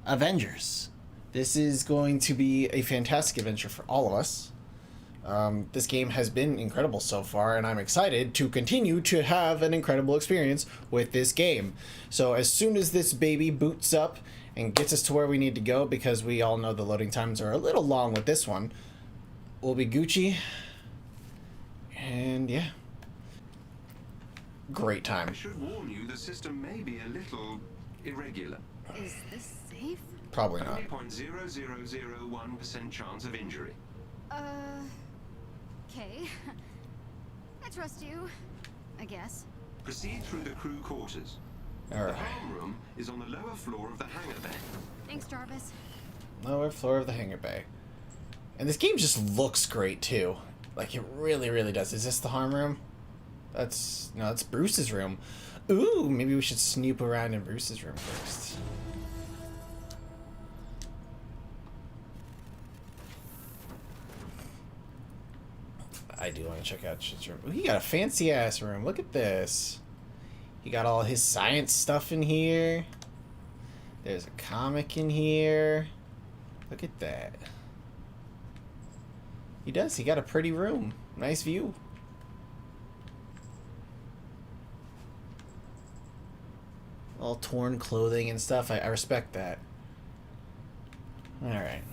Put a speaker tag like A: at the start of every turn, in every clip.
A: Avengers. This is going to be a fantastic adventure for all of us. This game has been incredible so far, and I'm excited to continue to have an incredible experience with this game. So as soon as this baby boots up and gets us to where we need to go, because we all know the loading times are a little long with this one, we'll be Gucci. And yeah. Great time.
B: I should warn you, the system may be a little irregular.
C: Is this safe?
A: Probably not.
B: Only 0.0001% chance of injury.
C: Okay. I trust you, I guess.
B: Proceed through the crew quarters.
A: Alright.
B: The harm room is on the lower floor of the hangar bay.
C: Thanks, Jarvis.
A: Lower floor of the hangar bay. And this game just looks great too. Like it really, really does. Is this the harm room? That's Bruce's room. Ooh, maybe we should snoop around in Bruce's room first. I do want to check out Shit's room. Ooh, he got a fancy ass room. Look at this. He got all his science stuff in here. There's a comic in here. Look at that. He does. He got a pretty room. Nice view. All torn clothing and stuff. I respect that. Alright.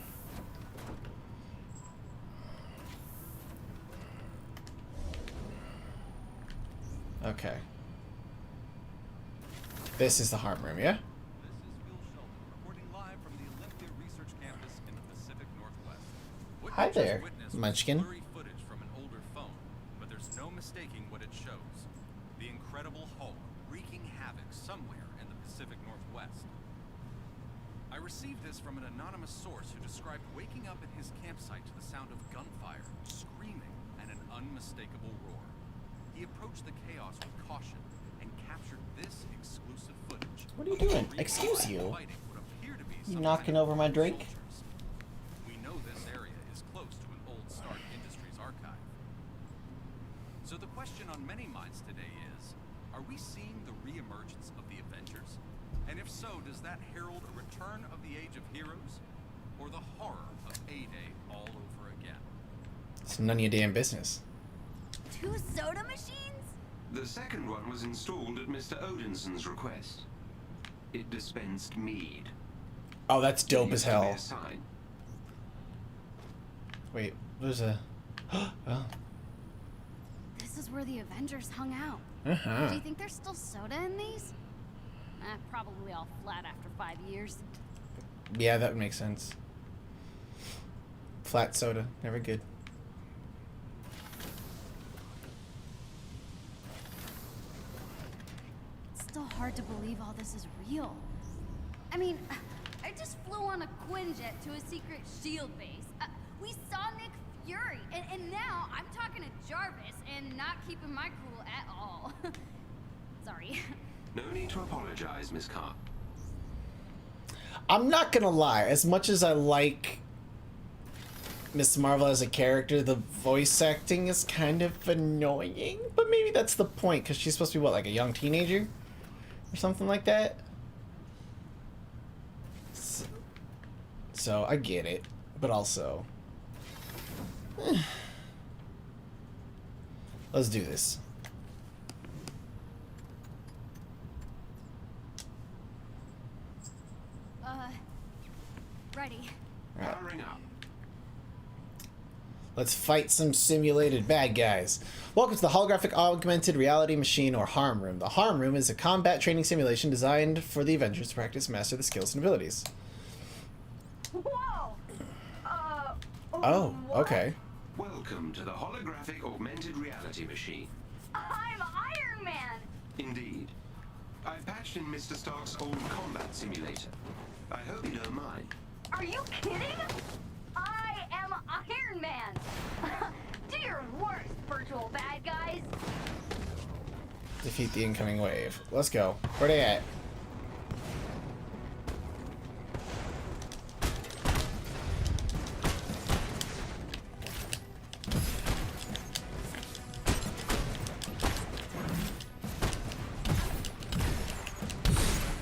A: Okay. This is the harm room, yeah? Hi there, Munchkin.
D: Footage from an older phone, but there's no mistaking what it shows. The Incredible Hulk wreaking havoc somewhere in the Pacific Northwest. I received this from an anonymous source who described waking up at his campsite to the sound of gunfire, screaming, and an unmistakable roar. He approached the chaos with caution and captured this exclusive footage.
A: What are you doing? Excuse you. You knocking over my drink?
D: We know this area is close to an old Stark Industries archive. So the question on many minds today is, are we seeing the re-emergence of the Avengers? And if so, does that herald a return of the Age of Heroes? Or the horror of A-Day all over again?
A: It's none of your damn business.
C: 2 soda machines?
B: The second one was installed at Mr. Odinson's request. It dispensed mead.
A: Oh, that's dope as hell.
B: There used to be a sign.
A: Wait, there's a... Oh.
C: This is where the Avengers hung out.
A: Uh-huh.
C: Do you think there's still soda in these? Probably all flat after 5 years.
A: Yeah, that would make sense. Flat soda, never good.
C: It's still hard to believe all this is real. I mean, I just flew on a Quinjet to a secret SHIELD base. We saw Nick Fury, and now I'm talking to Jarvis and not keeping my cool at all. Sorry.
B: No need to apologize, Miss Carr.
A: I'm not gonna lie, as much as I like Miss Marvel as a character, the voice acting is kind of annoying. But maybe that's the point, because she's supposed to be, what, like a young teenager? Or something like that? So I get it, but also... Let's do this.
C: Ready.
B: Powering up.
A: Let's fight some simulated bad guys. Welcome to the Holographic Augmented Reality Machine, or HARM Room. The HARM Room is a combat training simulation designed for the Avengers to practice and master the skills and abilities.
E: Whoa!
A: Oh,
E: what?
A: okay.
B: Welcome to the Holographic Augmented Reality Machine.
E: I'm Iron Man!
B: Indeed. I patched in Mr. Stark's old combat simulator. I hope you don't mind.
E: Are you kidding? I am Iron Man! Do your worst, virtual bad guys!
A: Defeat the incoming wave. Let's go. Where they at?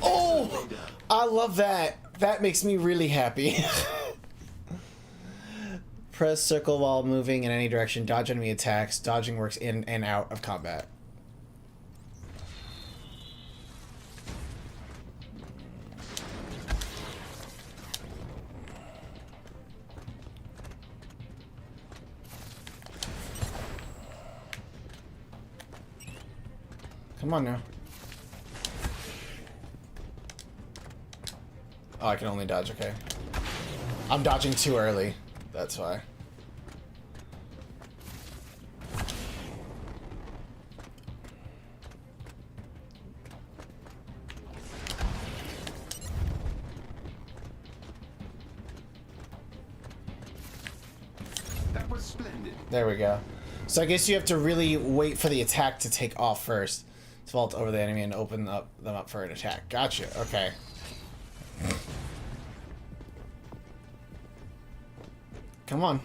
A: Oh! I love that. That makes me really happy. Press circle while moving in any direction. Dodge enemy attacks. Dodging works in and out of combat. Come on now. Oh, I can only dodge, okay. I'm dodging too early. That's why.
B: That was splendid.
A: There we go. So I guess you have to really wait for the attack to take off first. Vault over the enemy and open them up for an attack. Gotcha. Okay. Come on.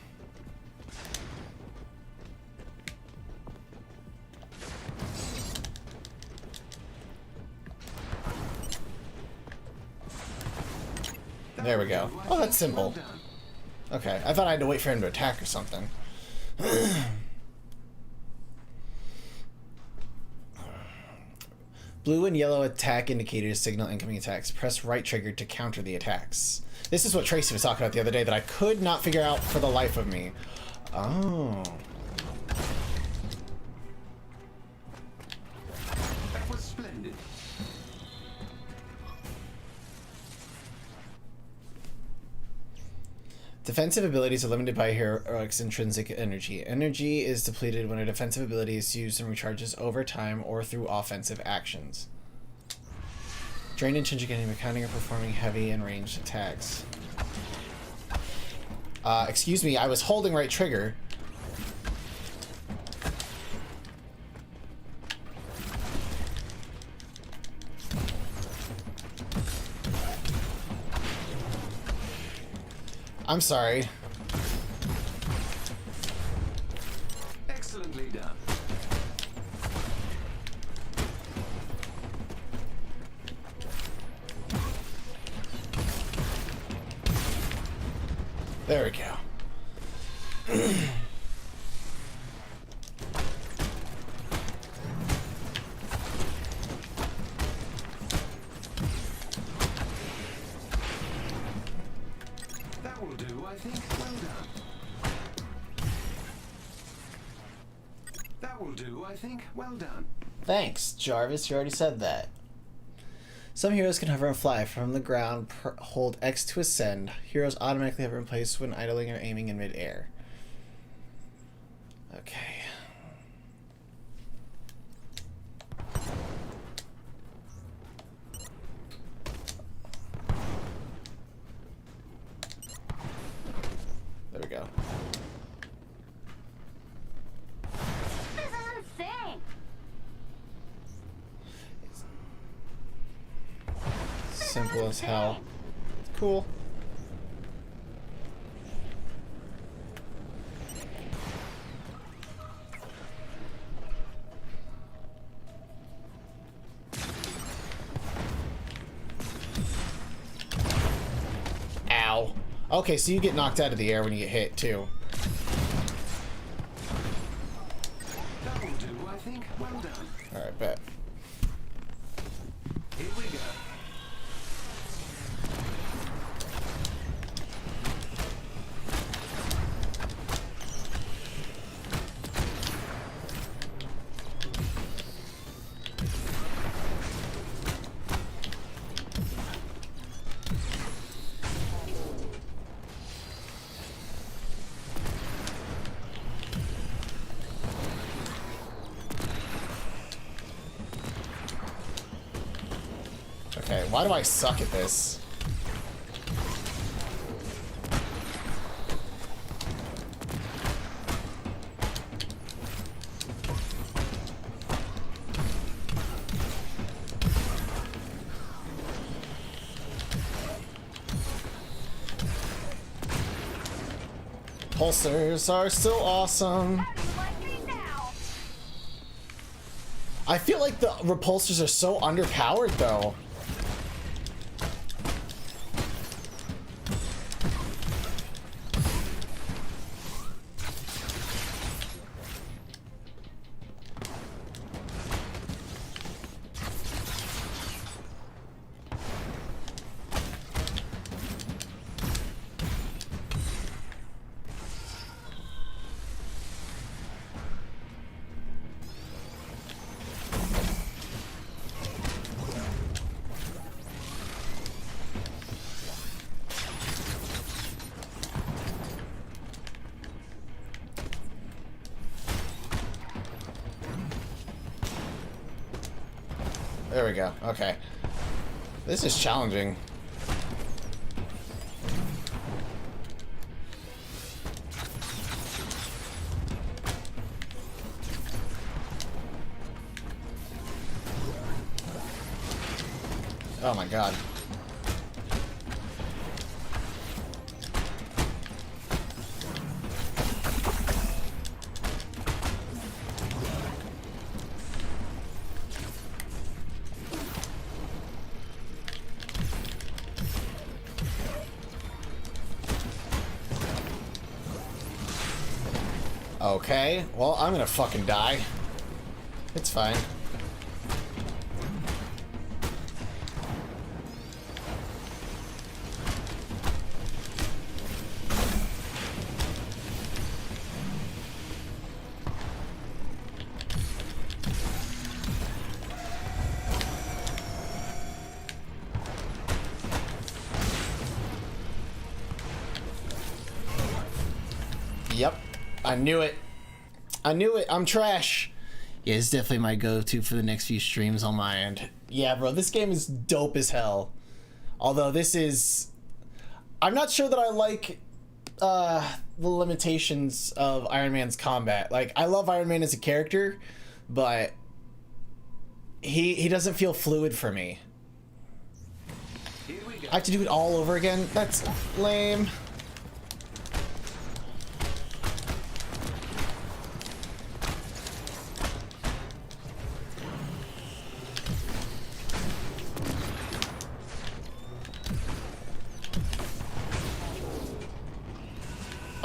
A: There we go. Oh, that's simple. Okay, I thought I had to wait for him to attack or something. Blue and yellow attack indicators signal incoming attacks. Press right trigger to counter the attacks. This is what Tracy was talking about the other day that I could not figure out for the life of me. Oh.
B: That was splendid.
A: Defensive abilities are limited by heroic's intrinsic energy. Energy is depleted when a defensive ability is used and recharges over time or through offensive actions. Drain intrinsic energy by counting or performing heavy and ranged attacks. Excuse me, I was holding right trigger. I'm sorry.
B: Excellently done.
A: There we go.
B: That will do, I think. Well done. That will do, I think. Well done.
A: Thanks, Jarvis. You already said that. Some heroes can hover and fly from the ground. Hold X to ascend. Heroes automatically hover in place when idling or aiming in mid-air. Okay. There we go.
E: This is insane.
A: Simple as hell. Cool. Ow. Okay, so you get knocked out of the air when you get hit, too.
B: That will do, I think. Well done.
A: Alright, bet.
B: Here we go.
A: Okay, why do I suck at this? Pulsars are still awesome.
E: How do you like me now?
A: I feel like the repulsors are so underpowered, though. There we go. Okay. This is challenging. Oh my god. Okay, well, I'm gonna fucking die. It's fine. Yep, I knew it. I knew it. I'm trash. Yeah, it's definitely my go-to for the next few streams on my end. Yeah, bro, this game is dope as hell. Although this is... I'm not sure that I like the limitations of Iron Man's combat. Like, I love Iron Man as a character, but he doesn't feel fluid for me. I have to do it all over again? That's lame.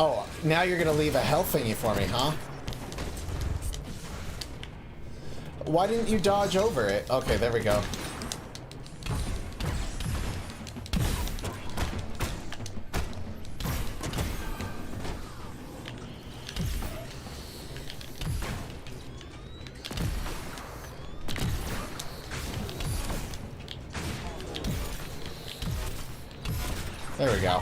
A: Oh, now you're gonna leave a health thingy for me, huh? Why didn't you dodge over it? Okay, there we go. There we go.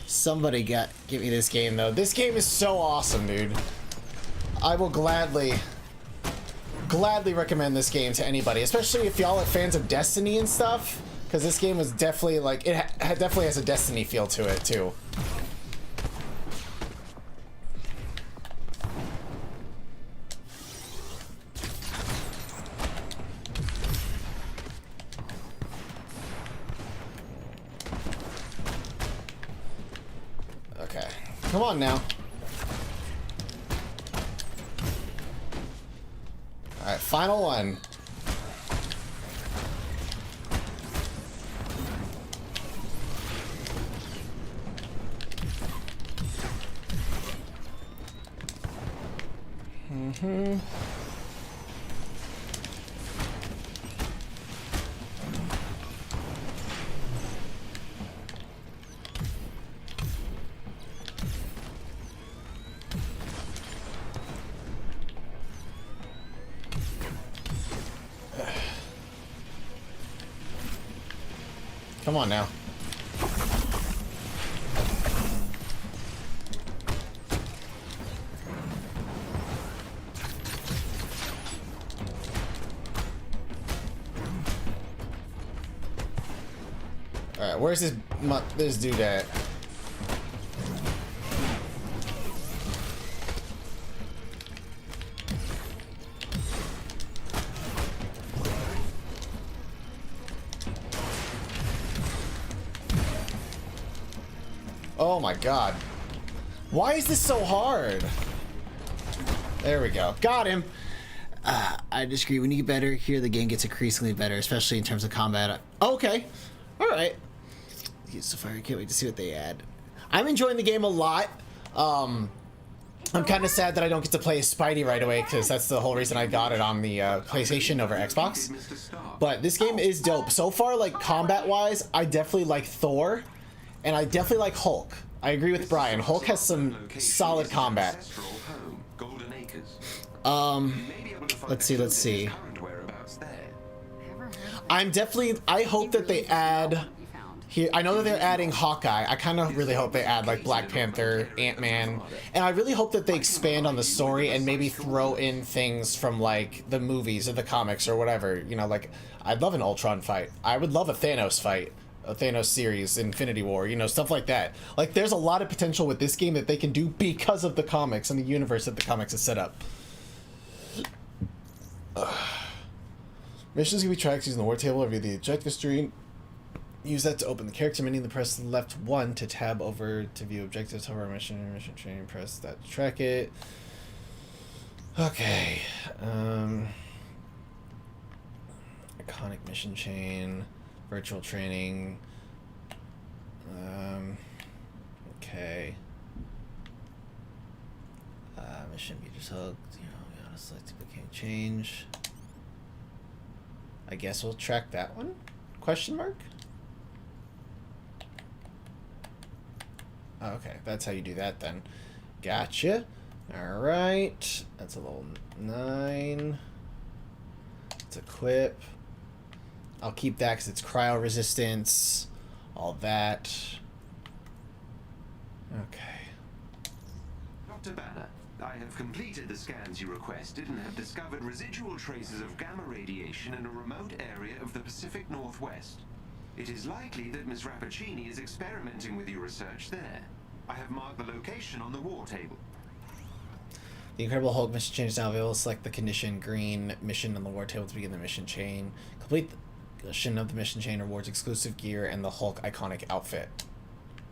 A: Somebody give me this game though. This game is so awesome, dude. I will gladly recommend this game to anybody, especially if y'all are fans of Destiny and stuff, because this game was definitely like it definitely has a Destiny feel to it too. Okay, come on now. All right, final one. Come on now. All right, where's this dude at? Oh my god. Why is this so hard? There we go. Got him. I disagree. When you get better, here the game gets increasingly better, especially in terms of combat. Okay. Alright. So far, I can't wait to see what they add. I'm enjoying the game a lot. I'm kind of sad that I don't get to play as Spidey right away, because that's the whole reason I got it on the PlayStation over Xbox. But this game is dope. So far, like, combat-wise, I definitely like Thor. And I definitely like Hulk. I agree with Brian. Hulk has some solid combat. Let's see. I hope that they add here. I know that they're adding Hawkeye. I kind of really hope they add like Black Panther, Ant-Man, and I really hope that they expand on the story and maybe throw in things from like the movies or the comics or whatever. You know, like I'd love an Ultron fight. I would love a Thanos fight, a Thanos series, Infinity War. You know, stuff like that. Like there's a lot of potential with this game that they can do because of the comics and the universe that the comics is set up. Missions can be tracked using the war table or via the objective screen. Use that to open the character menu. Press left 1 to tab over to view objectives. Hover mission training. Press that to track it. Okay. Iconic mission chain. Virtual training. Okay. Mission meters hooked. You know, we ought to select duplicate change. I guess we'll track that one? Question mark? Okay, that's how you do that then. Gotcha. Alright. That's a level 9. Let's equip. I'll keep that because it's cryo resistance. All that. Okay.
B: Dr. Banner, I have completed the scans you requested and have discovered residual traces of gamma radiation in a remote area of the Pacific Northwest. It is likely that Miss Rappaccini is experimenting with your research there. I have marked the location on the war table.
A: The Incredible Hulk mission chain is now available. Select the condition green mission on the war table to begin the mission chain. Complete the mission of the mission chain rewards exclusive gear and the Hulk iconic outfit.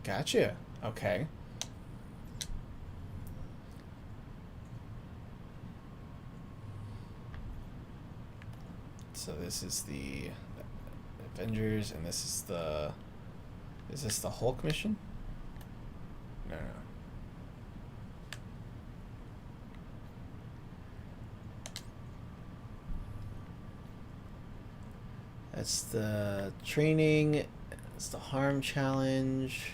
A: Gotcha. Okay. So this is the Avengers, and this is the... Is this the Hulk mission? No. That's the training. It's the harm challenge.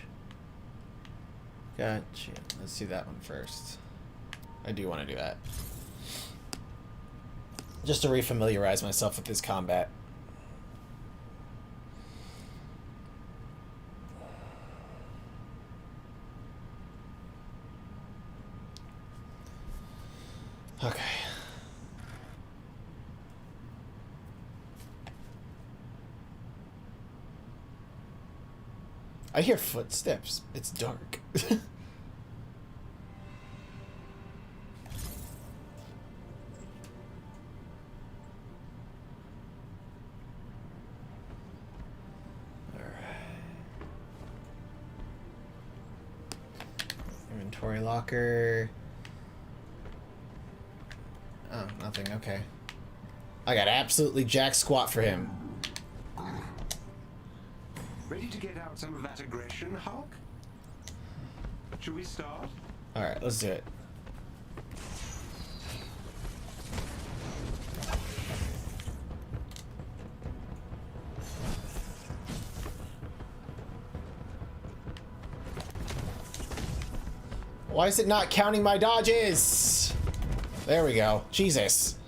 A: Gotcha. Let's do that one first. I do want to do that. Just to refamiliarize myself with this combat. Okay. I hear footsteps. It's dark. Inventory locker. Oh, nothing. Okay. I got absolutely jack squat for him.
B: Ready to get out some of that aggression, Hulk? Should we start?
A: Alright, let's do it. Why is it not counting my dodges? There we go. Jesus.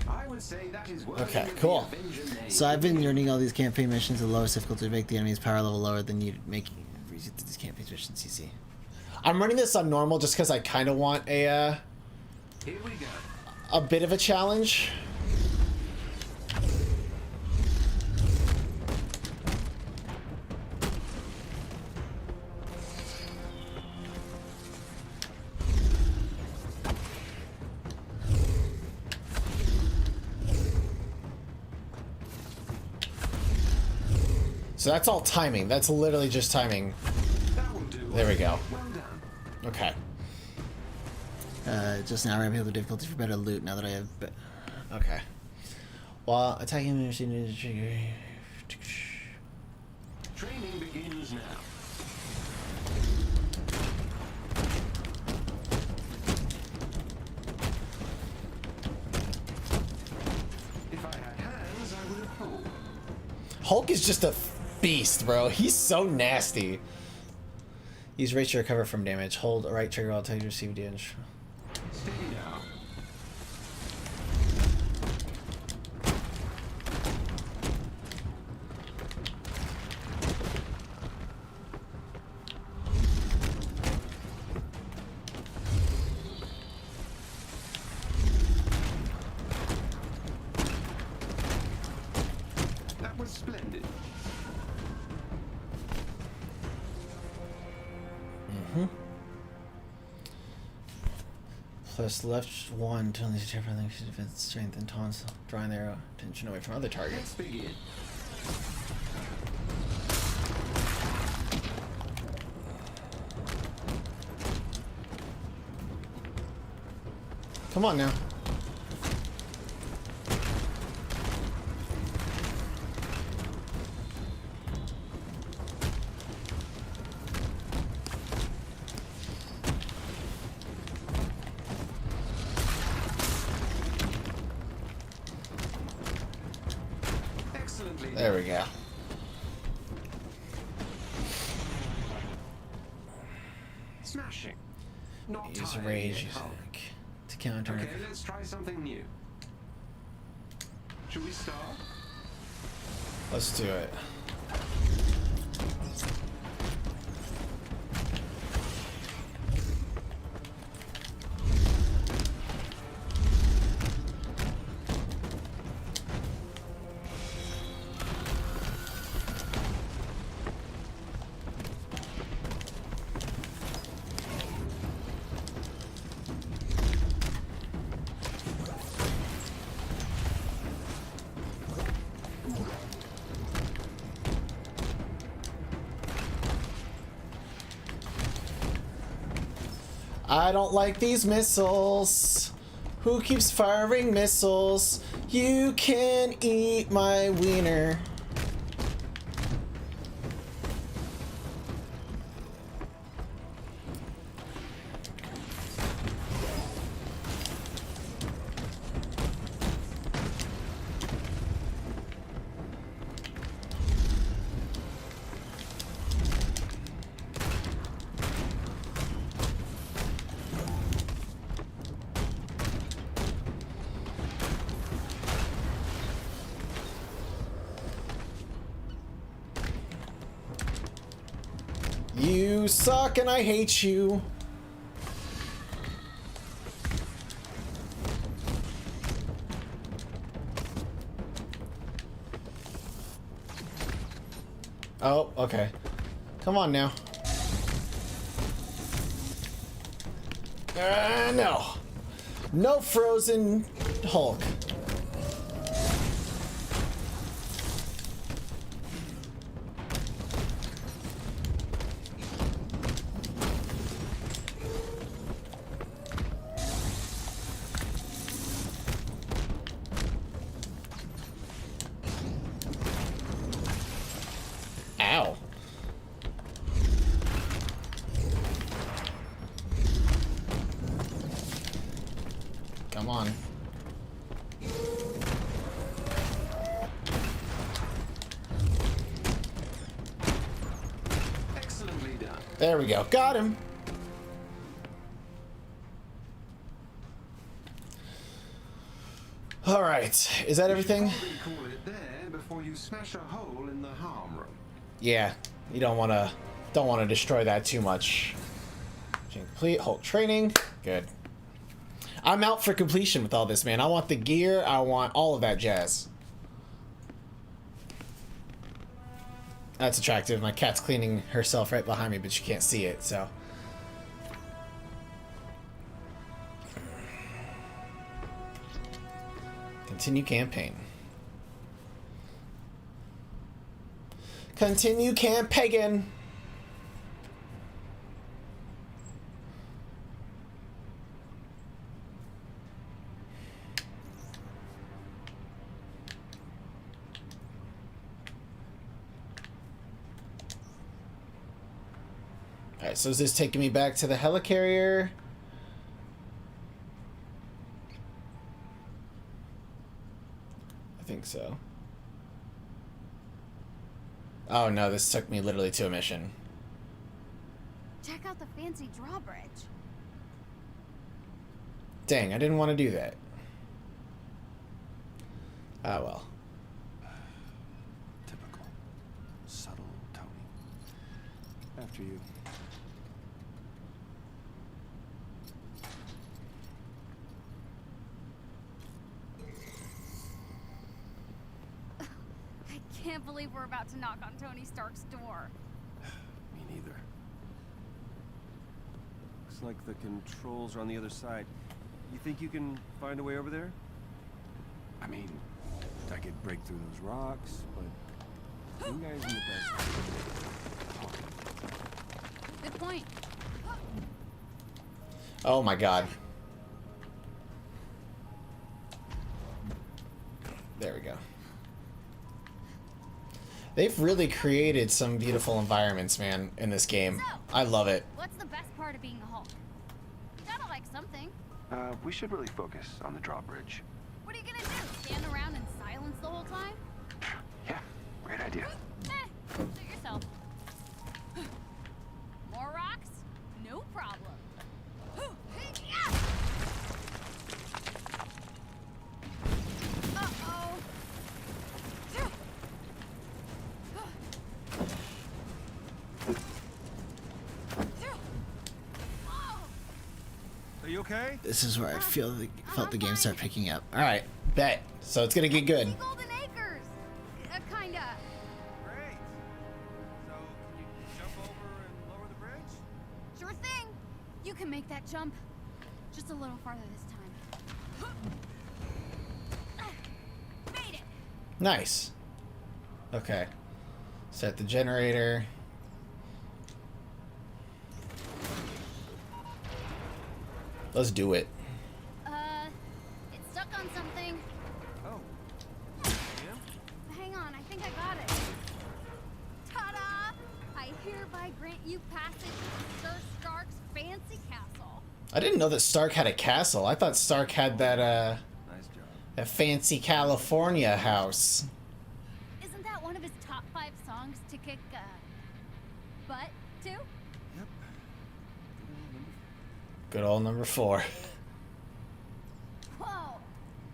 B: I would say that is worthy
A: Okay,
B: of the
A: cool.
B: Avenger name.
F: So I've been learning all these campaign missions at the lowest difficulty to make the enemy's power level lower than you make these campaign missions easy.
A: I'm running this on normal just because I kind of want
B: Here we go.
A: a bit of a challenge. So that's all timing. That's literally just timing.
B: That will do.
A: There we go.
B: Well done.
A: Okay.
F: Just now ramping up the difficulty for better loot now that I have...
A: Okay. While attacking the machine...
B: Training begins now. If I had hands, I would have pulled.
A: Hulk is just a beast, bro. He's so nasty. Use right to recover from damage. Hold right trigger while you receive damage.
B: Steady now. was splendid.
A: Plus left 1 to unleash attack for defense strength and taunts, drawing their attention away from other targets.
B: Let's begin.
A: Come on now.
B: Excellently.
A: There we go.
B: Smashing. Not
A: Use
B: tired
A: rage
B: yet, huh?
A: to counter.
B: Okay, let's try something new. Should we start?
A: Let's do it. I don't like these missiles. Who keeps firing missiles? You can eat my wiener. You suck and I hate you. Oh, okay. Come on now. No. No frozen Hulk. Ow. Come on.
B: Excellently done.
A: There we go. Got him. All right. Is that everything?
B: Probably call it there before you smash a hole in the harm room.
A: Yeah. You don't want to destroy that too much. Complete Hulk training. Good. I'm out for completion with all this, man. I want the gear. I want all of that jazz. That's attractive. My cat's cleaning herself right behind me, but you can't see it, so. Continue campaign. Continue campaign. Alright, so is this taking me back to the helicarrier? I think so. Oh no, this took me literally to a mission.
C: Check out the fancy drawbridge.
A: Dang, I didn't want to do that. Ah well.
B: Typical. Subtle Tony. After you.
C: I can't believe we're about to knock on Tony Stark's door.
G: Me neither. Looks like the controls are on the other side. You think you can find a way over there? I mean, I could break through those rocks, but you guys in the best.
C: Good point.
A: Oh my god. There we go. They've really created some beautiful environments, man, in this game. I love it.
C: What's the best part of being the Hulk? You gotta like something.
B: We should really focus on the drawbridge.
C: What are you gonna do? Stand around in silence the whole time?
B: Yeah, great idea.
C: Suit yourself. More rocks? No problem. Uh-oh.
G: Are you okay?
F: This is where I felt the game start picking up.
A: All right, bet. So it's gonna get good.
C: See Golden Acres. Kinda.
G: Great. So, can you jump over and lower the bridge?
C: Sure thing. You can make that jump. Just a little farther this time. Made it.
A: Nice. Okay. Set the generator. Let's do it.
C: It's stuck on something.
G: Oh. Yeah?
C: Hang on, I think I got it. Ta-da! I hereby grant you passage to Sir Stark's fancy castle.
A: I didn't know that Stark had a castle. I thought Stark had that
G: Nice job.
A: that fancy California house.
C: Isn't that one of his top 5 songs to kick, butt to?
G: Yep.
A: Good old number 4.
C: Whoa!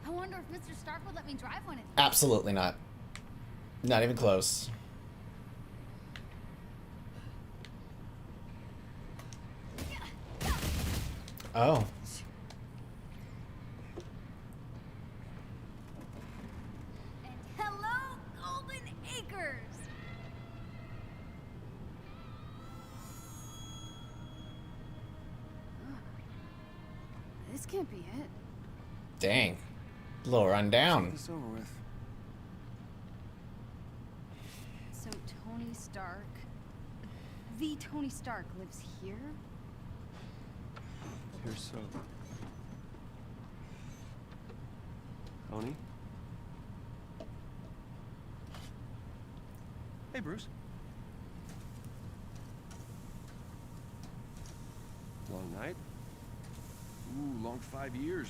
C: I wonder if Mr. Stark would let me drive one of these.
A: Absolutely not. Not even close. Oh.
C: And hello, Golden Acres! This can't be it.
A: Dang. A little run
G: Get
A: down.
G: this over with.
C: So Tony Stark, the Tony Stark, lives here?
G: Here's so. Tony? Hey, Bruce. Long night? Ooh, long 5 years.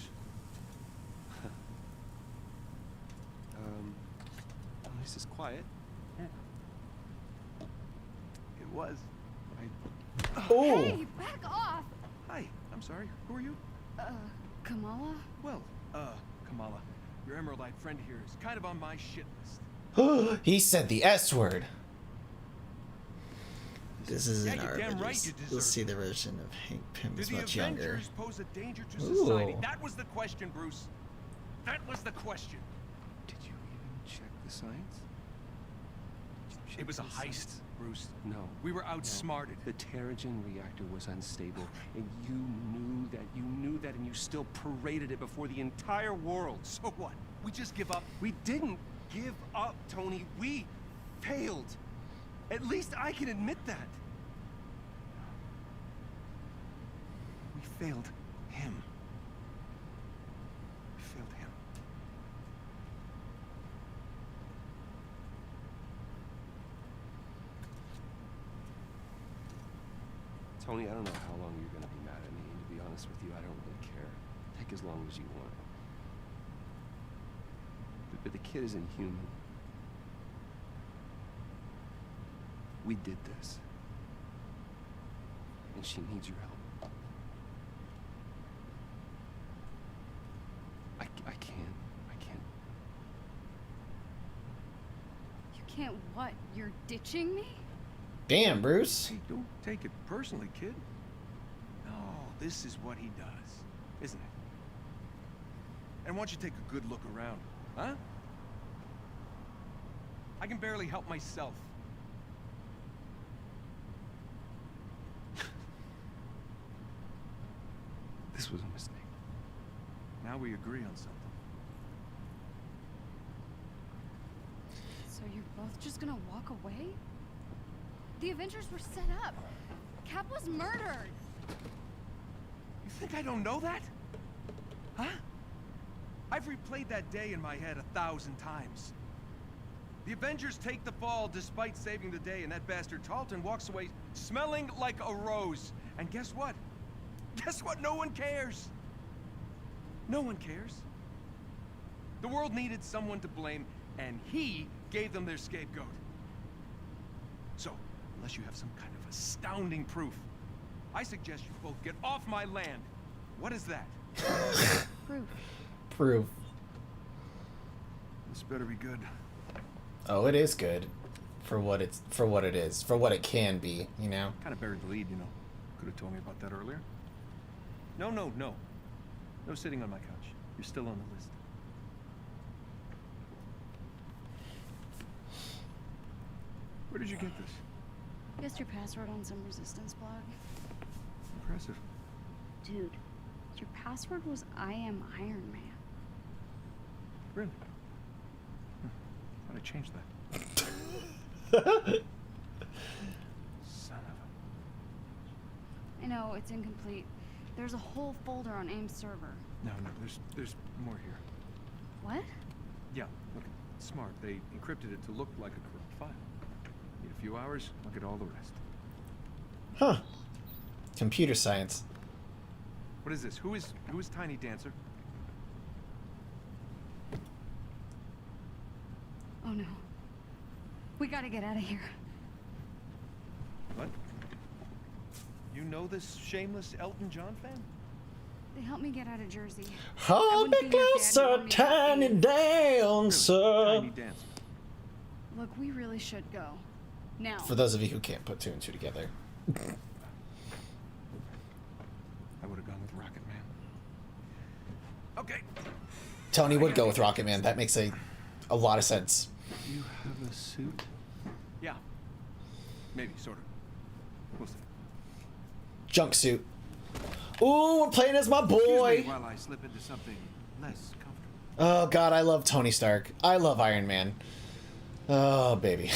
G: At least it's quiet. It was.
A: Oh.
C: Hey, back off!
G: Hi, I'm sorry. Who are you?
C: Kamala?
G: Well, Kamala, your Emeraldite friend here is kind of on my shit list.
A: He said the S word.
F: This is
G: Yeah,
F: an
G: you're
F: R,
G: damn
F: but
G: right
F: just-
G: you deserve
F: you'll see
G: it.
F: the version of Hank Pym
G: Do
F: is
G: the
F: much younger.
G: Avengers pose a danger to society?
A: Ooh.
G: That was the question, Bruce. That was the question. Did you even check the science? It was a heist, Bruce. No. We were outsmarted. The Terrigen reactor was unstable, and you knew that, and you still paraded it before the entire world. So what? We just give up? We didn't give up, Tony. We failed. At least I can admit that. We failed him. We failed him. Tony, I don't know how long you're gonna be mad at me, and to be honest with you, I don't really care. Take as long as you want. But the kid isn't human. We did this. And she needs your help. I can't.
C: You can't what? You're ditching me?
A: Damn, Bruce.
G: Hey, don't take it personally, kid. No, this is what he does, isn't it? And why don't you take a good look around, huh? I can barely help myself. This was a mistake. Now we agree on something.
C: So you're both just gonna walk away? The Avengers were set up. Cap was murdered.
G: You think I don't know that? Huh? I've replayed that day in my head 1,000 times. The Avengers take the fall despite saving the day, and that bastard Tarleton walks away smelling like a rose. And guess what? Guess what? No one cares. No one cares. The world needed someone to blame, and he gave them their scapegoat. So, unless you have some kind of astounding proof, I suggest you both get off my land. What is that?
C: Proof.
A: Proof.
G: This better be good.
A: Oh, it is good. For what it is. For what it can be, you know?
G: Kind of buried the lead, you know. Could have told me about that earlier. No. No sitting on my couch. You're still on the list. Where did you get this?
C: Guessed your password on some resistance blog.
G: Impressive.
C: Dude, your password was I am Iron Man.
G: Really? Thought I changed that. Son of a...
C: I know, it's incomplete. There's a whole folder on AIM's server.
G: No, there's more here.
C: What?
G: Yeah, look, it's smart. They encrypted it to look like a corrupt file. Need a few hours, I'll get all the rest.
A: Huh. Computer science.
G: What is this? Who is Tiny Dancer?
C: Oh no. We gotta get out of here.
G: What? You know this shameless Elton John fan?
C: They helped me get out of Jersey.
A: Hold me closer, tiny dancer.
G: Tiny Dancer.
C: Look, we really should go. Now.
A: For those of you who can't put two and two together.
G: I would have gone with Rocket Man. Okay.
A: Tony would go with Rocket Man. That makes a lot of sense.
G: You have a suit? Yeah. Maybe, sort of. We'll see.
A: Junksuit. Ooh, we're playing as my boy.
G: Excuse me while I slip into something less comfortable.
A: Oh god, I love Tony Stark. I love Iron Man. Oh baby.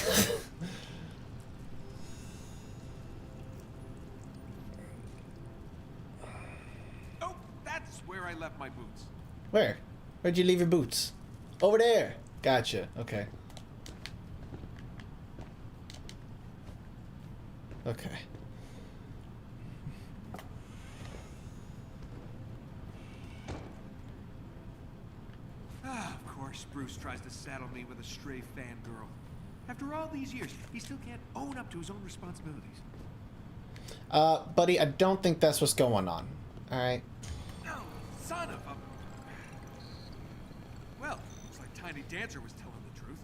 G: Oh, that's where I left my boots.
A: Where? Where'd you leave your boots? Over there. Gotcha. Okay. Okay.
G: Ah, of course, Bruce tries to saddle me with a stray fangirl. After all these years, he still can't own up to his own responsibilities.
A: Buddy, I don't think that's what's going on. Alright?
G: No, son of a... Well, looks like Tiny Dancer was telling the truth.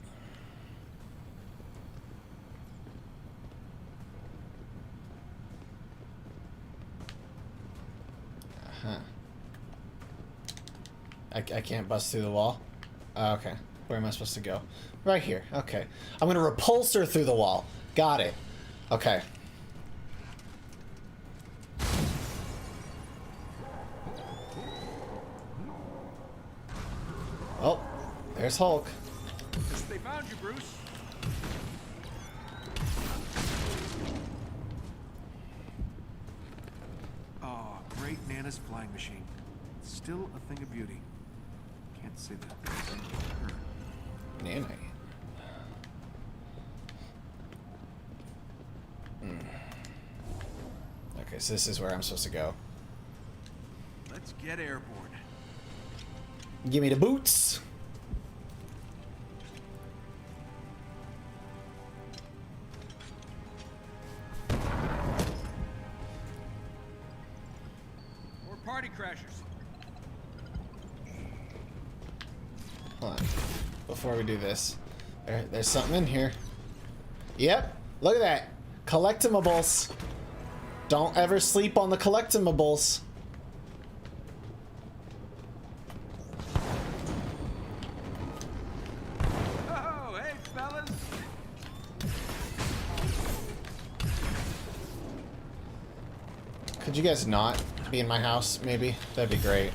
A: Huh. I can't bust through the wall? Okay. Where am I supposed to go? Right here. Okay. I'm gonna repulse her through the wall. Got it. Okay. Oh, there's Hulk.
G: Guess they found you, Bruce. Oh, great Nana's flying machine. Still a thing of beauty. Can't say that. Her.
A: Nana. Okay, so this is where I'm supposed to go.
G: Let's get airborne.
A: Give me the boots.
G: More party crashers.
A: Hold on. Before we do this, there's something in here. Yep, look at that. Collectimables. Don't ever sleep on the collectimables.
G: Oh, hey, fellas.
A: Could you guys not be in my house, maybe? That'd be great.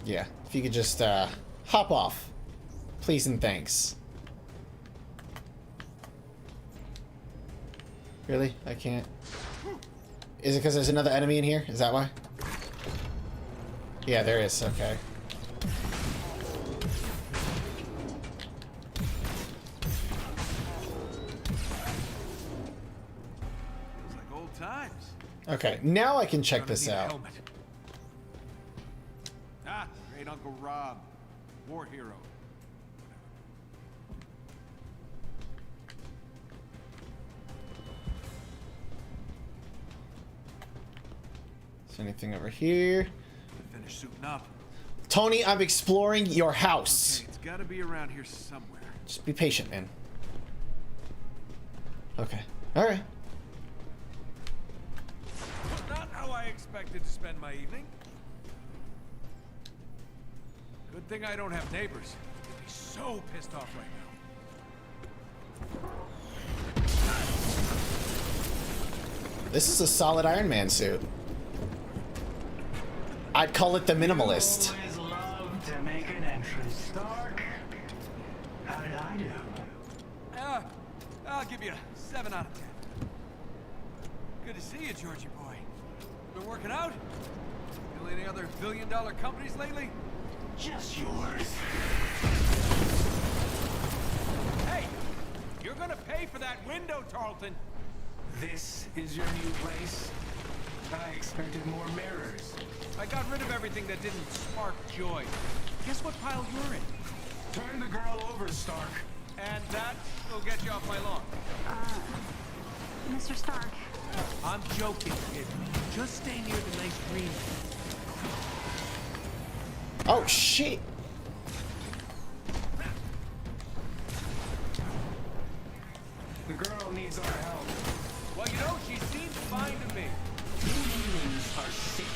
A: Yeah, if you could just hop off. Please and thanks. Really? I can't. Is it because there's another enemy in here? Is that why? Yeah, there is. Okay.
G: Feels like old times.
A: Okay, now I can check
G: Gonna
A: this
G: need a
A: out.
G: helmet. Ah, great Uncle Rob. War hero.
A: Is there anything over here?
G: Finish suiting up.
A: Tony, I'm exploring your house.
G: Okay, it's gotta be around here somewhere.
A: Just be patient, man. Okay. Alright.
G: Not how I expected to spend my evening. Good thing I don't have neighbors. They'd be so pissed off right now.
A: This is a solid Iron Man suit. I'd call it the minimalist.
H: Always love to make an entrance, Stark. How did I do?
G: I'll give you a 7 out of 10. Good to see you, Georgie boy. Been working out? Build any other billion-dollar companies lately?
H: Just yours.
G: Hey, you're gonna pay for that window, Tarleton.
H: This is your new place? I expected more mirrors.
G: I got rid of everything that didn't spark joy. Guess what pile you're in?
H: Turn the girl over, Stark.
G: And that will get you off my lawn.
E: Mr. Stark.
G: I'm joking, kid. Just stay near the nice green.
A: Oh, shit.
H: The girl needs our help.
G: Well, you know, she seems fine to me.
H: Humans are sick.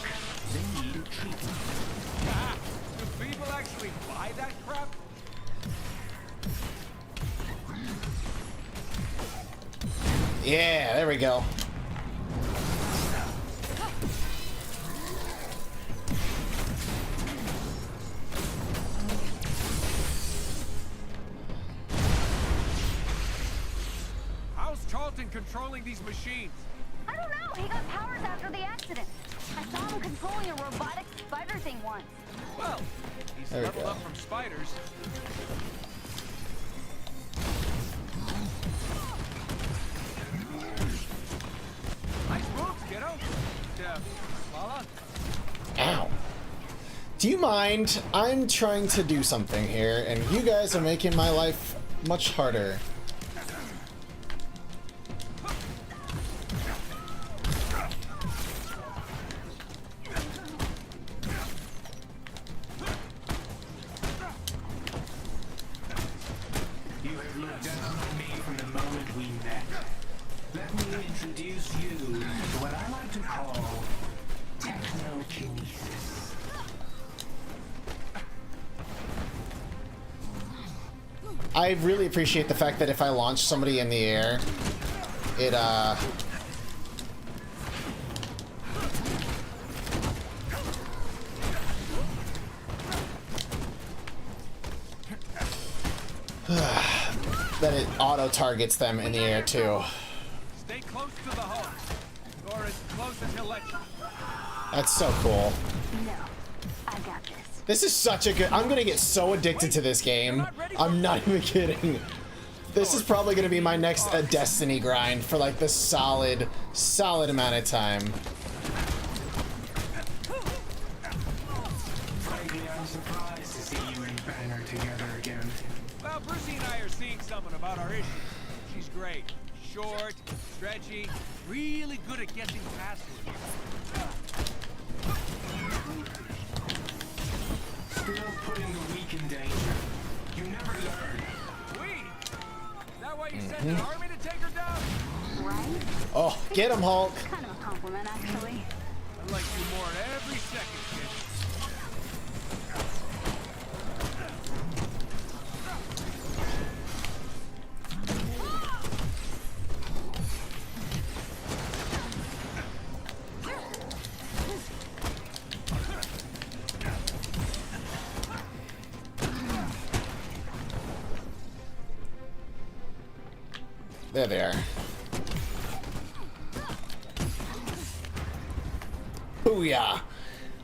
H: They need treatment.
G: Ah, do people actually buy that crap?
A: Yeah, there we go.
G: How's Tarleton controlling these machines?
E: I don't know. He got powers after the accident. I saw him controlling a robotic spider thing once.
G: Well, he's
A: There we
G: leveled
A: go.
G: up from spiders. Nice moves, kiddo. Lala?
A: Ow. Do you mind? I'm trying to do something here, and you guys are making my life much harder.
H: You have looked down on me from the moment we met. Let me introduce you to what I like to call technokinesis.
A: I really appreciate the fact that if I launch somebody in the air, it that it auto targets them in the air too.
G: Stay close to the hole. Or as close as he'll let you.
A: That's so cool.
E: No, I got this.
A: This is such a good. I'm gonna get so addicted to this game. I'm not even kidding. This is probably gonna be my next Destiny grind for like the solid amount of time.
H: Frankly, I'm surprised to see you and Banner together again.
G: Well, Brucey and I are seeing something about our issue. She's great. Short, stretchy, really good at guessing passwords.
H: Still putting the weak in danger. You never learn.
G: Weak? Is that why you sent an army to take her down?
E: Right?
A: Oh, get him, Hulk.
E: Kind of a compliment, actually.
G: I like you more every second, kid.
A: There they are. Booyah!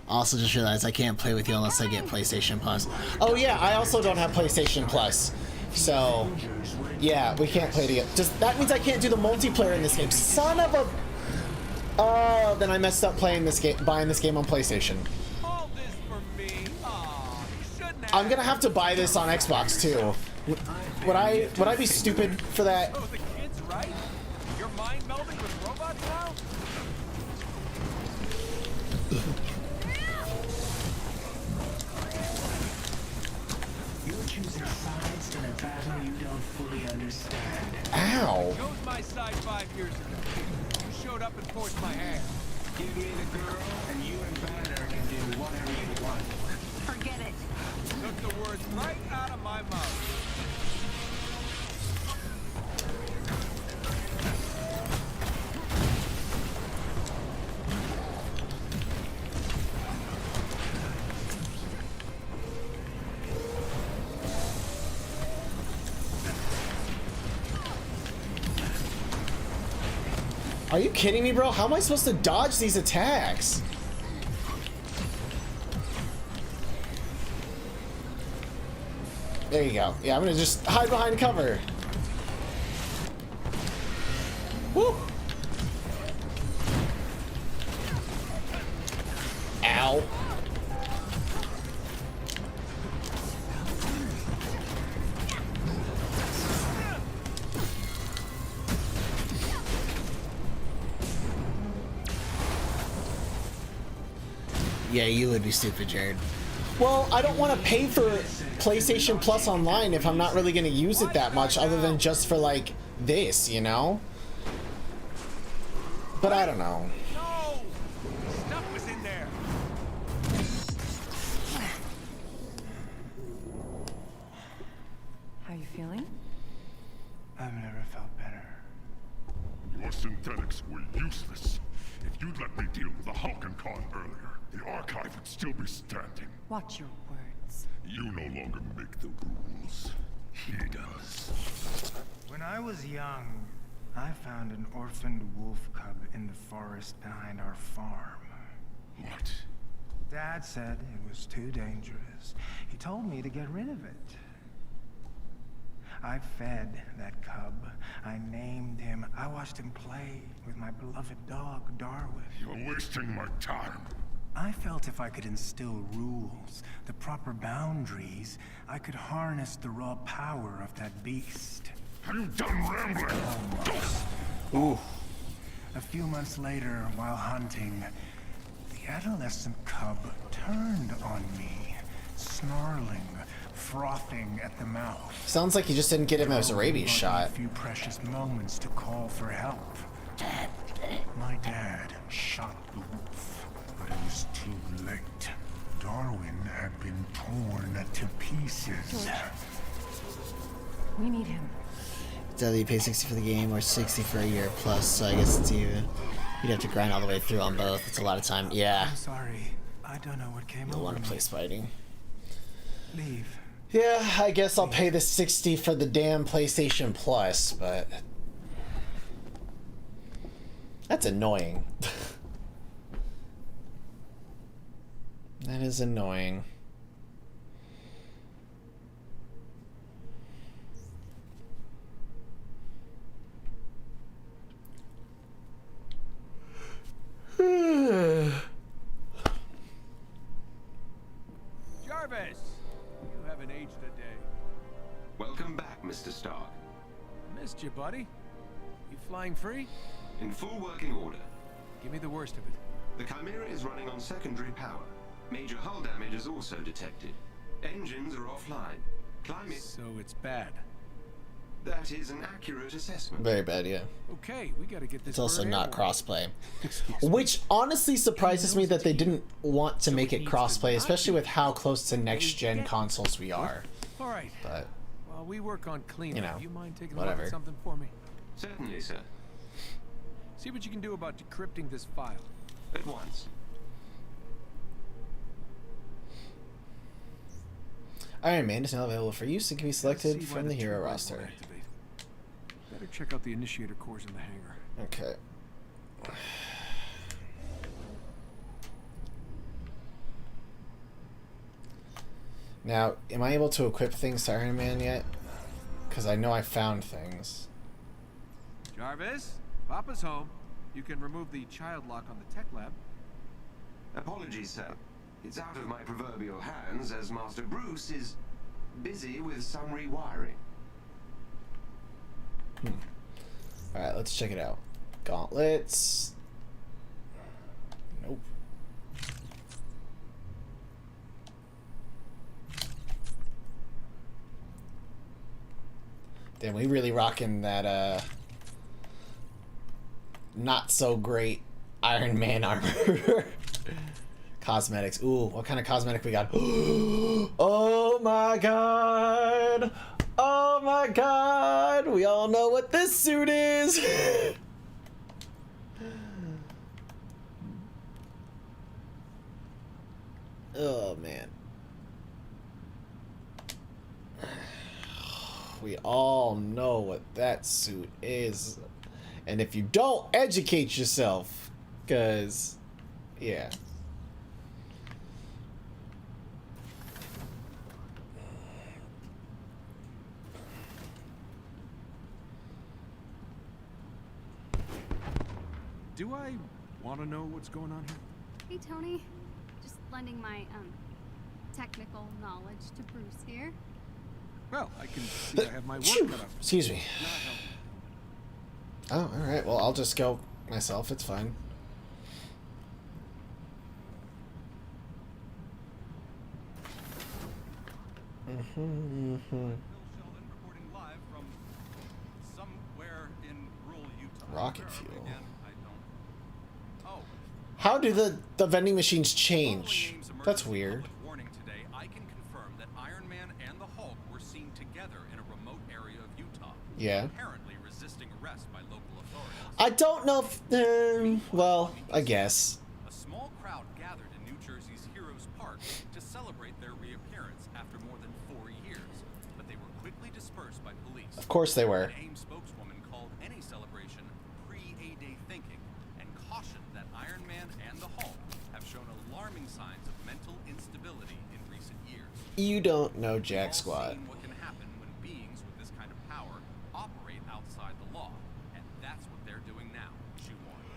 F: Also, just realized I can't play with you unless I get PlayStation Plus.
A: Oh yeah, I also don't have PlayStation Plus. So, yeah, we can't play together. That means I can't do the multiplayer in this game. Son of a... Oh, then I messed up buying this game on PlayStation.
G: All this for me. Aw, you shouldn't have.
A: I'm gonna have to buy this on Xbox too. Would I be stupid for that?
G: Oh, the kid's right. You're mind melding with robots now?
H: You're choosing sides in a battle you don't fully understand.
A: Ow.
G: Chose my side 5 years ago. You showed up and forced my hand.
H: Give me the girl, and you and Banner can do whatever you want.
E: Forget it.
G: Took the words right out of my mouth.
A: Are you kidding me, bro? How am I supposed to dodge these attacks? There you go. Yeah, I'm gonna just hide behind cover. Woo! Ow.
F: Yeah, you would be stupid, Jared.
A: Well, I don't want to pay for PlayStation Plus online if I'm not really going to use it that much other than just for, like, this, you know? But I don't know.
G: No! Stuff was in there.
I: How you feeling?
J: I've never felt better.
K: Your synthetics were useless. If you'd let me deal with the Hulk and Khan earlier, the archive would still be standing.
I: Watch your words.
K: You no longer make the rules. He does.
J: When I was young, I found an orphaned wolf cub in the forest behind our farm.
K: What?
J: Dad said it was too dangerous. He told me to get rid of it. I fed that cub. I named him. I watched him play with my beloved dog, Darwin.
K: You're wasting my time.
J: I felt if I could instill rules, the proper boundaries, I could harness the raw power of that beast.
K: Are you done rambling?
J: Almost.
A: Ooh.
J: A few months later, while hunting, the adolescent cub turned on me, snarling, frothing at the mouth.
A: Sounds like you just didn't get him his rabies shot.
J: A few precious moments to call for help. My dad shot the wolf, but it was too late. Darwin had been torn to pieces.
I: We need him.
F: It's either you pay 60 for the game or 60 for a year plus, so I guess it's you. You'd have to grind all the way through on both. It's a lot of time. Yeah.
J: I'm sorry. I don't know what came
A: You'll
J: over
A: want to
J: me.
A: play fighting.
J: Leave.
A: Yeah, I guess I'll pay the 60 for the damn PlayStation Plus, but that's annoying. That is annoying.
G: Jarvis! You haven't aged a day.
B: Welcome back, Mr. Stark.
G: Missed you, buddy. You flying free?
B: In full working order.
G: Give me the worst of it.
B: The Chimera is running on secondary power. Major hull damage is also detected. Engines are offline. Climate...
G: So it's bad.
B: That is an accurate assessment.
A: Very bad, yeah.
G: Okay, we gotta get this.
A: It's also
G: bird
A: not
G: airborne.
A: crossplay.
G: Excuse me.
A: Which honestly surprises me that they didn't want to make it crossplay, especially with how close to next-gen consoles we are.
G: All right.
A: But,
G: While we work on cleanup,
A: you know,
G: you mind taking a
A: whatever.
G: look at something for me?
B: Certainly, sir.
G: See what you can do about decrypting this file.
B: At once.
A: Iron Man is now available for use and can be selected
G: See why
A: from the hero
G: turbo
A: roster.
G: won't activate. Better check out the initiator cores in the hangar.
A: Okay. Now, am I able to equip things to Iron Man yet? Because I know I found things.
G: Jarvis, Papa's home. You can remove the child lock on the tech lab.
B: Apologies, sir. It's out of my proverbial hands as Master Bruce is busy with some rewiring.
A: Alright, let's check it out. Gauntlets. Nope. Damn, we really rocking that, not so great Iron Man armor. Cosmetics. Ooh, what kind of cosmetic we got? Oh my god! Oh my god! We all know what this suit is! Oh man. We all know what that suit is. And if you don't, educate yourself. Because, yeah.
G: Do I want to know what's going on here?
C: Hey, Tony. Just lending my, technical knowledge to Bruce here.
G: Well, I can see I have my work cut out.
A: Excuse me. Oh, alright. Well, I'll just go myself. It's fine.
D: Bill Sheldon reporting live from somewhere in rural Utah.
A: Rocket
D: Where,
A: fuel.
D: again, I don't. Oh.
A: How do the vending machines
D: Following
A: change?
D: Ames'
A: That's
D: emergency
A: weird.
D: public warning today, I can confirm that Iron Man and the Hulk were seen together in a remote area of Utah.
A: Yeah.
D: Apparently resisting arrest by local authorities.
A: I don't know if, well, I guess.
D: A small crowd gathered in New Jersey's Heroes Park to celebrate their reappearance after more than 4 years, but they were quickly dispersed by police.
A: Of course they were.
D: An AIM spokeswoman called any celebration pre-A-Day thinking and cautioned that Iron Man and the Hulk have shown alarming signs of mental instability in recent years.
A: You don't know jack
D: We've all
A: squat.
D: seen what can happen when beings with this kind of power operate outside the law, and that's what they're doing now, she warned.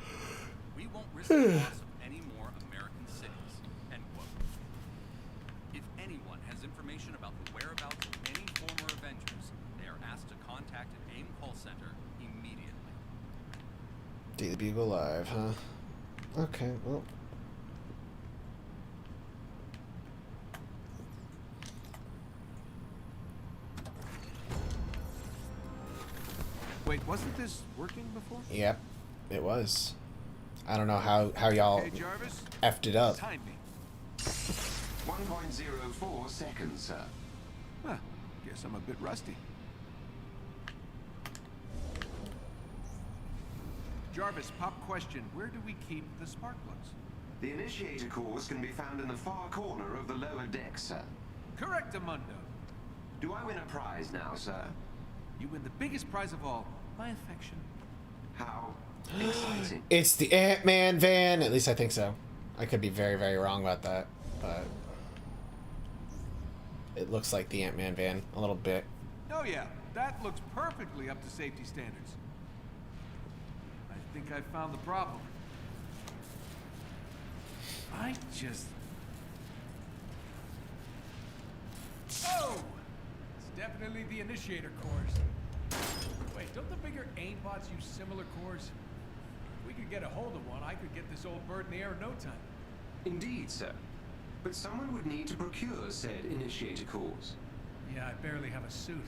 D: We won't risk the loss of any more American cities, end quote. If anyone has information about the whereabouts of any former Avengers, they are asked to contact an AIM call center immediately.
A: Daily Bugle Live, huh? Okay, well.
G: Wait, wasn't this working before?
A: Yep, it was. I don't know how y'all
G: Hey, Jarvis.
A: effed it up.
G: Time me.
B: 1.04 seconds, sir.
G: Huh. Guess I'm a bit rusty. Jarvis, pop question. Where do we keep the spark plugs?
B: The initiator cores can be found in the far corner of the lower deck, sir.
G: Correctamundo.
B: Do I win a prize now, sir?
G: You win the biggest prize of all, my affection.
B: How exciting.
A: It's the Ant-Man van. At least I think so. I could be very, very wrong about that, but it looks like the Ant-Man van a little bit.
G: Oh yeah, that looks perfectly up to safety standards. I think I found the problem. I just... Oh! It's definitely the initiator cores. Wait, don't the bigger aimbots use similar cores? If we could get a hold of one, I could get this old bird in the air in no time.
B: Indeed, sir. But someone would need to procure said initiator cores.
G: Yeah, I barely have a suit.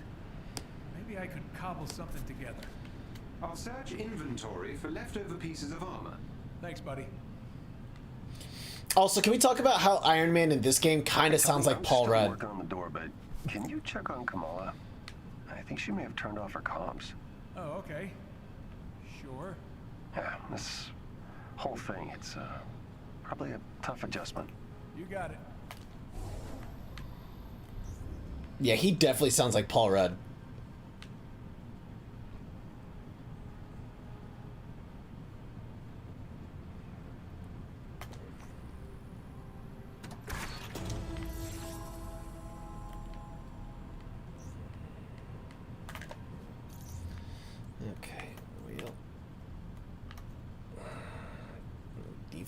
G: Maybe I could cobble something together.
B: I'll search inventory for leftover pieces of armor.
G: Thanks, buddy.
A: Also, can we talk about how Iron Man in this game kind of sounds like Paul Rudd?
L: I'm still working on the door, but can you check on Kamala? I think she may have turned off her comms.
G: Oh, okay. Sure.
L: Yeah, this whole thing, it's probably a tough adjustment.
G: You got it.
A: Yeah, he definitely sounds like Paul Rudd.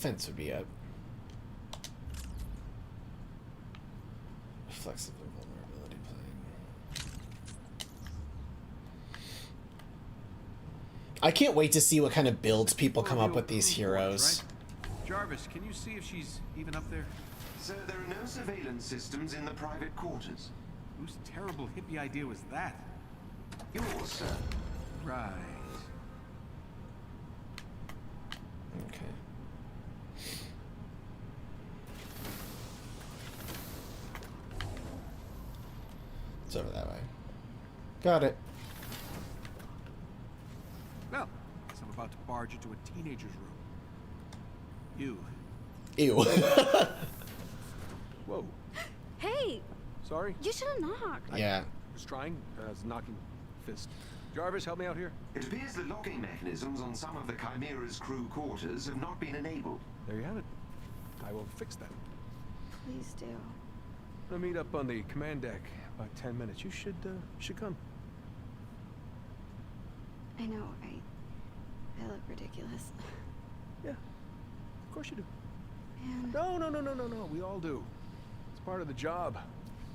A: defense would be up. Flexible vulnerability plane. I can't wait to see what kind of builds people come up with these heroes.
G: Right? Jarvis, can you see if she's even up there?
B: Sir, there are no surveillance systems in the private quarters.
G: Whose terrible hippie idea was that?
B: Yours, sir.
G: Right.
A: Okay. It's over that way. Got it.
G: Well, guess I'm about to barge into a teenager's room. You.
A: Ew.
G: Whoa.
C: Hey,
G: Sorry.
C: you should have knocked.
A: Yeah.
G: Was trying. As knocking fist. Jarvis, help me out here.
B: It appears the locking mechanisms on some of the Chimera's crew quarters have not been enabled.
G: There you have it. I will fix that.
C: Please do.
G: I'll meet up on the command deck about 10 minutes. You should come.
C: I know, I look ridiculous.
G: Yeah. Of course you do.
C: Man.
G: No. We all do. It's part of the job. Have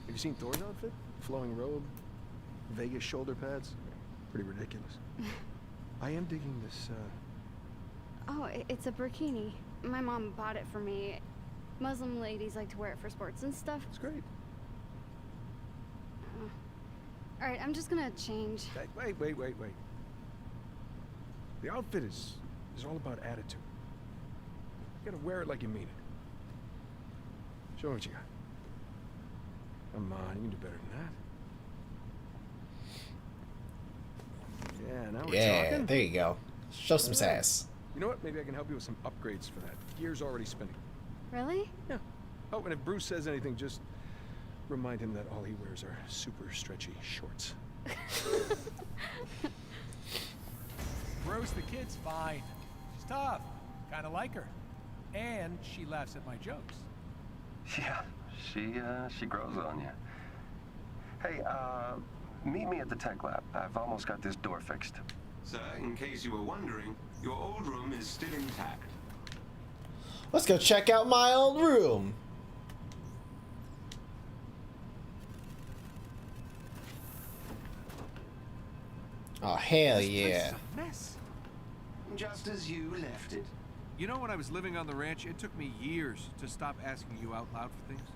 G: you seen Thor's outfit? Flowing robe, Vegas shoulder pads. Pretty ridiculous. I am digging this,
C: Oh, it's a burkini. My mom bought it for me. Muslim ladies like to wear it for sports and stuff.
G: It's great.
C: Alright, I'm just gonna change.
G: Hey, wait. The outfit is all about attitude. You gotta wear it like you mean it. Show me what you got. Come on, you can do better than that. Yeah, now we're talking.
A: There you go. Show some sass.
G: You know what? Maybe I can help you with some upgrades for that. Gear's already spinning.
C: Really?
G: Yeah. Oh, and if Bruce says anything, just remind him that all he wears are super stretchy shorts.
M: Bruce, the kid's fine. She's tough. Kind of like her. And she laughs at my jokes.
L: Yeah, she grows on you. Hey, meet me at the tech lab. I've almost got this door fixed.
B: Sir, in case you were wondering, your old room is still intact.
A: Let's go check out my old room. Oh, hell yeah.
G: Mess.
B: Just as you left it.
G: You know, when I was living on the ranch, it took me years to stop asking you out loud for things.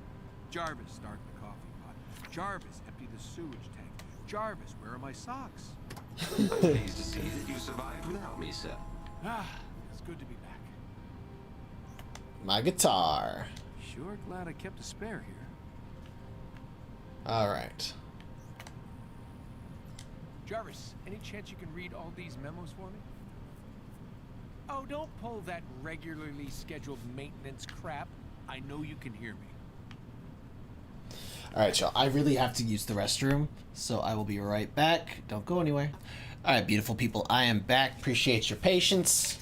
G: Jarvis, start the coffee pot. Jarvis, empty the sewage tank. Jarvis, where are my socks?
B: I'm pleased to see that you survived without me, sir.
M: It's good to be back.
A: My guitar.
G: Sure glad I kept a spare here.
A: All right.
M: Jarvis, any chance you can read all these memos for me? Oh, don't pull that regularly scheduled maintenance crap. I know you can hear me.
A: All right, y'all. I really have to use the restroom, so I will be right back. Don't go anywhere. All right, beautiful people. I am back. Appreciate your patience.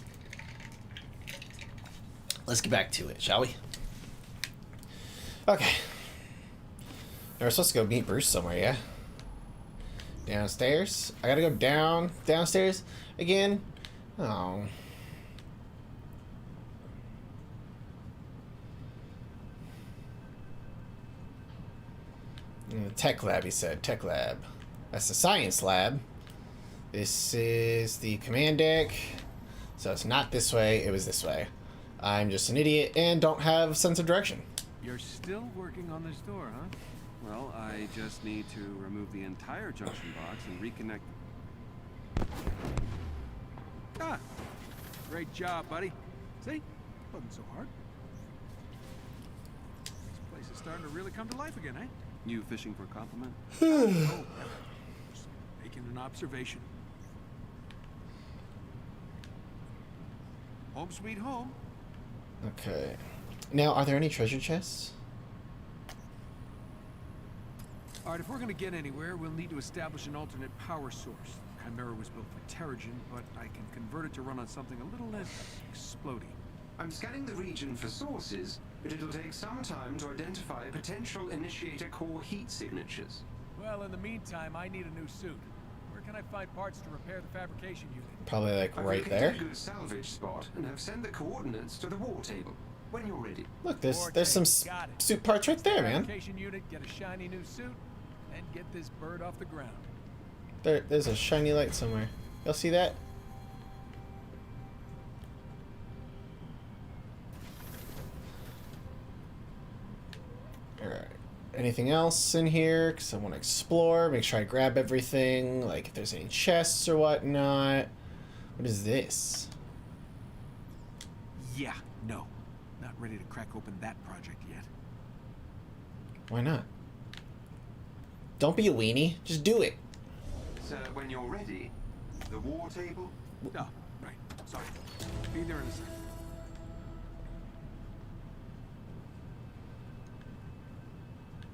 A: Let's get back to it, shall we? Okay. Now we're supposed to go meet Bruce somewhere, yeah? Downstairs? I gotta go downstairs again? Oh. Tech lab, he said. Tech lab. That's the science lab. This is the command deck. So it's not this way, it was this way. I'm just an idiot and don't have a sense of direction.
G: You're still working on this door, huh?
N: Well, I just need to remove the entire junction box and reconnect.
G: Ah, great job, buddy. See? Wasn't so hard. This place is starting to really come to life again, eh?
N: You fishing for a compliment?
G: Oh, just making an observation. Home sweet home.
A: Okay. Now, are there any treasure chests?
G: All right, if we're going to get anywhere, we'll need to establish an alternate power source. Chimera was built for Terrigen, but I can convert it to run on something a little less explodey.
B: I'm scanning the region for sources, but it'll take some time to identify potential initiator core heat signatures.
M: Well, in the meantime, I need a new suit. Where can can I find parts to repair the fabrication unit?
A: Probably like
B: I've
A: right
B: located
A: there.
B: a good salvage spot and have sent the coordinates to the war table. When you're ready.
A: Look, there's some
M: Got it.
A: suit parts right there, man.
M: Fabrication unit, get a shiny new suit, and get this bird off the ground.
A: There's a shiny light somewhere. Y'all see that? Alright. Anything else in here? Because I want to explore, make sure I grab everything. Like if there's any chests or whatnot. What is this?
M: Yeah, no. Not ready to crack open that project yet.
A: Why not? Don't be a weenie. Just do it.
B: So when you're ready, the war table?
M: Oh, right. Sorry. Be there in a second.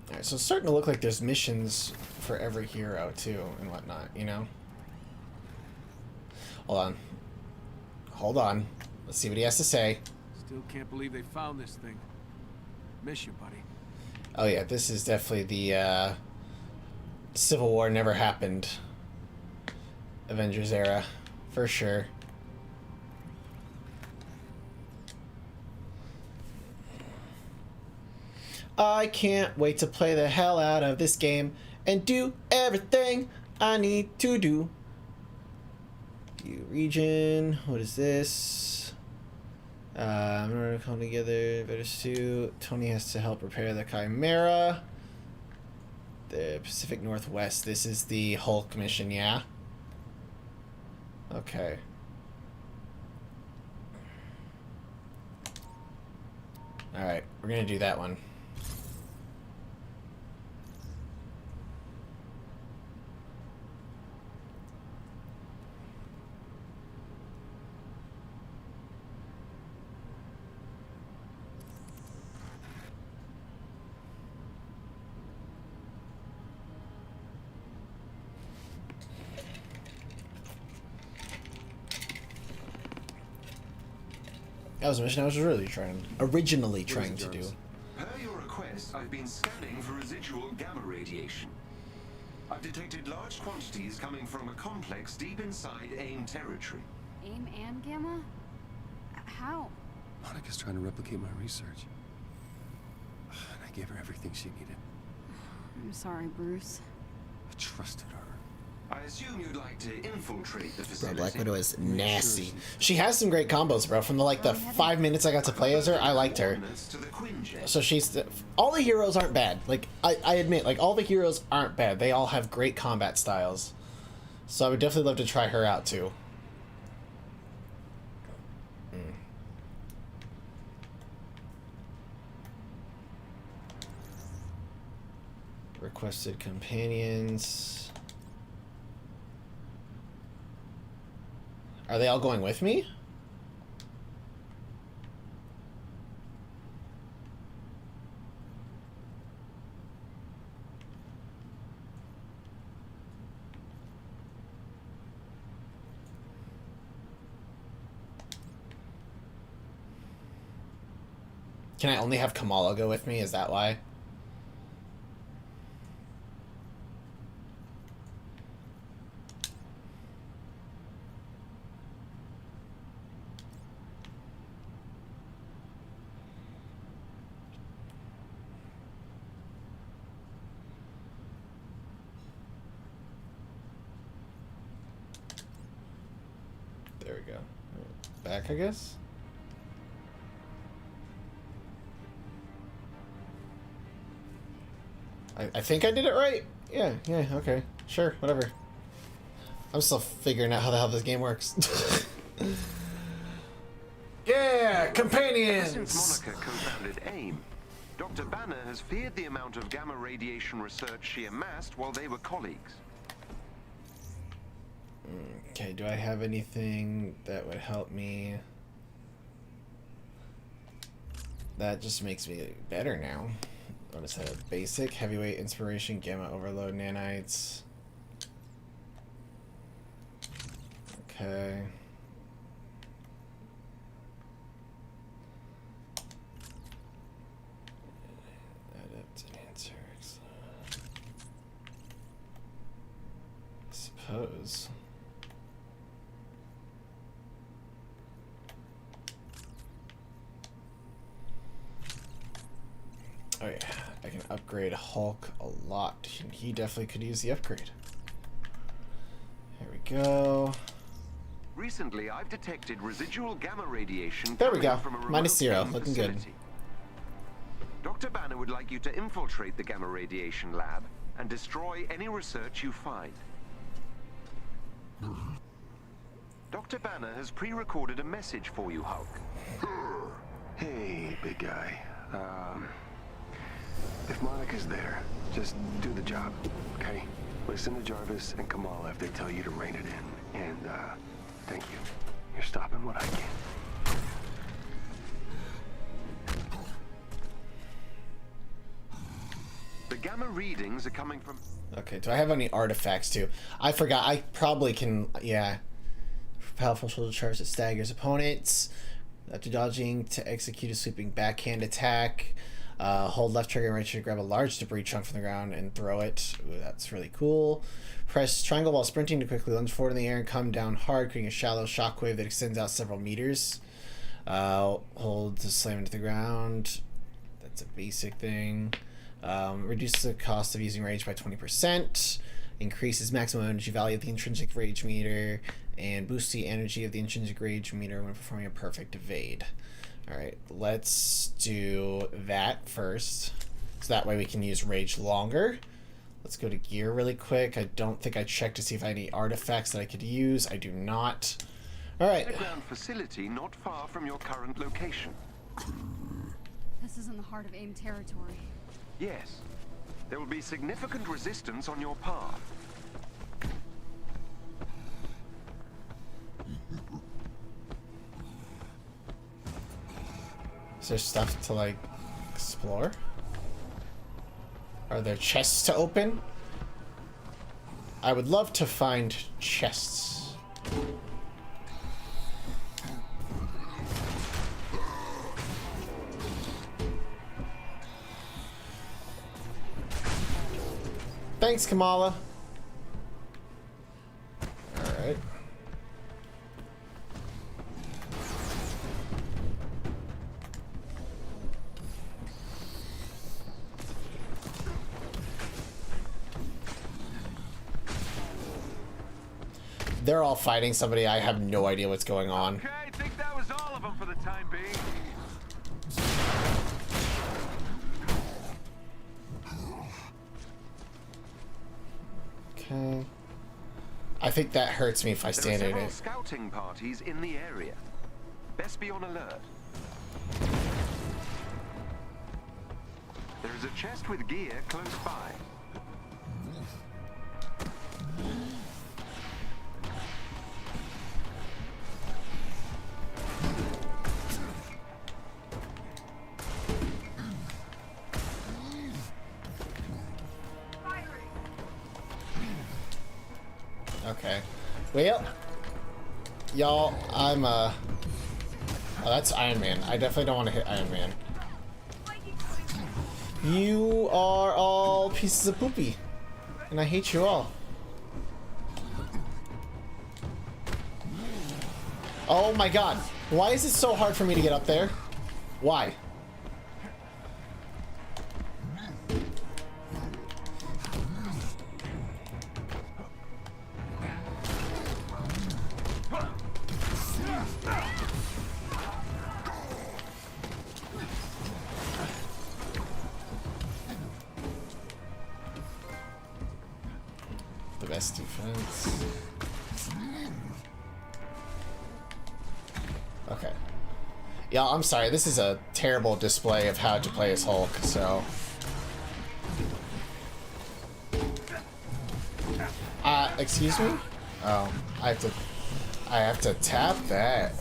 A: Alright, so it's starting to look like there's missions for every hero too and whatnot, you know? Hold on. Hold on. Let's see what he has to say.
M: Still can't believe they found this thing. Miss you, buddy.
A: Oh yeah, this is definitely the Civil War never happened Avengers era, for sure. I can't wait to play the hell out of this game and do everything I need to do. View region, what is this? I'm gonna come together, better suit. Tony has to help repair the Chimera. The Pacific Northwest, this is the Hulk mission, yeah? Okay. Alright, we're gonna do that one. That was a mission I was originally trying to do.
B: Per your request, I've been scanning for residual gamma radiation. I've detected large quantities coming from a complex deep inside AIM territory.
C: AIM and Gamma? How?
G: Monica's trying to replicate my research. And I gave her everything she needed.
C: I'm sorry, Bruce.
G: I trusted her.
B: I assume you'd like to infiltrate the
F: Bro,
B: facility.
F: Black Widow is nasty.
A: She has some great combos, bro. From the 5 minutes I got to play as her, I liked her. So she's all the heroes aren't bad. Like I admit, like all the heroes aren't bad. They all have great combat styles. So I would definitely love to try her out too. Requested companions. Are they all going with me? Can I only have Kamala go with me? Is that why? There we go. Back, I guess? I think I did it right. Yeah, okay. Sure, whatever. I'm still figuring out how the hell this game works. Yeah, companions!
B: Since Monica co-founded AIM, Dr. Banner has feared the amount of gamma radiation research she amassed while they were colleagues.
A: Okay, do I have anything that would help me? That just makes me better now. What is that? Basic, heavyweight, inspiration, gamma overload, nanites. Okay. suppose. Oh yeah, I can upgrade Hulk a lot. He definitely could use the upgrade. There we go.
B: Recently, I've detected residual gamma radiation.
A: There we go.
B: From a
A: -0,
B: remote
A: looking good.
B: facility. Dr. Banner would like you to infiltrate the gamma radiation lab and destroy any research you find. Dr. Banner has pre-recorded a message for you, Hulk.
L: Hey, big guy. If Monica's there, just do the job, okay? Listen to Jarvis and Kamala if they tell you to rein it in. And, thank you. You're stopping what I can.
B: The gamma readings are coming from...
A: Okay, do I have any artifacts too? I forgot. I probably can, yeah. Powerful shoulder charge that staggers opponents. After dodging to execute a sweeping backhand attack. Hold left trigger and right trigger to grab a large debris chunk from the ground and throw it. Ooh, that's really cool. Press triangle while sprinting to quickly lunge forward in the air and come down hard, creating a shallow shockwave that extends out several meters. Hold to slam into the ground. That's a basic thing. Reduces the cost of using rage by 20%. Increases maximum energy value of the intrinsic rage meter. And boosts the energy of the intrinsic rage meter when performing a perfect evade. Alright, let's do that first. So that way we can use rage longer. Let's go to gear really quick. I don't think I checked to see if I had any artifacts that I could use. I do not. Alright.
B: Underground facility not far from your current location.
C: This is in the heart of AIM territory.
B: Yes. There will be significant resistance on your path.
A: Is there stuff to, like, explore? Are there chests to open? I would love to find chests. Thanks, Kamala. Alright. They're all fighting somebody. I have no idea what's going on.
M: Okay, I think that was all of them for the time being.
A: Okay. I think that hurts me if I stand in
B: There are
A: it.
B: several scouting parties in the area. Best be on alert. There is a chest with gear close by.
A: Okay. Well, y'all, I'm, oh, that's Iron Man. I definitely don't want to hit Iron Man. You are all pieces of poopy. And I hate you all. Oh my god. Why is it so hard for me to get up there? Why? The best defense. Okay. Yeah, I'm sorry. This is a terrible display of how to play as Hulk, so... excuse me? Oh, I have to tap that.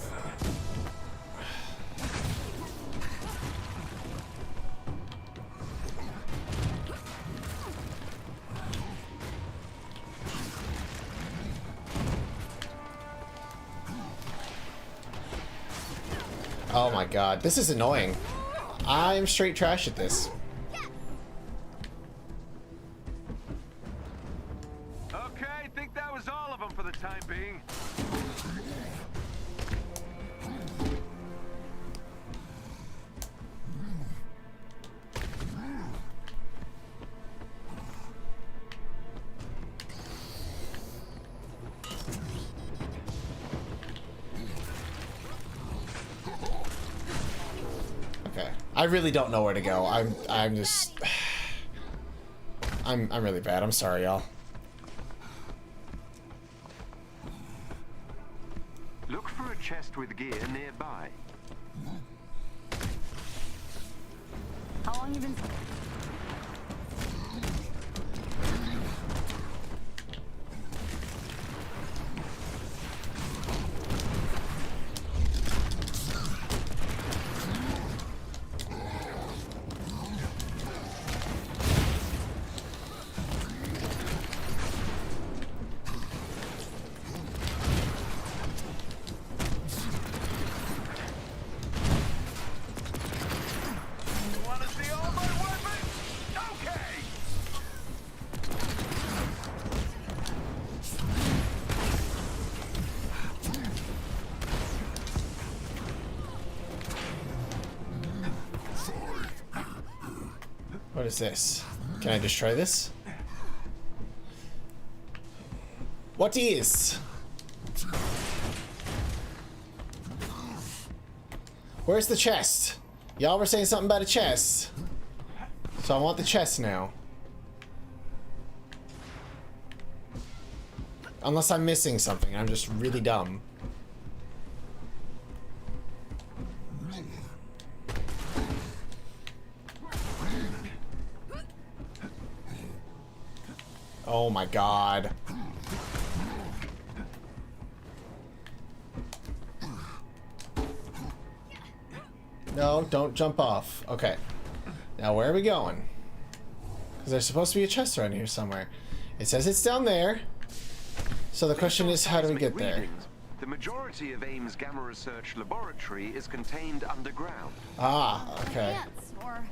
A: Oh my god, this is annoying. I'm straight trash at this.
M: Okay, I think that was
G: the time being.
A: Okay. I really don't know where to go. I'm just I'm really bad. I'm sorry, y'all.
B: Look for a chest with gear nearby.
E: How long you been...
G: Wanna see all my weapons? Okay!
A: What is this? Can I just try this? What is? Where's the chest? Y'all were saying something about a chest. So I want the chest now. Unless I'm missing something. I'm just really dumb. Oh my god. No, don't jump off. Okay. Now where are we going? Because there's supposed to be a chest around here somewhere. It says it's down there. So the question is, how do we get there?
B: The majority of AIM's Gamma Research Laboratory is contained underground.
A: Ah, okay.
C: Ants or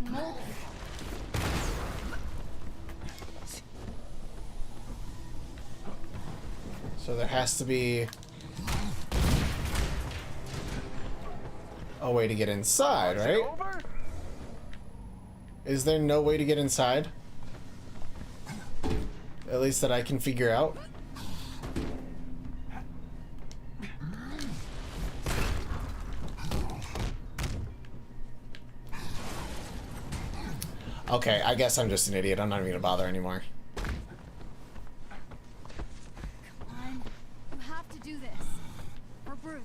C: mold.
A: So there has to be a way to get inside, right? Is there no way to get inside? At least that I can figure out. Okay, I guess I'm just an idiot. I'm not even gonna bother anymore.
C: Come on. You have to do this. For Bruce.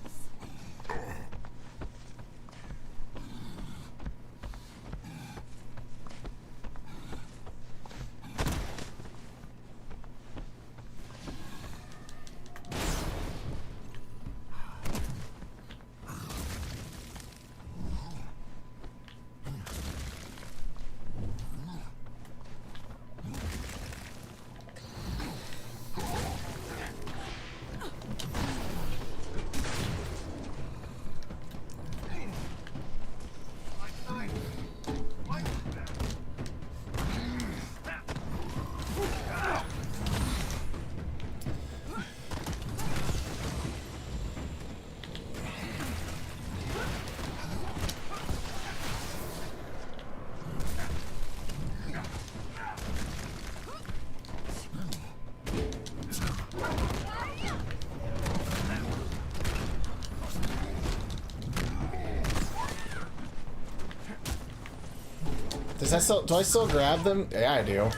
A: Does that still, do I still grab them? Yeah, I do.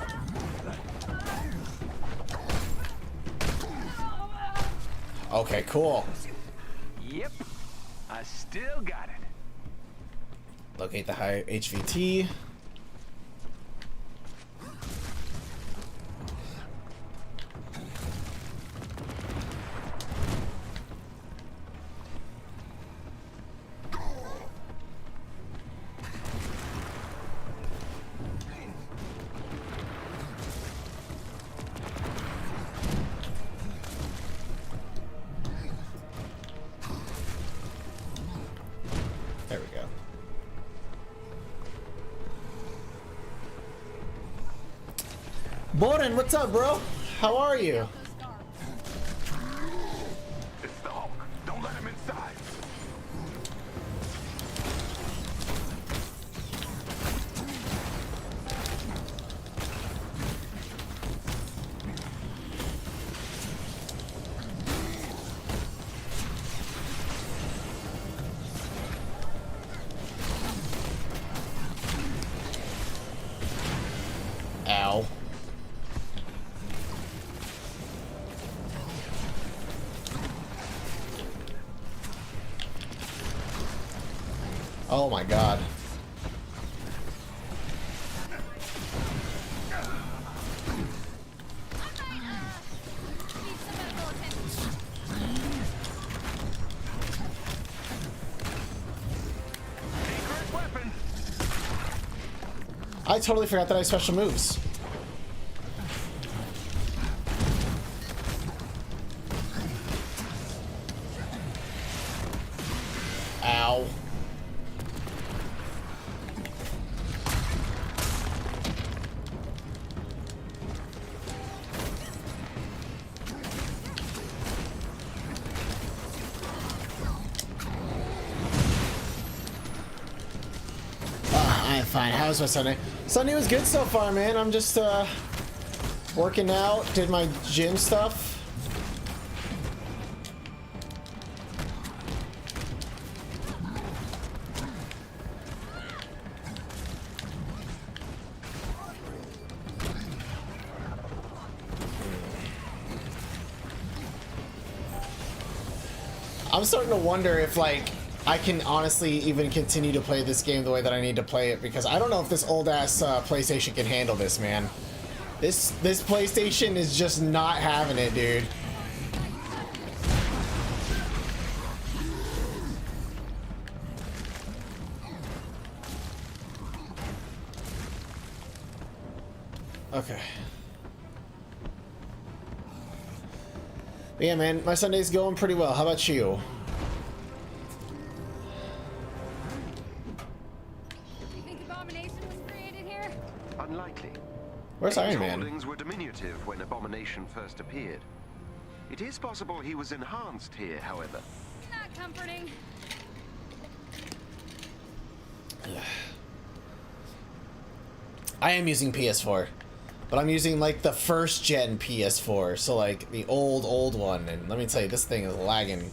A: Okay, cool.
G: Yep, I still got it.
A: Locate the high HVT. There we go. Boren, what's up, bro? How are you?
L: inside.
A: Ow. Oh my god. I totally forgot that I have special moves. Ow. I am fine. How was my Sunday? Sunday was good so far, man. I'm just working out, did my gym stuff. I'm starting to wonder if, like, I can honestly even continue to play this game the way that I need to play it, because I don't know if this old-ass PlayStation can handle this, man. This PlayStation is just not having it, dude. Okay. But yeah, man, my Sunday's going pretty well. How about you?
C: You think Abomination was created here?
B: Unlikely.
A: Where's Iron
B: His
A: Man?
B: holdings were diminutive when Abomination first appeared. It is possible he was enhanced here, however.
C: Not comforting.
A: I am using PS4, but I'm using like the first gen PS4, so like the old one, and let me tell you, this thing is lagging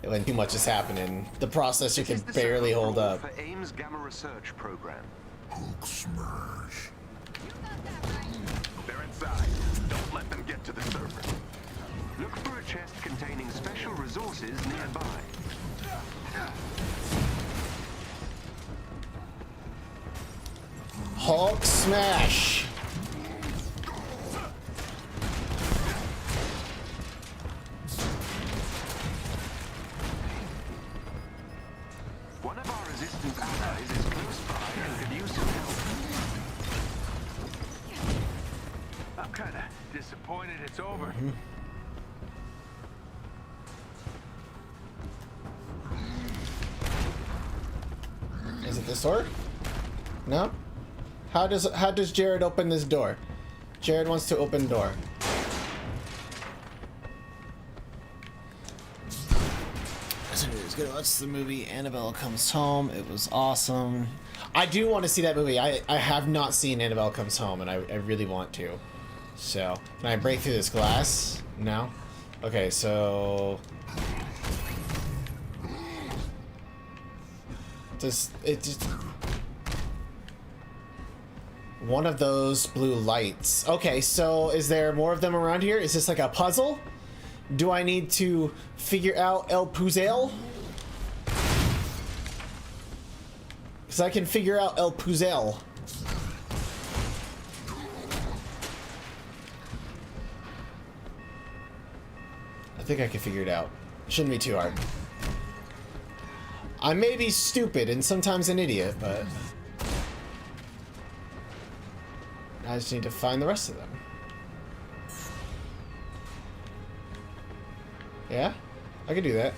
A: when too much is happening. The processor can barely hold up.
B: For AIM's Gamma Research Program.
K: Hulk smash.
L: They're inside. Don't let them get to the server.
B: Look for a chest containing special resources nearby.
A: Hulk smash.
B: One of our resistance allies is close by and could use some help.
G: I'm kind of disappointed it's over.
A: Is it this door? No? How does Jared open this door? Jared wants to open door. So I was gonna watch the movie Annabelle Comes Home. It was awesome. I do want to see that movie. I have not seen Annabelle Comes Home, and I really want to. So, can I break through this glass? No? Okay, so... It just... One of those blue lights. Okay, so is there more of them around here? Is this like a puzzle? Do I need to figure out El Puzzle? Because I can figure out El Puzzle. I think I can figure it out. Shouldn't be too hard. I may be stupid and sometimes an idiot, but... I just need to find the rest of them. Yeah? I can do that.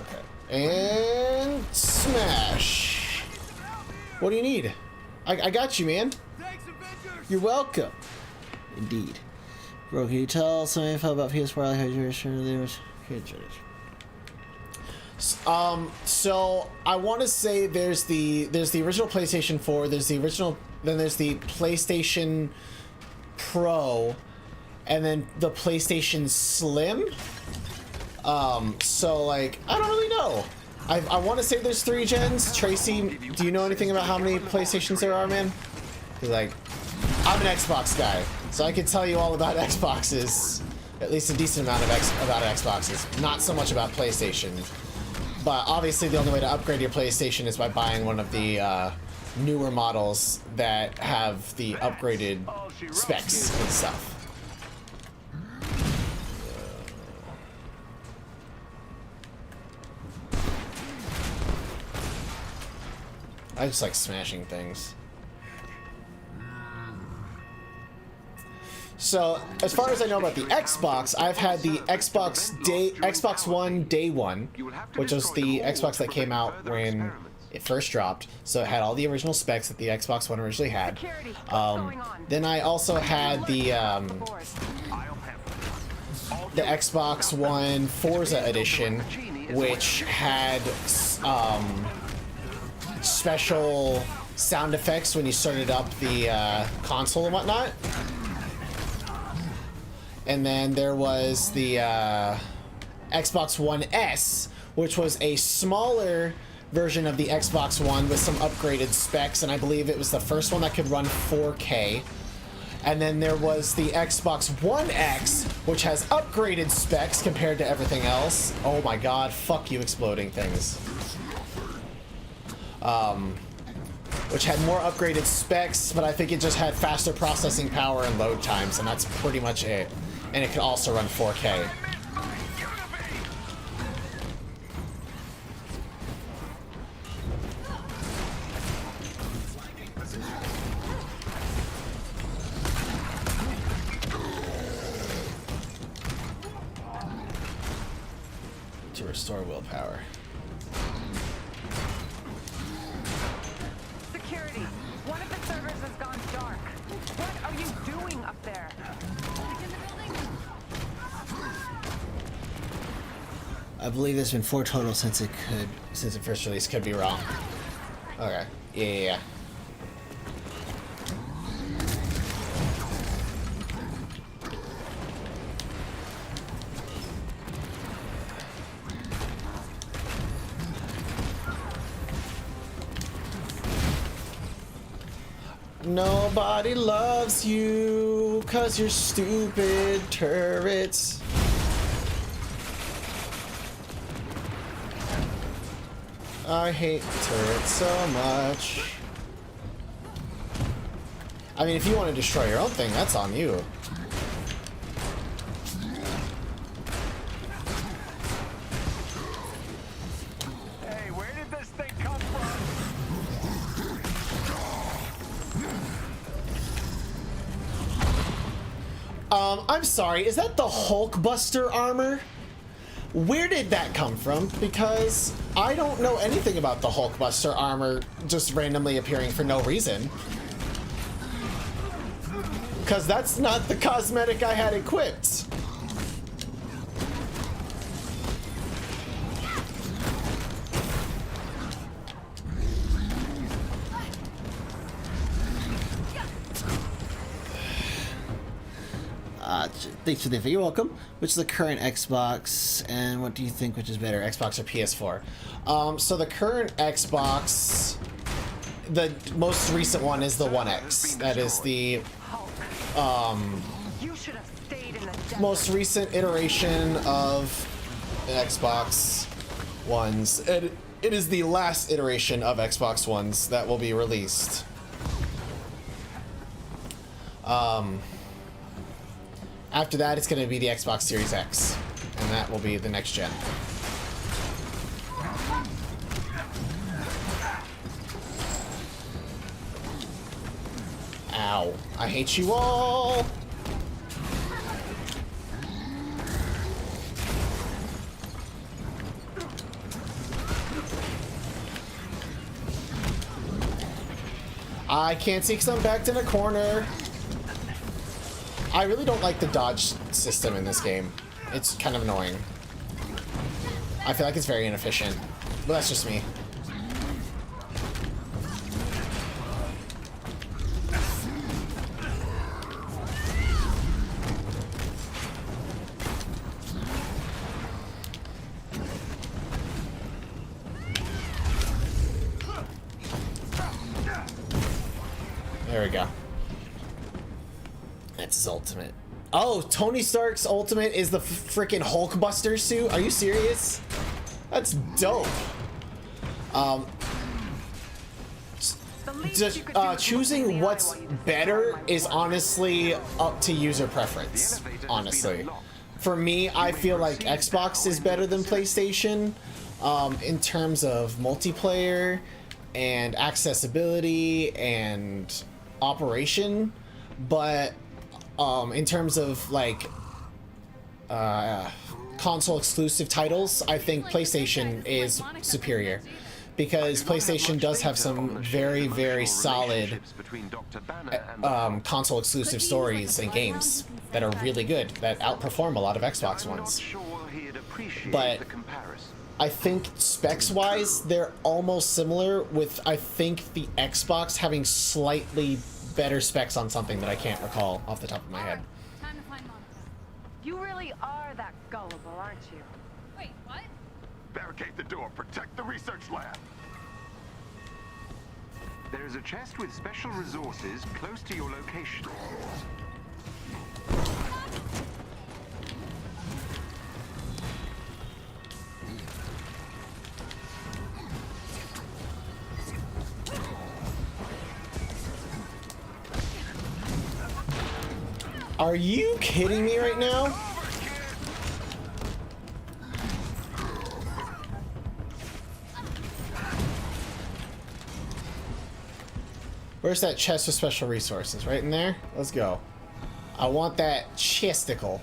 A: Okay. And smash. What do you need? I got you, man. You're welcome.
F: Indeed. Bro, can you tell some info about PS4? Like how you
A: so I want to say there's the original PlayStation 4, there's the original, then there's the PlayStation Pro, and then the PlayStation Slim. So like I don't really know. I want to say there's 3 gens. Tracy, do you know anything about how many PlayStations there are, man? 'Cause like I'm an Xbox guy, so I can tell you all about Xboxes, at least a decent amount of about Xboxes. Not so much about PlayStation. But obviously the only way to upgrade your PlayStation is by buying one of the newer models that have the upgraded specs and stuff. I just like smashing things. So, as far as I know about the Xbox, I've had the Xbox One Day One, which was the Xbox that came out when it first dropped. So it had all the original specs that the Xbox One originally had. Then I also had the Xbox One Forza Edition, which had special sound effects when you started up the console and whatnot. And then there was the Xbox One S, which was a smaller version of the Xbox One with some upgraded specs, and I believe it was the first one that could run 4K. And then there was the Xbox One X, which has upgraded specs compared to everything else. Oh my god, fuck you exploding things. Which had more upgraded specs, but I think it just had faster processing power and load times, and that's pretty much it. And it could also run 4K. To restore willpower.
I: Security, one of the servers has gone dark. What are you doing up there?
F: I believe there's been 4 total since it
A: first released. Could be wrong. Okay. Yeah. Nobody loves you 'cause you're stupid turrets. I hate turrets so much. I mean, if you want to destroy your own thing, that's on you.
M: Hey, where did this thing come from?
A: I'm sorry, is that the Hulkbuster armor? Where did that come from? Because I don't know anything about the Hulkbuster armor just randomly appearing for no reason. Because that's not the cosmetic I had equipped.
F: Thanks for the info. You're welcome. Which is the current Xbox, and what do you think which is better, Xbox or PS4? So the current Xbox, the most recent one is the One X. That is the most recent iteration of the Xbox Ones. It is the last iteration of Xbox Ones that will be released. After that, it's going to be the Xbox Series X, and that will be the next gen. Ow. I hate you all!
A: I can't see because I'm backed in a corner. I really don't like the dodge system in this game. It's kind of annoying. I feel like it's very inefficient. But that's just me. There we go. That's his ultimate. Oh, Tony Stark's ultimate is the freaking Hulkbuster suit? Are you serious? That's dope. Choosing what's better is honestly up to user preference, honestly. For me, I feel like Xbox is better than PlayStation in terms of multiplayer and accessibility and operation, but in terms of like console exclusive titles, I think PlayStation is superior because PlayStation does have some very, very solid console exclusive stories and games that are really good, that outperform a lot of Xbox ones. But I think specs wise, they're almost similar, with I think the Xbox having slightly better specs on something that I can't recall off the top of my head.
C: Time to find Monica.
I: You really are that gullible, aren't you?
C: Wait, what?
K: Barricade the door. Protect the research lab.
B: There is a chest with special resources close to your location.
A: Are you kidding me right now? Where's that chest with special resources? Right in there? Let's go. I want that chesticle.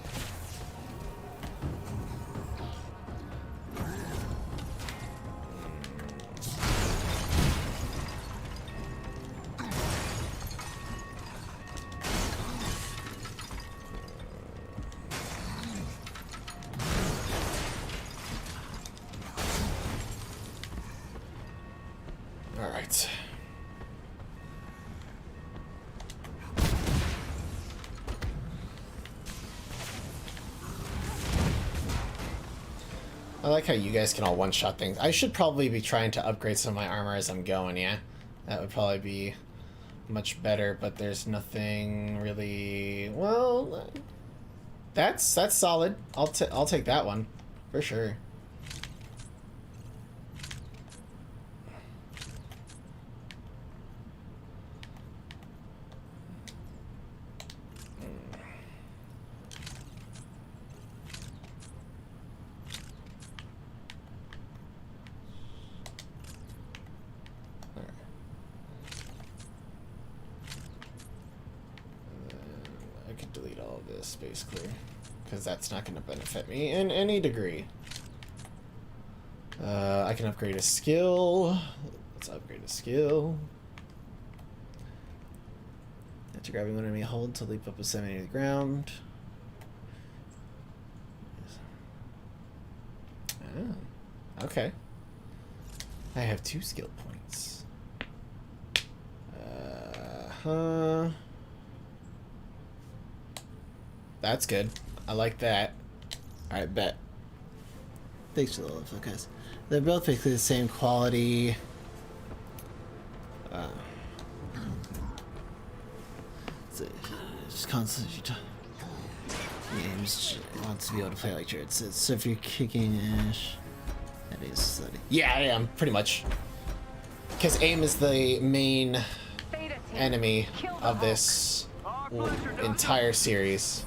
A: Alright. I like how you guys can all one-shot things. I should probably be trying to upgrade some of my armor as I'm going, yeah? That would probably be much better, but there's nothing really... Well, that's solid. I'll take that one, for sure. I could delete all of this, basically, because that's not going to benefit me in any degree. I can upgrade a skill. Let's upgrade a skill. After grabbing one enemy, hold to leap up a 70 to the ground. Oh, okay. I have 2 skill points. That's good. I like that. Alright, bet. Thanks for the love, guys. They're both basically the same quality. So, just constantly games wants to be able to play like Jared says. So if you're kicking Ash, that is slutty. Yeah, I am, pretty much. Because aim is the main enemy of this entire series.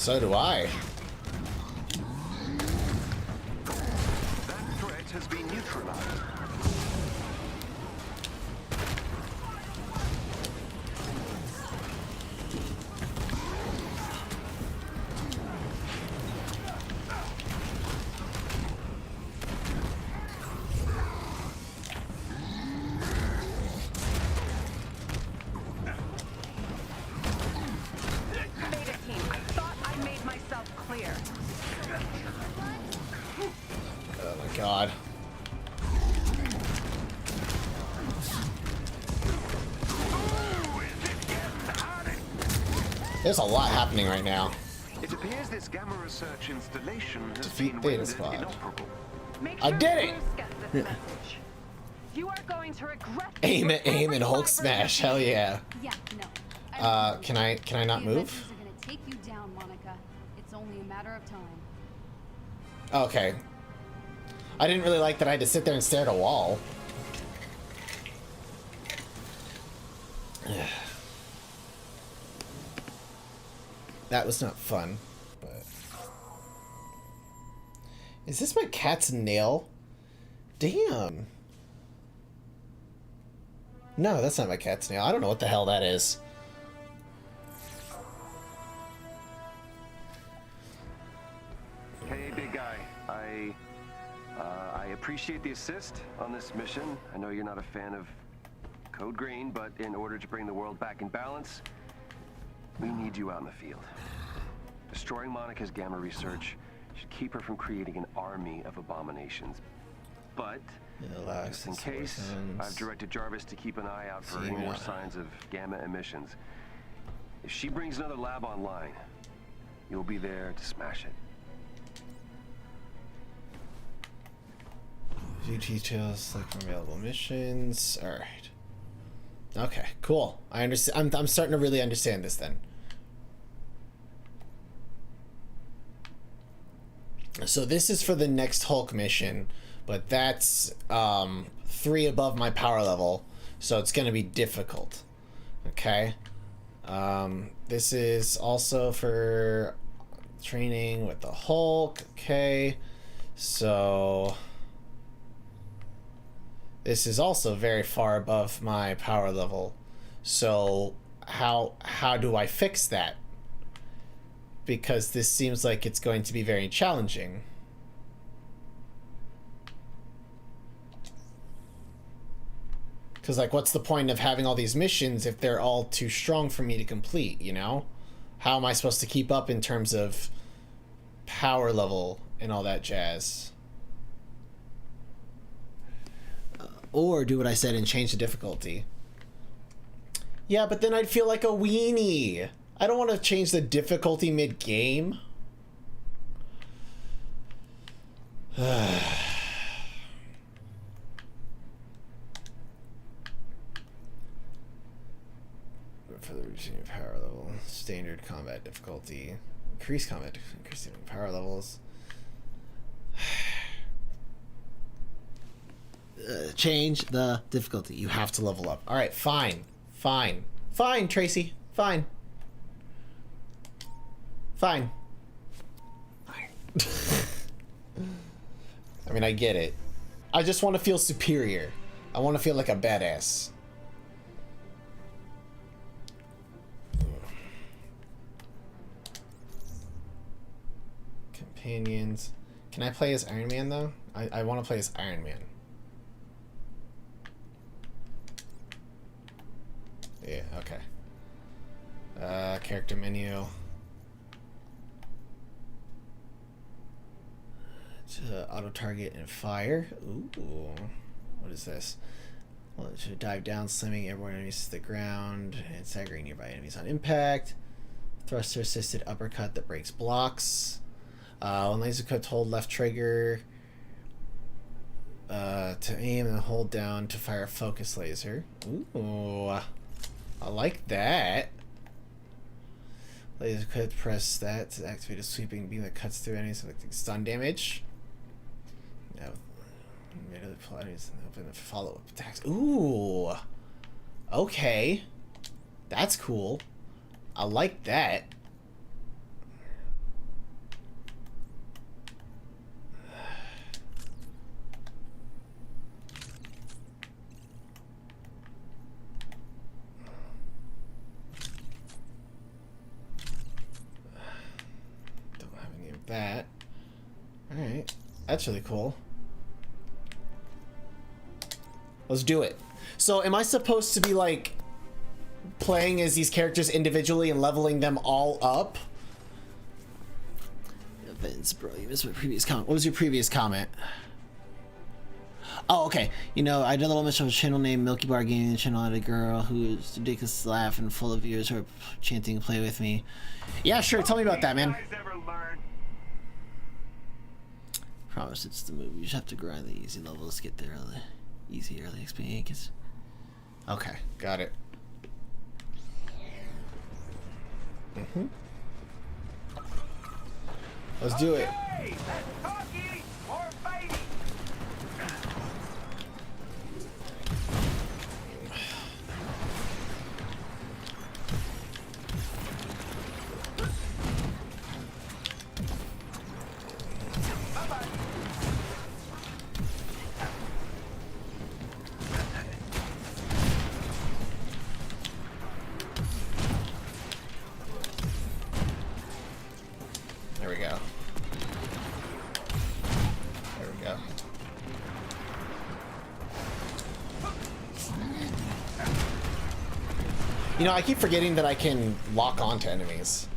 A: So do I.
B: That threat has been neutralized.
I: Beta team, I thought I made myself clear.
A: Oh my god. There's a lot happening right now.
B: It appears this Gamma Research installation has
A: Defeat
B: been
A: Beta
B: rendered
A: Squad.
B: inoperable.
I: Make
A: I
I: sure
A: did it!
I: Bruce gets this message. You are going to regret
A: Aim it, aim and Hulk smash. Hell yeah.
C: Yeah, no.
A: Can I not
C: The
A: move?
C: Avengers are gonna take you down, Monica. It's only a matter of time.
A: Okay. I didn't really like that I had to sit there and stare at a wall. That was not fun, but... Is this my cat's nail? Damn. No, that's not my cat's nail. I don't know what the hell that is.
L: Hey, big guy. I appreciate the assist on this mission. I know you're not a fan of Code Green, but in order to bring the world back in balance, we need you out in the field. Destroying Monica's Gamma Research should keep her from creating an army of abominations. But just in case, I've directed Jarvis to keep an eye out for any more signs of gamma emissions. If she brings another lab online, you'll be there to smash it.
A: View details, like available missions. All right. Okay, cool. I understand. I'm starting to really understand this then. So this is for the next Hulk mission, but that's 3 above my power level, so it's gonna be difficult. Okay. This is also for training with the Hulk. Okay. So this is also very far above my power level. So how do I fix that? Because this seems like it's going to be very challenging. Because, like, what's the point of having all these missions if they're all too strong for me to complete, you know? How am I supposed to keep up in terms of power level and all that jazz? Or do what I said and change the difficulty. Yeah, but then I'd feel like a weenie. I don't want to change the difficulty mid-game. For the reducing power level, standard combat difficulty, increase power levels. Change the difficulty. You have to level up. All right, fine, Tracy, fine. I mean, I get it. I just want to feel superior. I want to feel like a badass. Companions. Can I play as Iron Man, though? I want to play as Iron Man. Yeah, okay. Character menu. Auto target and fire. Ooh. What is this? Well, it should dive down, slamming airborne enemies to the ground and staggering nearby enemies on impact. Thruster assisted uppercut that breaks blocks. When laser equipped, hold left trigger to aim and hold down to fire a focus laser. Ooh. I like that. Laser equipped, press that to activate a sweeping beam that cuts through enemies inflicting stun damage. Yeah. Open the follow-up attacks. Ooh. Okay. That's cool. I like that. that. Alright. That's really cool. Let's do it. So am I supposed to be like playing as these characters individually and leveling them all up? Vince, bro, you missed my previous comment. What was your previous comment? Oh, okay. You know, I did a little mission of a channel named Milky Bar Gaming channel. I had a girl who was ridiculous laugh and full of viewers who are chanting "play with me." Yeah, sure. Tell me about that, man. Promise it's the movie. You just have to grind the easy levels to get there early. Easy early experience. Okay, got it. Let's do it. There we go. There we go. You know, I keep forgetting that I can lock onto enemies.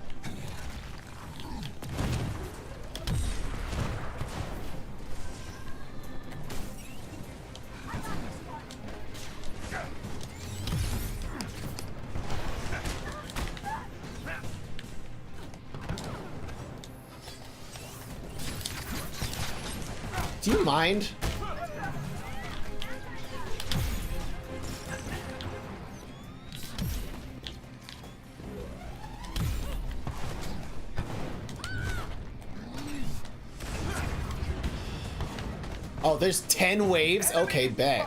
A: Do you mind? Oh, there's 10 waves? Okay, bet.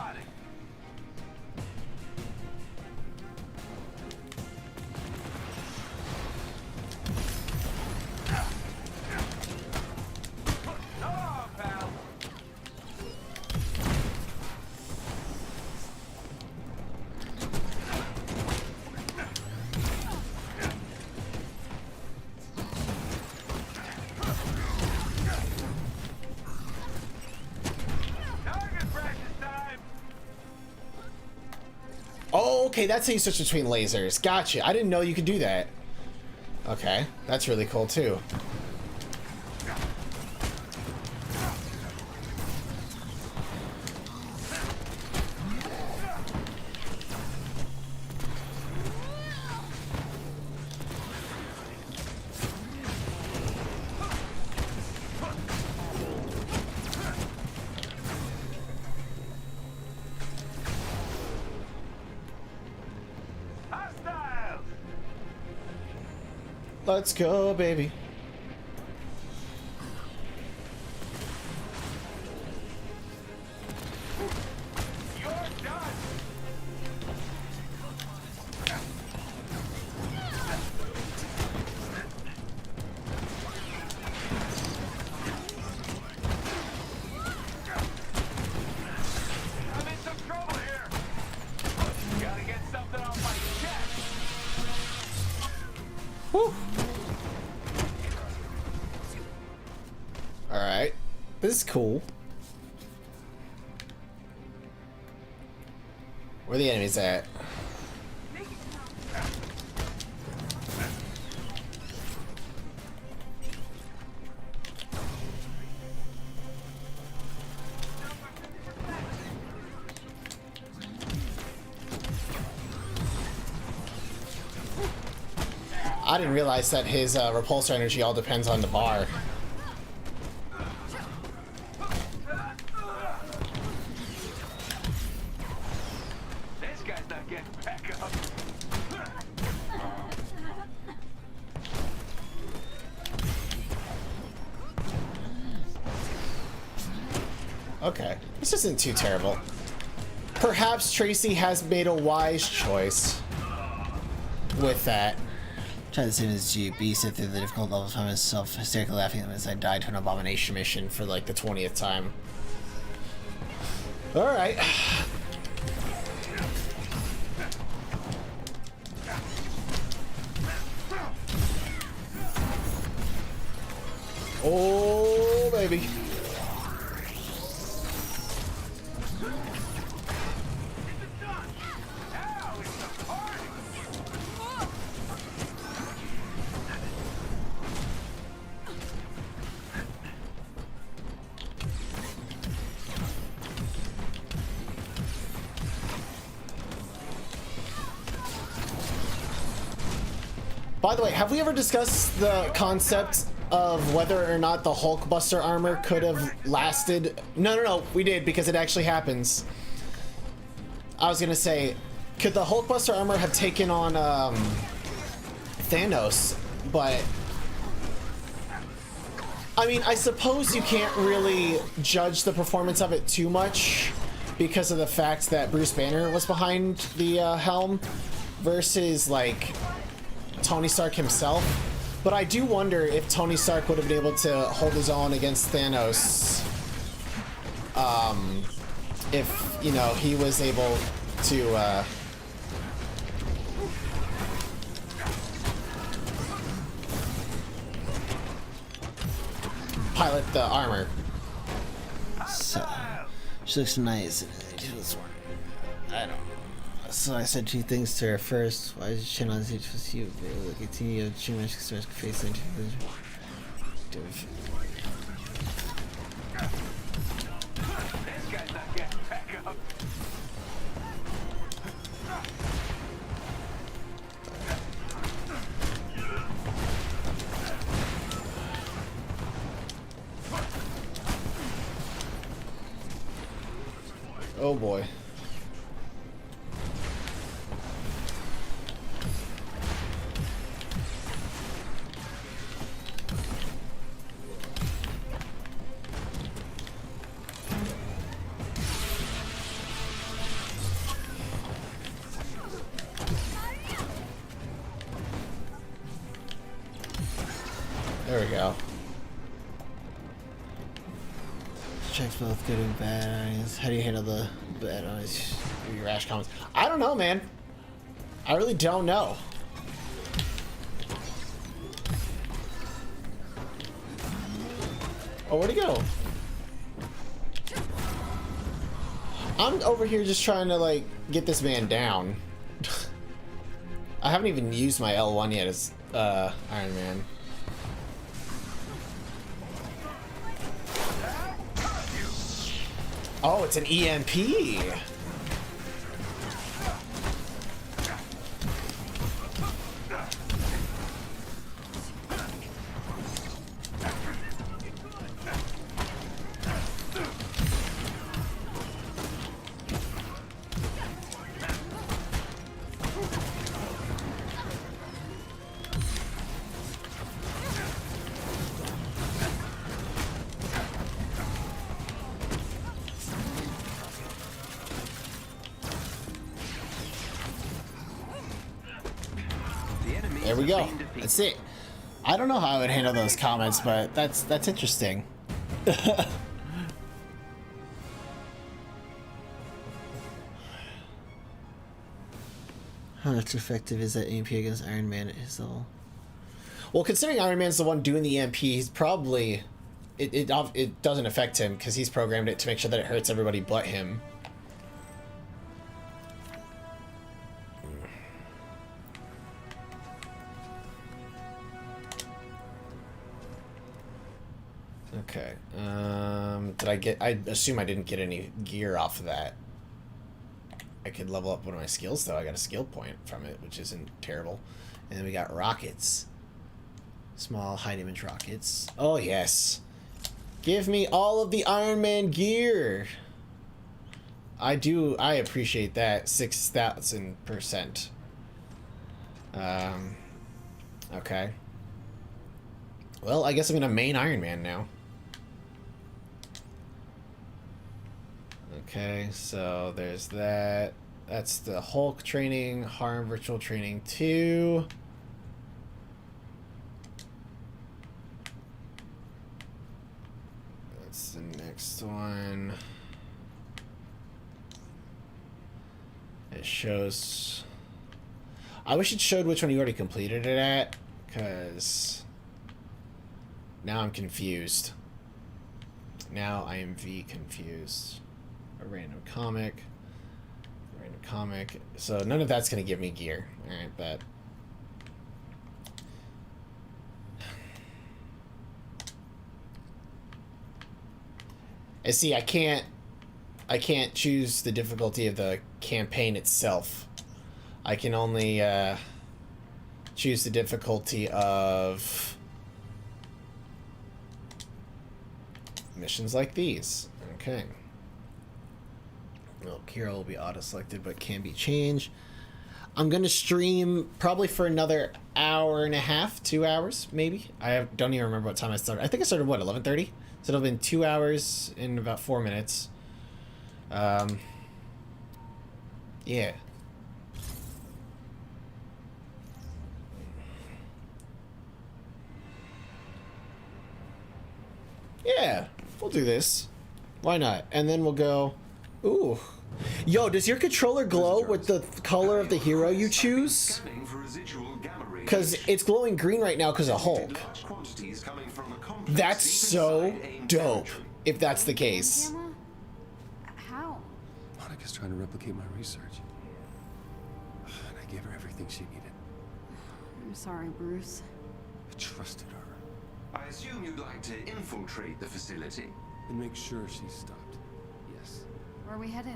A: Oh, okay, that's how you switch between lasers. Gotcha. I didn't know you could do that. Okay, that's really cool too. Let's go, baby. Alright. This is cool. Where are the enemies at? I didn't realize that his repulsor energy all depends on the bar.
G: This guy's not getting back up.
A: Okay, this isn't too terrible. Perhaps Tracy has made a wise choice with that.
F: Try the same as G. B. Sit through the difficult levels by myself, hysterically laughing as I died to an abomination mission
A: For like the 20th time. Alright. Oh, baby. By the way, have we ever discussed the concept of whether or not the Hulkbuster armor could have lasted? No, we did, because it actually happens. I was gonna say, could the Hulkbuster armor have taken on Thanos? But I mean, I suppose you can't really judge the performance of it too much because of the fact that Bruce Banner was behind the helm versus like Tony Stark himself. But I do wonder if Tony Stark would have been able to hold his own against Thanos if, you know, he was able to pilot the armor.
F: So, she looks nice. I don't know. So I said two things to her. First, why is your channel on stage for you? Continue to too much face into
G: This guy's not getting back up.
A: Oh boy. There we go.
F: checks both good and bad eyes. How do you handle the bad eyes?
A: Your rash comments. I don't know, man. I really don't know. Oh, where'd he go? I'm over here just trying to, like, get this man down. I haven't even used my L1 yet as Iron Man. Oh, it's an EMP. There we go. That's it. I don't know how I would handle those comments, but that's interesting.
F: How much effective is that EMP against Iron Man at his level?
A: Well, considering Iron Man's the one doing the EMP, he's probably it doesn't affect him because he's programmed it to make sure that it hurts everybody but him. Okay. Did I get... I assume I didn't get any gear off of that. I could level up one of my skills, though. I got a skill point from it, which isn't terrible. And then we got rockets. Small high-damage rockets. Oh, yes. Give me all of the Iron Man gear. I appreciate that. 6,000%. Okay. Well, I guess I'm gonna main Iron Man now. Okay, so there's that. That's the Hulk training, Harm Virtual Training 2. That's the next one. It shows... I wish it showed which one you already completed it at, because... Now I'm confused. Now I am confused. A random comic. Random comic. So none of that's going to give me gear. Alright, bet. And see, I can't choose the difficulty of the campaign itself. I can only choose the difficulty of missions like these. Okay. Well, Kira will be auto-selected, but can be changed. I'm going to stream probably for another hour and a half, 2 hours, maybe. Don't even remember what time I started. I think I started, what, 11:30? So it'll have been 2 hours and about 4 minutes. Yeah. Yeah, we'll do this. Why not? And then we'll go... Ooh. Yo, does your controller glow with the color of the hero you choose? Because it's glowing green right now because of Hulk. That's so dope, if that's the case.
C: How?
G: Monica's trying to replicate my research. And I gave her everything she needed.
C: I'm sorry, Bruce.
G: I trusted her.
B: I assume you'd like to infiltrate the facility.
G: And make sure she's stopped. Yes.
C: Where are we headed?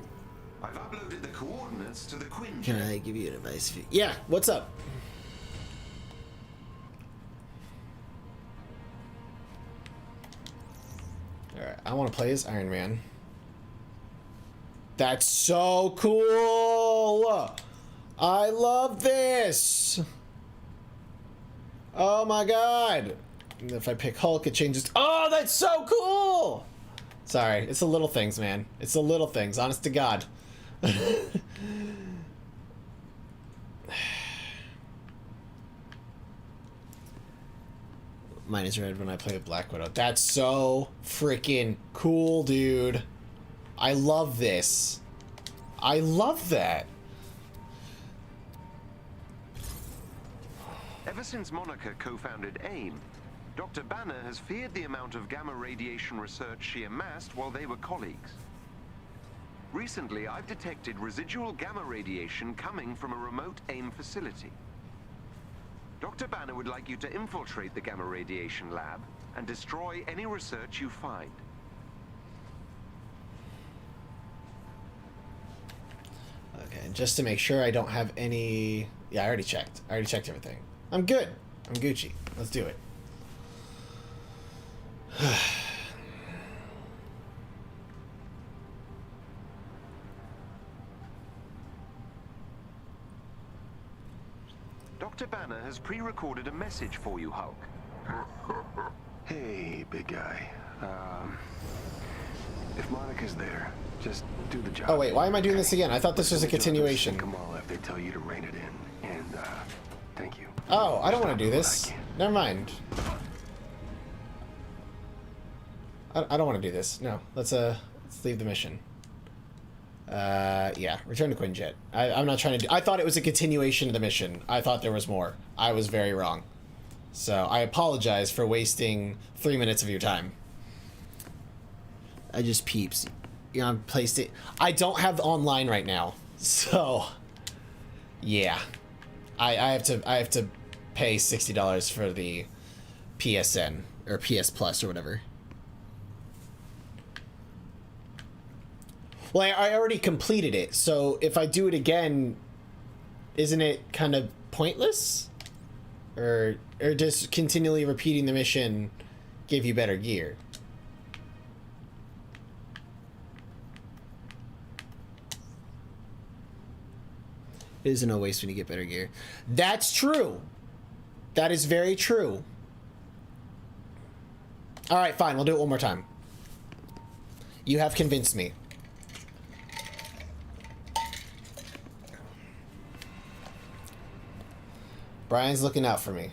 B: I've uploaded the coordinates to the Quinn.
F: Can I give you an advice feed? Yeah, what's up? Alright, I want to play as Iron Man. That's so cool! I love this! Oh my god! And if I pick Hulk, it changes. Oh, that's so cool! Sorry, it's the little things, man. It's the little things, honest to God. Mine is red when I play with Black Widow. That's so freaking cool, dude. I love this. I love that.
L: Ever since Monica co-founded AIM, Dr. Banner has feared the amount of gamma radiation research she amassed while they were colleagues. Recently, I've detected residual gamma radiation coming from a remote AIM facility. Dr. Banner would like you to infiltrate the gamma radiation lab and destroy any research you find.
A: Okay, and just to make sure I don't have any... Yeah, I already checked. I already checked everything. I'm good. I'm Gucci. Let's do it.
L: Dr. Banner has pre-recorded a message for you, Hulk.
O: Hey, big guy. If Monica's there, just do the job.
A: Oh wait, why am I doing this again? I thought this was a continuation.
O: Come all if they tell you to rein it in. And thank you.
A: Oh, I don't want to do this. Never mind. I don't want to do this. No, let's leave the mission. Yeah, return to Quinjet. I'm not trying to do... I thought it was a continuation of the mission. I thought there was more. I was very wrong. So, I apologize for wasting 3 minutes of your time.
F: I just peeps.
A: You know, placed it... I don't have online right now. So, yeah. I have to pay $60 for the PSN. Or PS Plus or whatever. Well, I already completed it, so if I do it again, isn't it kind of pointless? Or just continually repeating the mission give you better gear?
F: It is no waste when you get better gear.
A: That's true. That is very true. Alright, fine, we'll do it one more time. You have convinced me. Brian's looking out for me.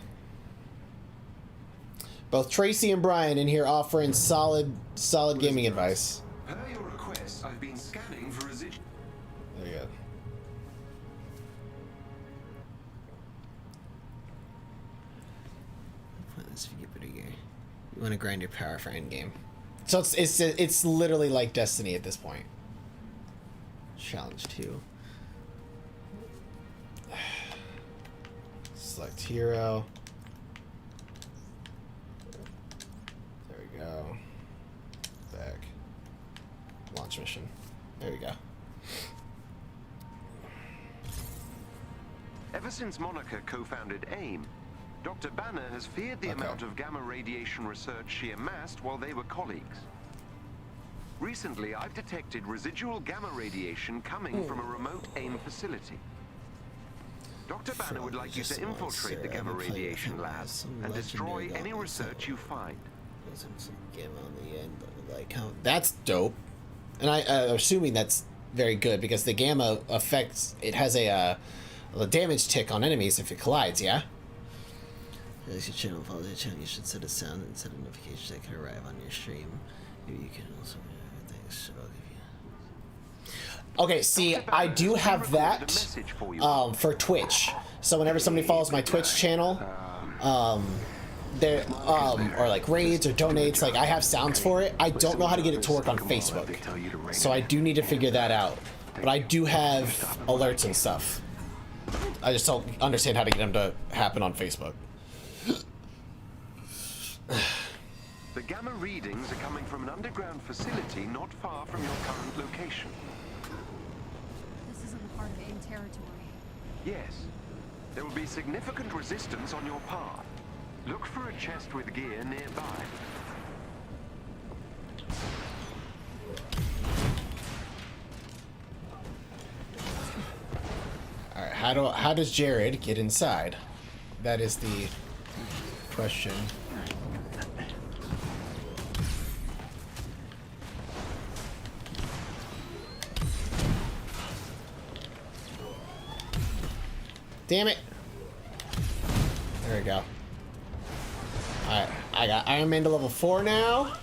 A: Both Tracy and Brian in here offering solid gaming advice.
B: Per your request, I've been scanning for residual.
A: There you go.
F: Let's get better gear. You want to grind your power for endgame. So it's literally like Destiny at this point. Challenge 2. Select hero. There we go. Back. Launch mission. There we go.
B: Ever since Monica co-founded AIM, Dr. Banner has feared the amount of gamma radiation research she amassed while they were colleagues. Recently, I've detected residual gamma radiation coming from a remote AIM facility. Dr. Banner would like you to infiltrate the gamma radiation lab and destroy any research you find.
F: That's dope. And I'm assuming that's very good because the gamma affects, it has a damage tick on enemies if it collides, yeah? As your channel follows your channel, you should set a sound and set a notification that can arrive on your stream. Maybe you can also thanks. Okay, see, I do have that for Twitch. So whenever somebody follows my Twitch channel, there or like raids or donates, like I have sounds for it. I don't know how to get it to work on Facebook, so I do need to figure that out. But I do have alerts and stuff. I just don't understand how to get them to happen on Facebook.
B: The gamma readings are coming from an underground facility not far from your current location.
C: This isn't part of AIM territory.
B: Yes. There will be significant resistance on your path. Look for a chest with gear nearby.
A: Alright, how does Jared get inside? That is the question. Damn it. There we go. Alright, I got Iron Man to level 4 now.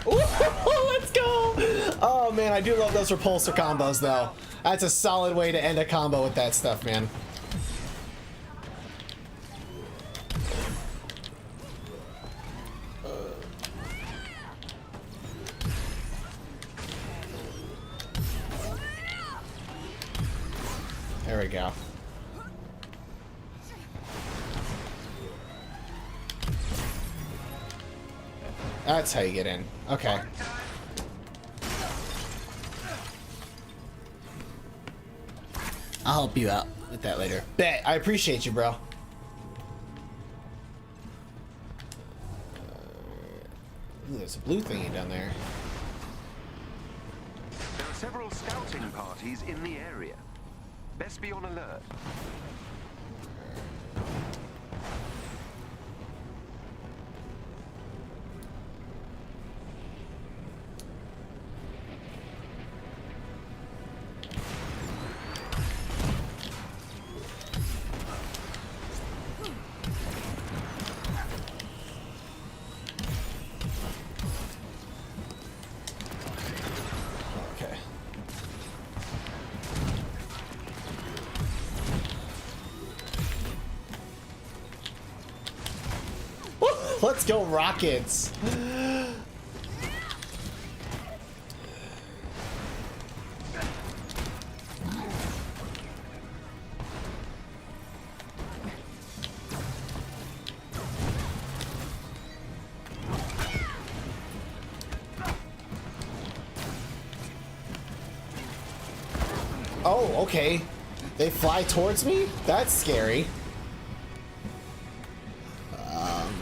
A: Ooh, let's go! Oh man, I do love those repulsor combos though. That's a solid way to end a combo with that stuff, man. There we go. That's how you get in. Okay. I'll help you out with that later. Bet. I appreciate you, bro. Ooh, there's a blue thingy down there.
B: There are several scouting parties in the area. Best be on alert.
A: Let's go, Rockets! Oh, okay. They fly towards me? That's scary.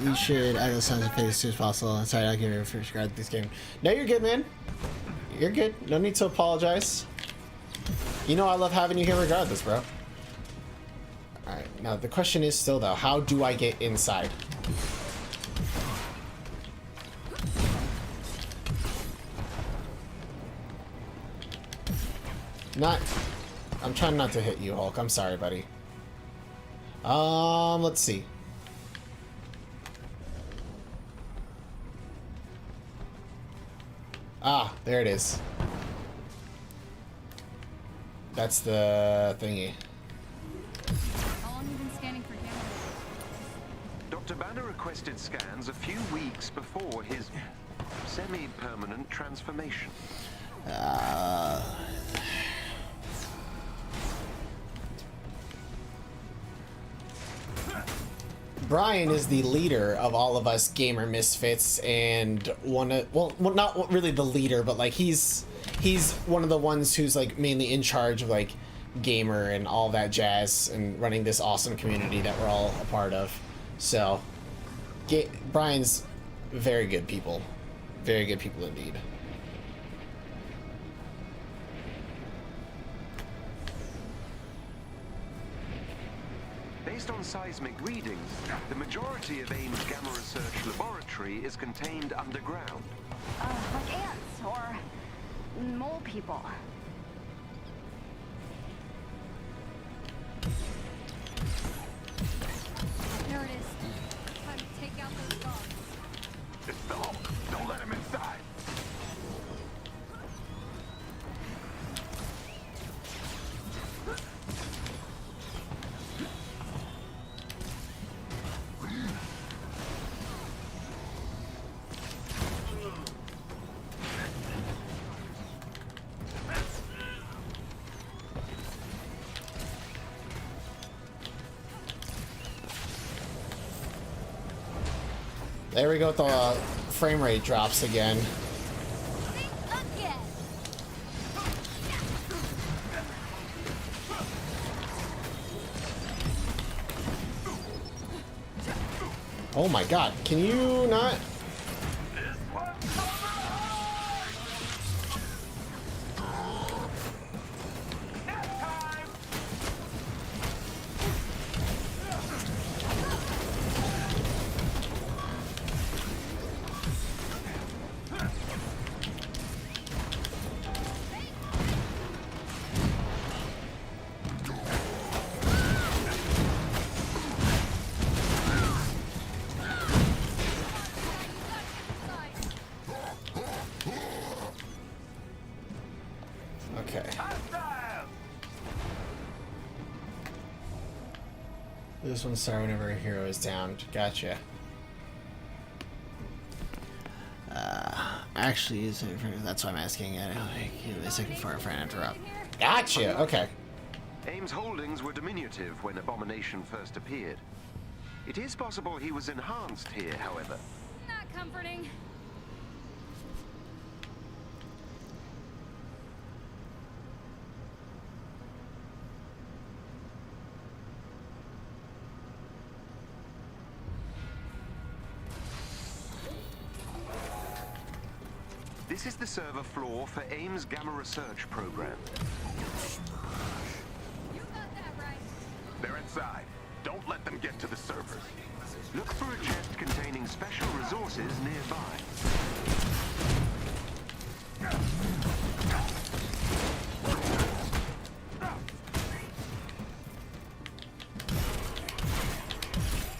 A: You should add those sounds effects as soon as possible. Sorry, I'll give you a first grab this game. No, you're good, man. You're good. No need to apologize. You know I love having you here regardless, bro. Alright, now the question is still, though, how do I get inside? I'm trying not to hit you, Hulk. I'm sorry, buddy. Let's see. Ah, there it is. That's the thingy.
C: How long have you been scanning for gamma?
B: Dr. Banner requested scans a few weeks before his semi-permanent transformation.
A: Brian is the leader of all of us gamer misfits, and one of, well, not really the leader, but like he's one of the ones who's like mainly in charge of like gamer and all that jazz and running this awesome community that we're all a part of. So Brian's very good people indeed.
B: Based on seismic readings, the majority of AIM's Gamma Research Laboratory is contained underground.
E: Like ants or mole people.
C: There it is. Time to take out those guards.
K: It's the Hulk. Don't let him inside.
A: There we go with the frame rate drops again. Oh my god, can you not? This one's sorry whenever a hero is downed. Gotcha.
F: Actually, that's why I'm asking. Give me a second for an interrupt.
A: Gotcha. Okay.
B: AIM's holdings were diminutive when Abomination first appeared. It is possible he was enhanced here, however.
C: Not comforting.
B: This is the server floor for AIM's Gamma Research program.
C: You got that right.
K: They're inside. Don't let them get to the servers.
B: Look for a chest containing special resources nearby.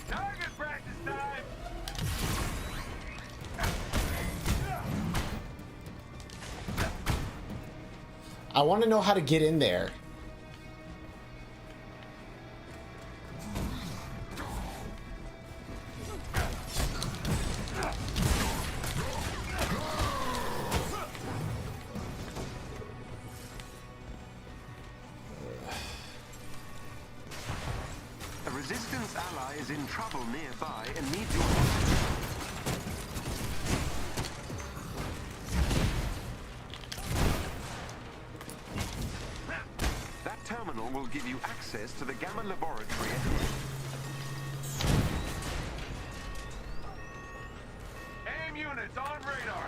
K: Target practice time!
A: I want to know how to get in there.
B: A resistance ally is in trouble nearby and needs your That terminal will give you access to the Gamma Laboratory.
K: AIM units on radar!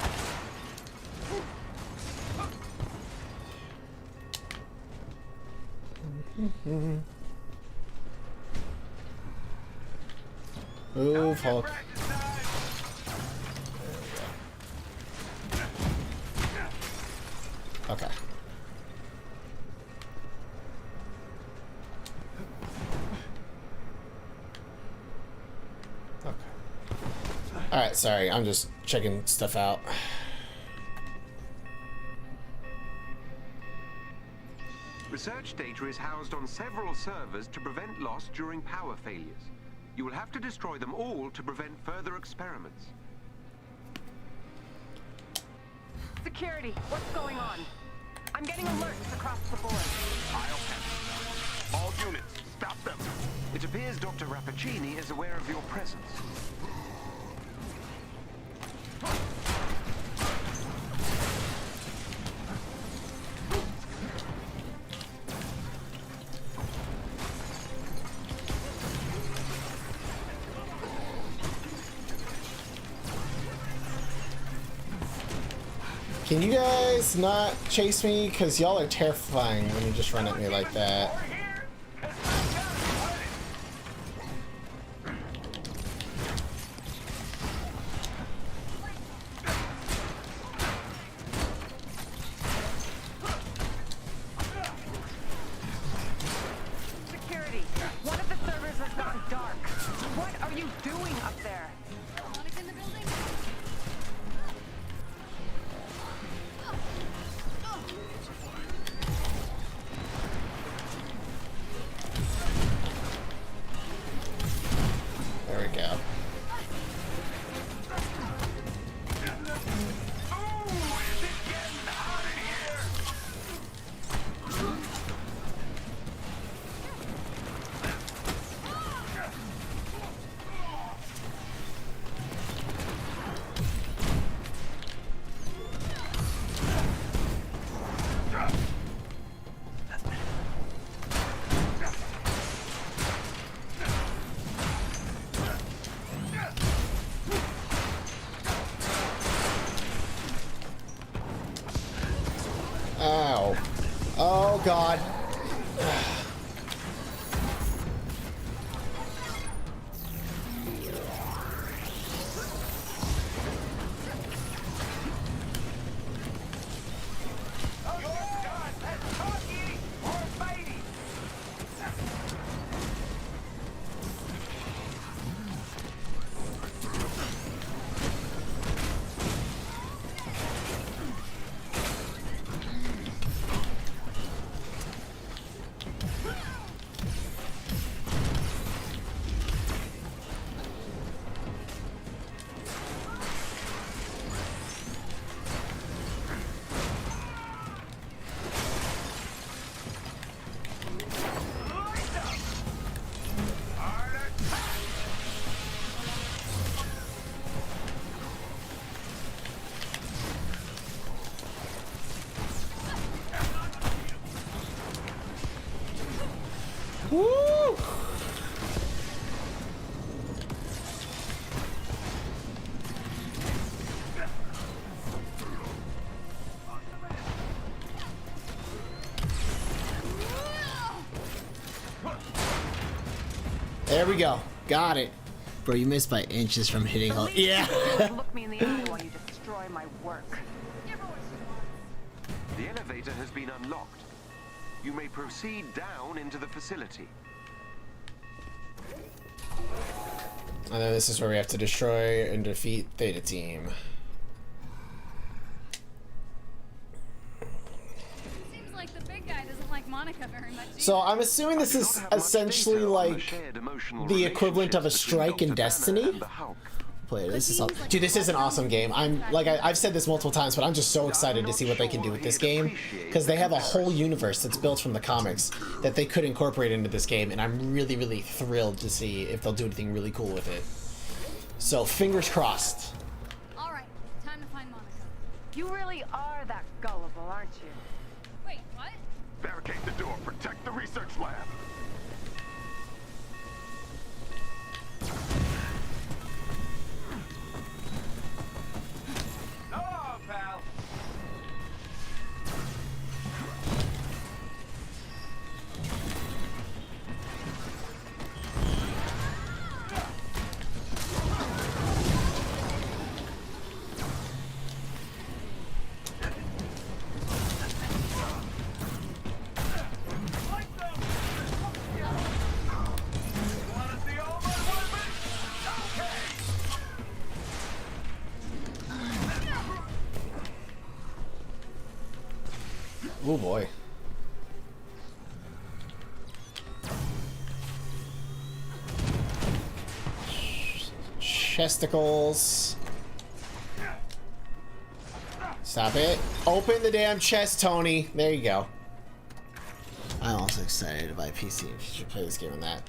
A: Move, Hulk. Okay. Okay. Alright, sorry, I'm just checking stuff out.
B: Research data is housed on several servers to prevent loss during power failures. You will have to destroy them all to prevent further experiments.
I: Security, what's going on? I'm getting alerts across the board.
B: I'll handle. All units, stop them. It appears Dr. Rappaccini is aware of your presence.
F: Can you guys not chase me? Because y'all are terrifying when you just run at me like that.
I: Security, one of the servers has gone dark. What are you doing up there?
C: Monica in the building?
F: There we go. Ow. Oh, God. Woo! There we go. Got it. Bro, you missed by inches from hitting all. Yeah.
I: Look me in the eye while you destroy my work.
B: The elevator has been unlocked. You may proceed down into the facility.
F: And then this is where we have to destroy and defeat Theta Team.
C: Seems like the big guy doesn't like Monica very much.
F: So I'm assuming this is essentially like the equivalent of a strike in Destiny. Play it. This is dude. This is an awesome game. I've said this multiple times, but I'm just so excited to see what they can do with this game because they have a whole universe that's built from the comics that they could incorporate into this game, and I'm really, really thrilled to see if they'll do anything really cool with it. So fingers crossed.
C: All right, time to find Monica.
I: You really are that gullible, aren't you?
C: Wait, what?
K: Barricade the door. Protect the research lab.
G: Hello, pal.
F: Oh boy. chesticles. Stop it. Open the damn chest, Tony. There you go. I'm also excited to buy a PC. You should play this game on that.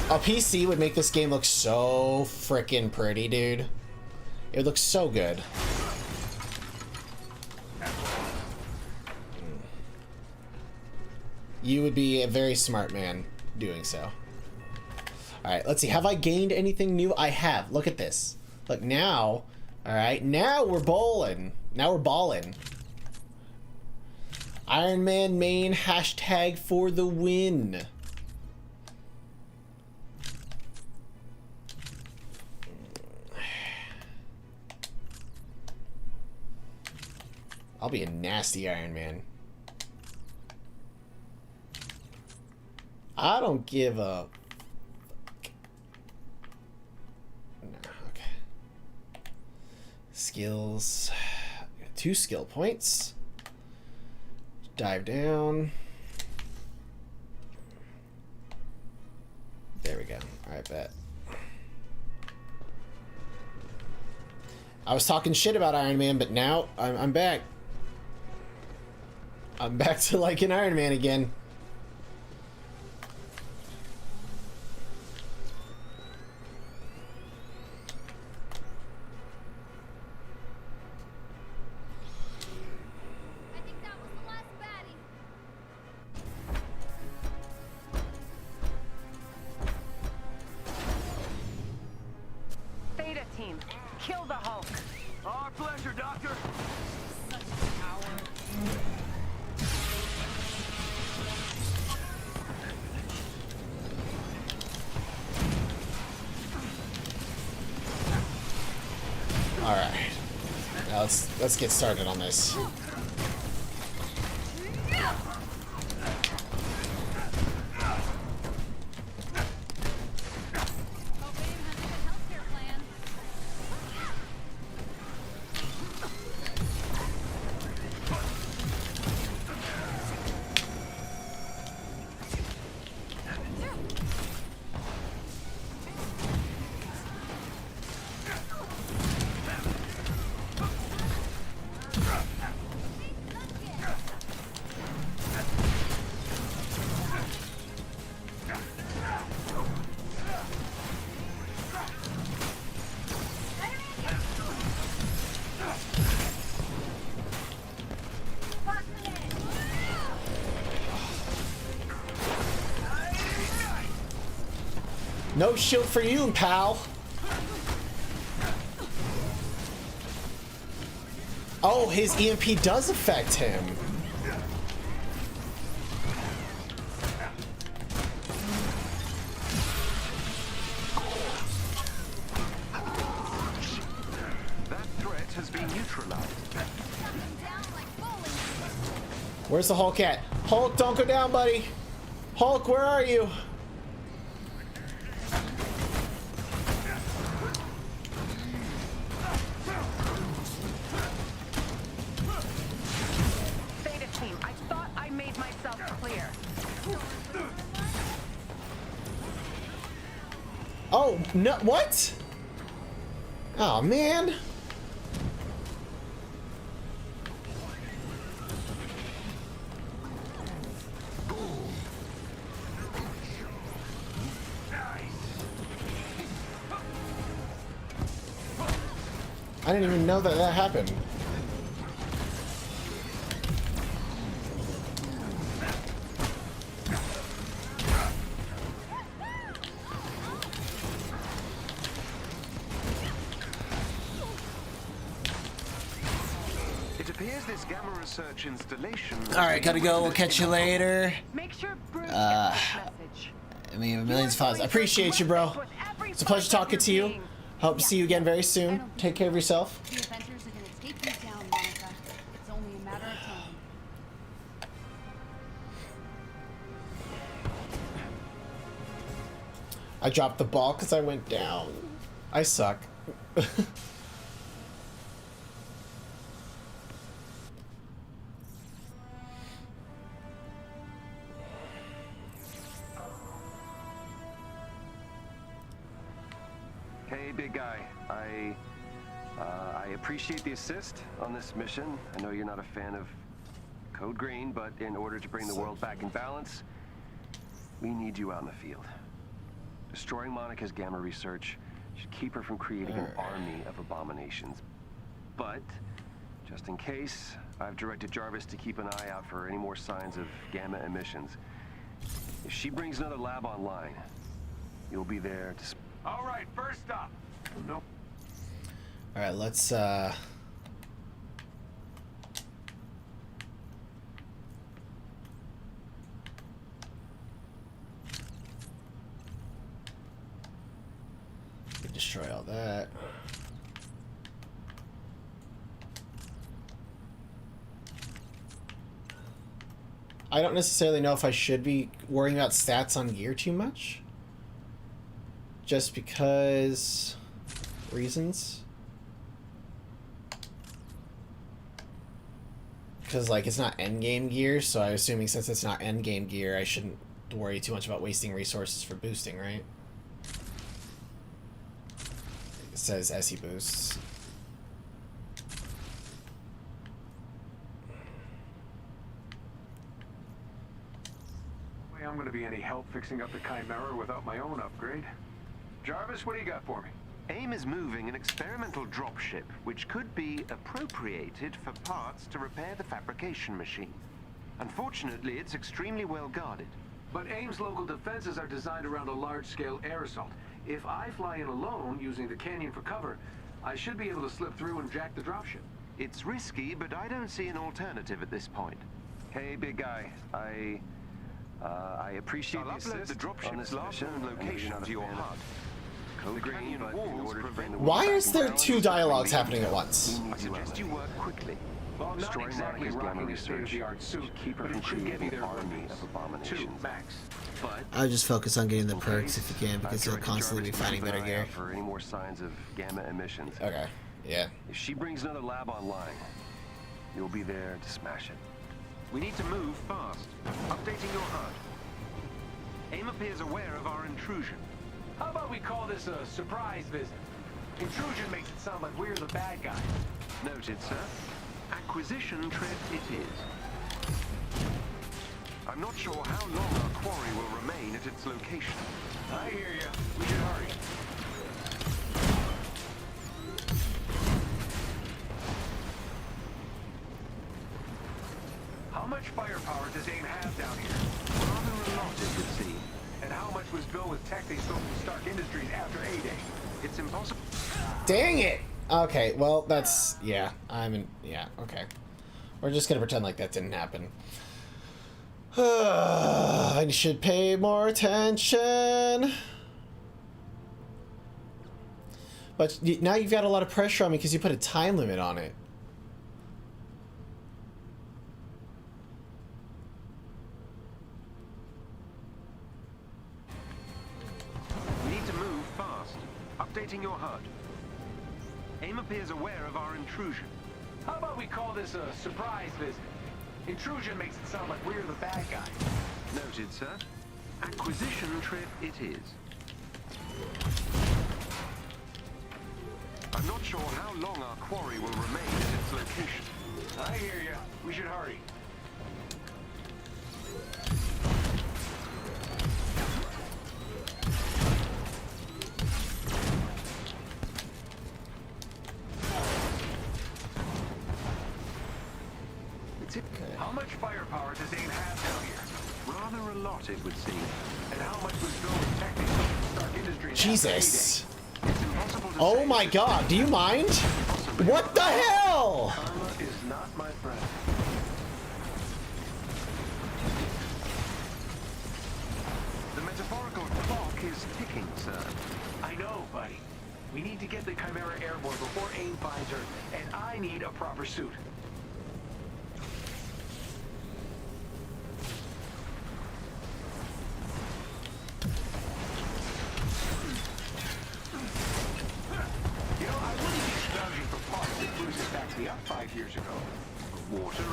F: A PC would make this game look so freaking pretty, dude. It looks so good. You would be a very smart man doing so. Alright, let's see. Have I gained anything new? I have. Look at this. Look, now. Alright, now we're bowling. Now we're balling. Iron Man main hashtag for the win. I'll be a nasty Iron Man. I don't give a fuck. No, okay. Skills. 2 skill points. Dive down. There we go. Alright, bet. I was talking shit about Iron Man, but now I'm back. I'm back to liking Iron Man again. Let's get started on this. No shield for you, pal. Oh, his EMP does affect him.
B: That threat has been neutralized.
F: Where's the Hulk at? Hulk, don't go down, buddy. Hulk, where are you? Oh, no, what? Oh, man. I didn't even know that that happened.
B: It appears this gamma research installation.
F: Alright, gotta go. We'll catch you later.
I: Make sure Bruce
F: I mean, millions of followers. I appreciate you, bro. It's a pleasure talking to you. Hope to see you again very soon. Take care of yourself.
C: The Avengers are gonna take you down, Monica. It's only a matter of time.
F: I dropped the ball because I went down. I suck.
L: Hey, big guy. I appreciate the assist on this mission. I know you're not a fan of Code Green, but in order to bring the world back in balance, we need you out in the field. Destroying Monica's gamma research should keep her from creating an army of abominations. But, just in case, I've directed Jarvis to keep an eye out for any more signs of gamma emissions. If she brings another lab online, you'll be there to...
G: All right, first up. Nope.
F: All right, let's destroy all that. I don't necessarily know if I should be worrying about stats on gear too much. Just because reasons. Because, like, it's not endgame gear, so I'm assuming since it's not endgame gear, I shouldn't worry too much about wasting resources for boosting, right? It says SE boosts.
G: I'm going to be any help fixing up the Chimera without my own upgrade. Jarvis, what do you got for me?
B: AIM is moving an experimental dropship, which could be appropriated for parts to repair the fabrication machine. Unfortunately, it's extremely well guarded.
P: But AIM's local defenses are designed around a large-scale air assault. If I fly in alone, using the canyon for cover, I should be able to slip through and jack the dropship.
B: It's risky, but I don't see an alternative at this point.
L: Hey, big guy. I appreciate the assist
B: the dropship's last known location to your HUD.
L: Code Green, but in order to bring the
F: Why is there two dialogues happening at once?
B: I suggest you work quickly.
P: Well, not exactly rocking a state-of-the-art suit, but it should get me there for
L: army of abominations.
P: 2 max.
L: But
F: I would just focus on getting the perks if you can, because you'll constantly be finding better gear.
L: For any more signs of gamma emissions.
F: Okay, yeah.
L: If she brings another lab online, you'll be there to smash it.
B: We need to move fast. Updating your HUD. AIM appears aware of our intrusion.
P: How about we call this a surprise visit? Intrusion makes it sound like we're the bad guy.
B: Noted, sir. Acquisition trip it is. I'm not sure how long our quarry will remain at its location.
P: I hear you. We should hurry. How much firepower does AIM have down here?
B: Rather a lot, it would seem.
P: And how much was Bill with tech they stole from Stark Industries after A-Day?
B: It's impossible.
F: Dang it! Okay, well, that's... yeah, yeah, okay. We're just gonna pretend like that didn't happen. I should pay more attention. But now you've got a lot of pressure on me because you put a time limit on it.
B: We need to move fast. Updating your HUD. AIM appears aware of our intrusion.
P: How about we call this a surprise visit? Intrusion makes it sound like we're the bad guy.
B: Noted, sir. Acquisition trip it is. I'm not sure how long our quarry will remain at its location.
P: I hear you. We should hurry. How much firepower does AIM have down here?
B: Rather a lot, it would seem.
P: And how much was Bill with tech they stole from Stark Industries?
F: Jesus. Oh my god, do you mind? What the hell?
P: Karma is not my friend.
B: The metaphorical clock is ticking, sir.
P: I know, buddy. We need to get the Chimera airborne before AIM finds her, and I need a proper suit. You know, I wouldn't be scrounging for parts that Bruce backed me up 5 years ago. Water,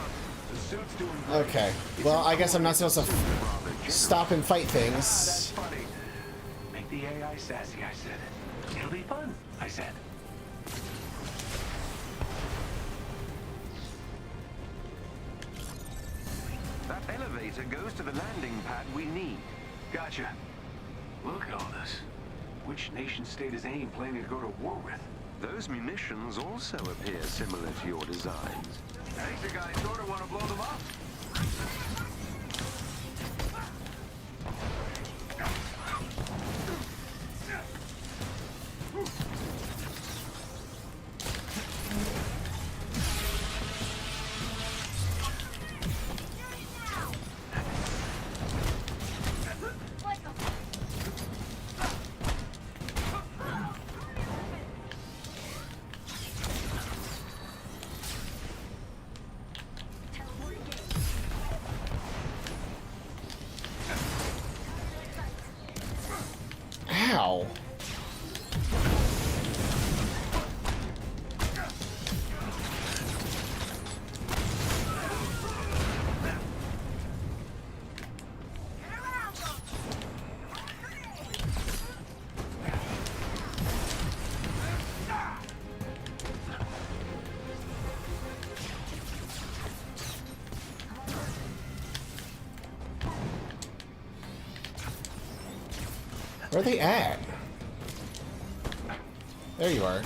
P: the suit's doing great.
F: Okay, well, I guess I'm not supposed to stop and fight things.
P: That's funny. Make the AI sassy, I said. It'll be fun. I said.
B: That elevator goes to the landing pad we need.
P: Gotcha. Look at all this. Which nation-state is AIM planning to go to war with?
B: Those munitions also appear similar to your designs.
P: Makes the guy sort of want to blow them up.
F: Ow. Where are they at? There you are.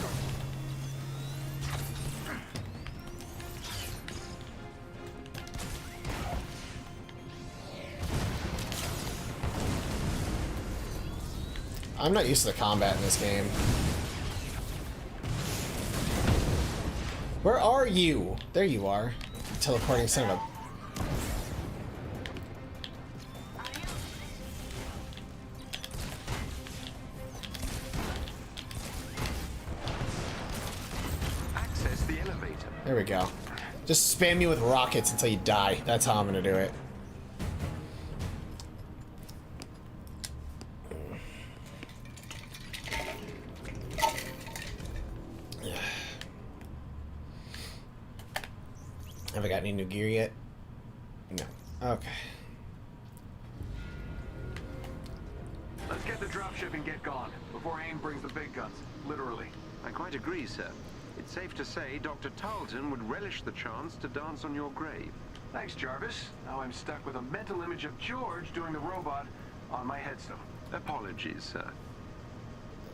F: I'm not used to the combat in this game. Where are you? There you are. Teleporting son of a... There we go. Just spam me with rockets until you die. That's how I'm gonna do it. Have I got any new gear yet? No. Okay.
P: Let's get the dropship and get gone before AIM brings the big guns. Literally.
B: I quite agree, sir. It's safe to say Dr. Tarleton would relish the chance to dance on your grave.
P: Thanks, Jarvis. Now I'm stuck with a mental image of George doing the robot on my headstone.
B: Apologies, sir.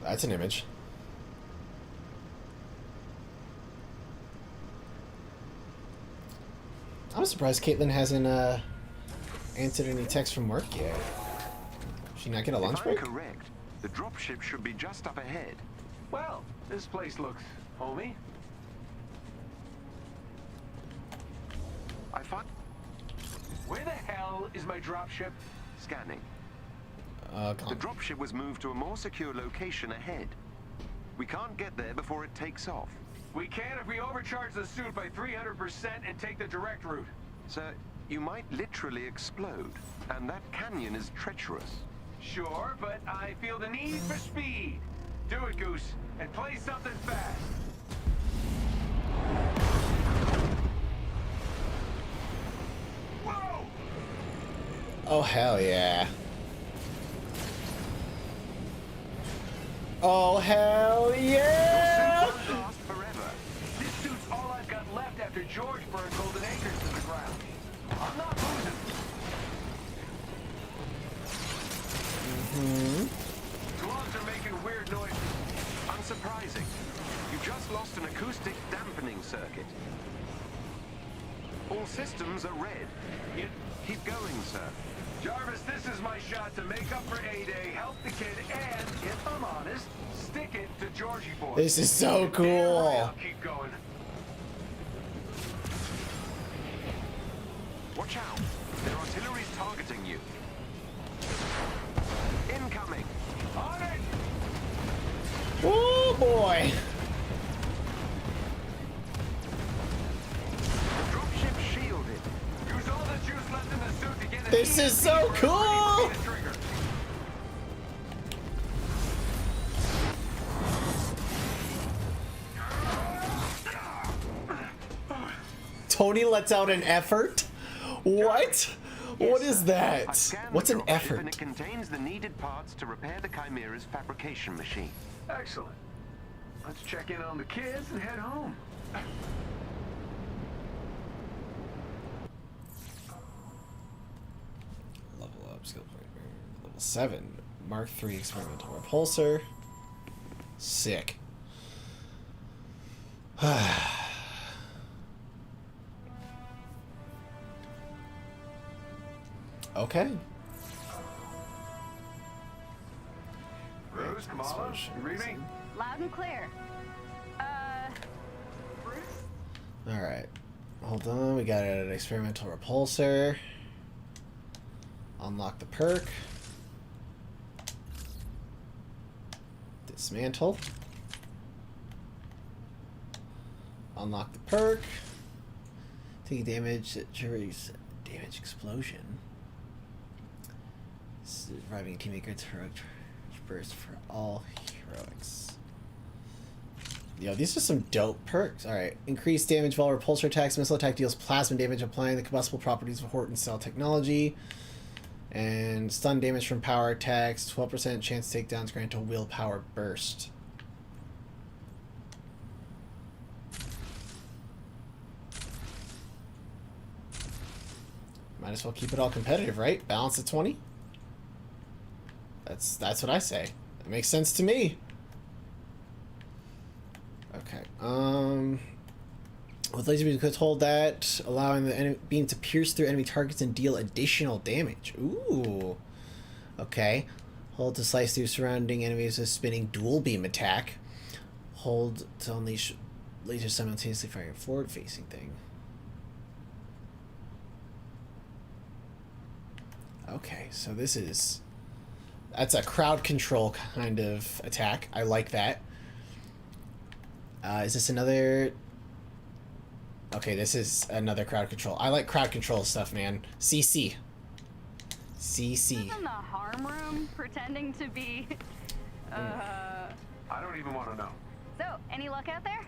F: That's an image. I'm surprised Caitlin hasn't answered any texts from work yet. She not get a lunch break?
B: If I'm correct, the dropship should be just up ahead.
P: Well, this place looks homey.
B: I find...
P: Where the hell is my dropship?
B: Scanning. The dropship was moved to a more secure location ahead. We can't get there before it takes off.
P: We can if we overcharge the suit by 300% and take the direct route.
B: Sir, you might literally explode, and that canyon is treacherous.
P: Sure, but I feel the need for speed. Do it, Goose, and play something fast. Whoa!
F: Oh, hell yeah. Oh, hell yeah!
P: This suit won't last forever. This suit's all I've got left after George burned Golden Acres to the ground. I'm not losing. Gloves are making weird noises.
B: Unsurprising. You just lost an acoustic dampening circuit. All systems are red. Keep going, sir.
P: Jarvis, this is my shot to make up for A-Day, help the kid, and, if I'm honest, stick it to Georgie boy.
F: This is so cool.
P: I'll keep going.
B: Watch out. Their artillery's targeting you. Incoming.
P: On it!
F: Oh boy.
B: The dropship shielded.
P: Use all the juice left in the suit to get it.
F: This is so cool. Tony lets out an effort? What? What is that? What's an effort?
B: And it contains the needed parts to repair the Chimera's fabrication machine.
P: Excellent. Let's check in on the kids and head home.
A: Level up, skill point. Level 7. Mark 3 experimental repulsor. Sick. Okay.
P: Rose, Kamala, you read me?
E: Loud and clear. Bruce?
A: Alright. Hold on, we got an experimental repulsor. Unlock the perk. Dismantle. Unlock the perk. Take damage that triggers damage explosion. Surviving teammate gets heroic burst for all heroics. Yo, these are some dope perks. Alright. Increased damage while repulsor attacks. Missile attack deals plasma damage, applying the combustible properties of Horton cell technology. And stun damage from power attacks. 12% chance takedowns grant a willpower burst. Might as well keep it all competitive, right? Balance at 20? That's what I say. That makes sense to me. Okay. With laser beam, could hold that, allowing the beam to pierce through enemy targets and deal additional damage. Ooh. Okay. Hold to slice through surrounding enemies with a spinning dual beam attack. Hold to unleash laser simultaneously firing a forward-facing thing. Okay, so this is... That's a crowd control kind of attack. I like that. Is this another... Okay, this is another crowd control. I like crowd control stuff, man. CC. CC.
E: In the harm room, pretending to be...
P: I don't even want to know.
E: So, any luck out there?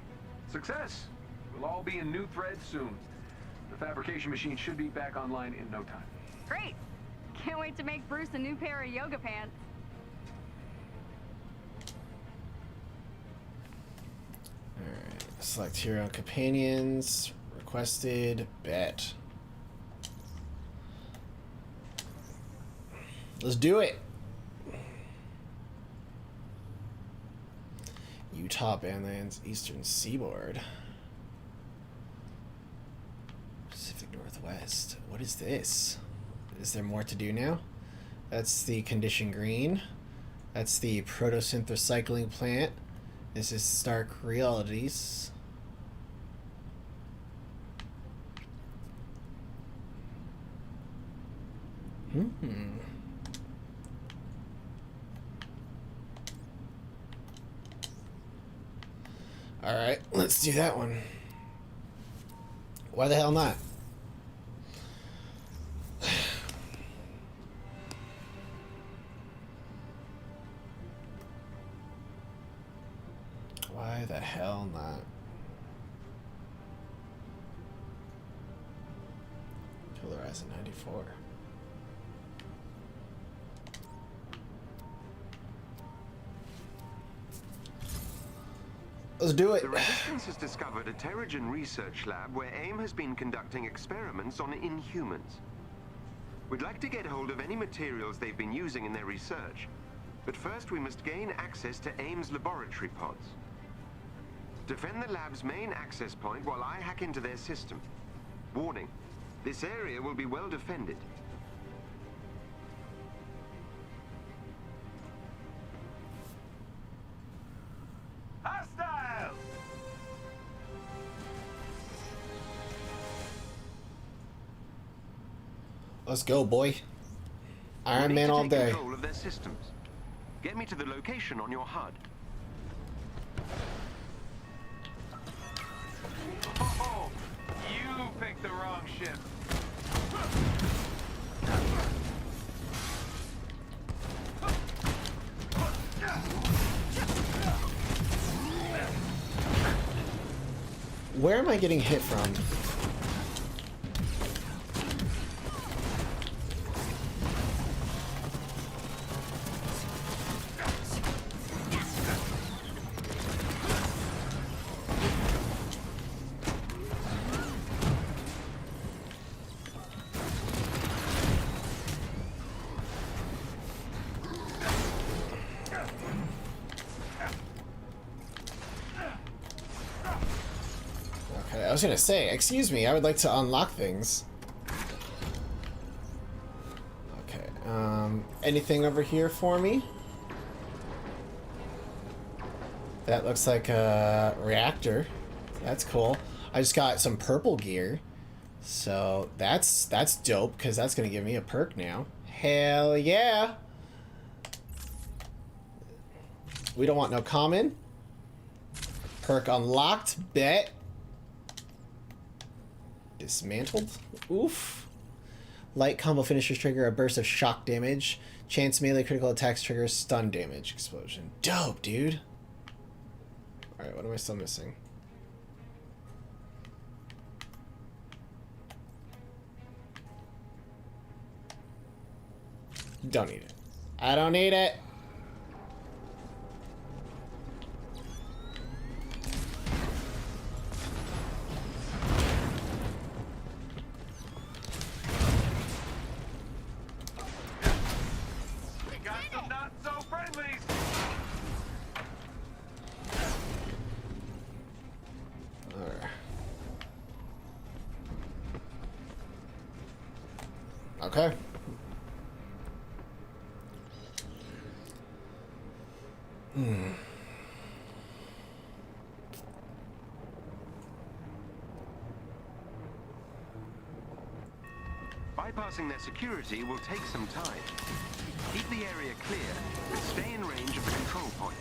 P: Success. We'll all be in new threads soon. The fabrication machine should be back online in no time.
E: Great. Can't wait to make Bruce a new pair of yoga pants.
A: Alright. Select hero companions. Requested. Bet. Let's do it. Utah Badlands, Eastern Seaboard. Pacific Northwest. What is this? Is there more to do now? That's the condition green. That's the protosynth recycling plant. This is Stark Realities. Alright, let's do that one. Why the hell not? Why the hell not? Horizon 94. Let's do it.
B: The Resistance has discovered a Terrigen research lab where AIM has been conducting experiments on Inhumans. We'd like to get hold of any materials they've been using in their research, but first we must gain access to AIM's laboratory pods. Defend the lab's main access point while I hack into their system. Warning, this area will be well defended.
P: Hostile!
A: Let's go, boy. Iron Man all day.
B: Control of their systems. Get me to the location on your HUD.
P: Oh, you picked the wrong ship.
A: Where am I getting hit from? I was gonna say, excuse me, I would like to unlock things. Okay, anything over here for me? That looks like a reactor. That's cool. I just got some purple gear. So that's dope, because that's gonna give me a perk now. Hell yeah! We don't want no common. Perk unlocked. Bet. Dismantled. Oof. Light combo finishers trigger a burst of shock damage. Chance melee critical attacks trigger stun damage. Explosion. Dope, dude. Alright, what am I still missing? Don't need it. I don't need it.
P: We got some not so friendlies.
A: Okay.
B: Bypassing their security will take some time. Keep the area clear and stay in range of the control point.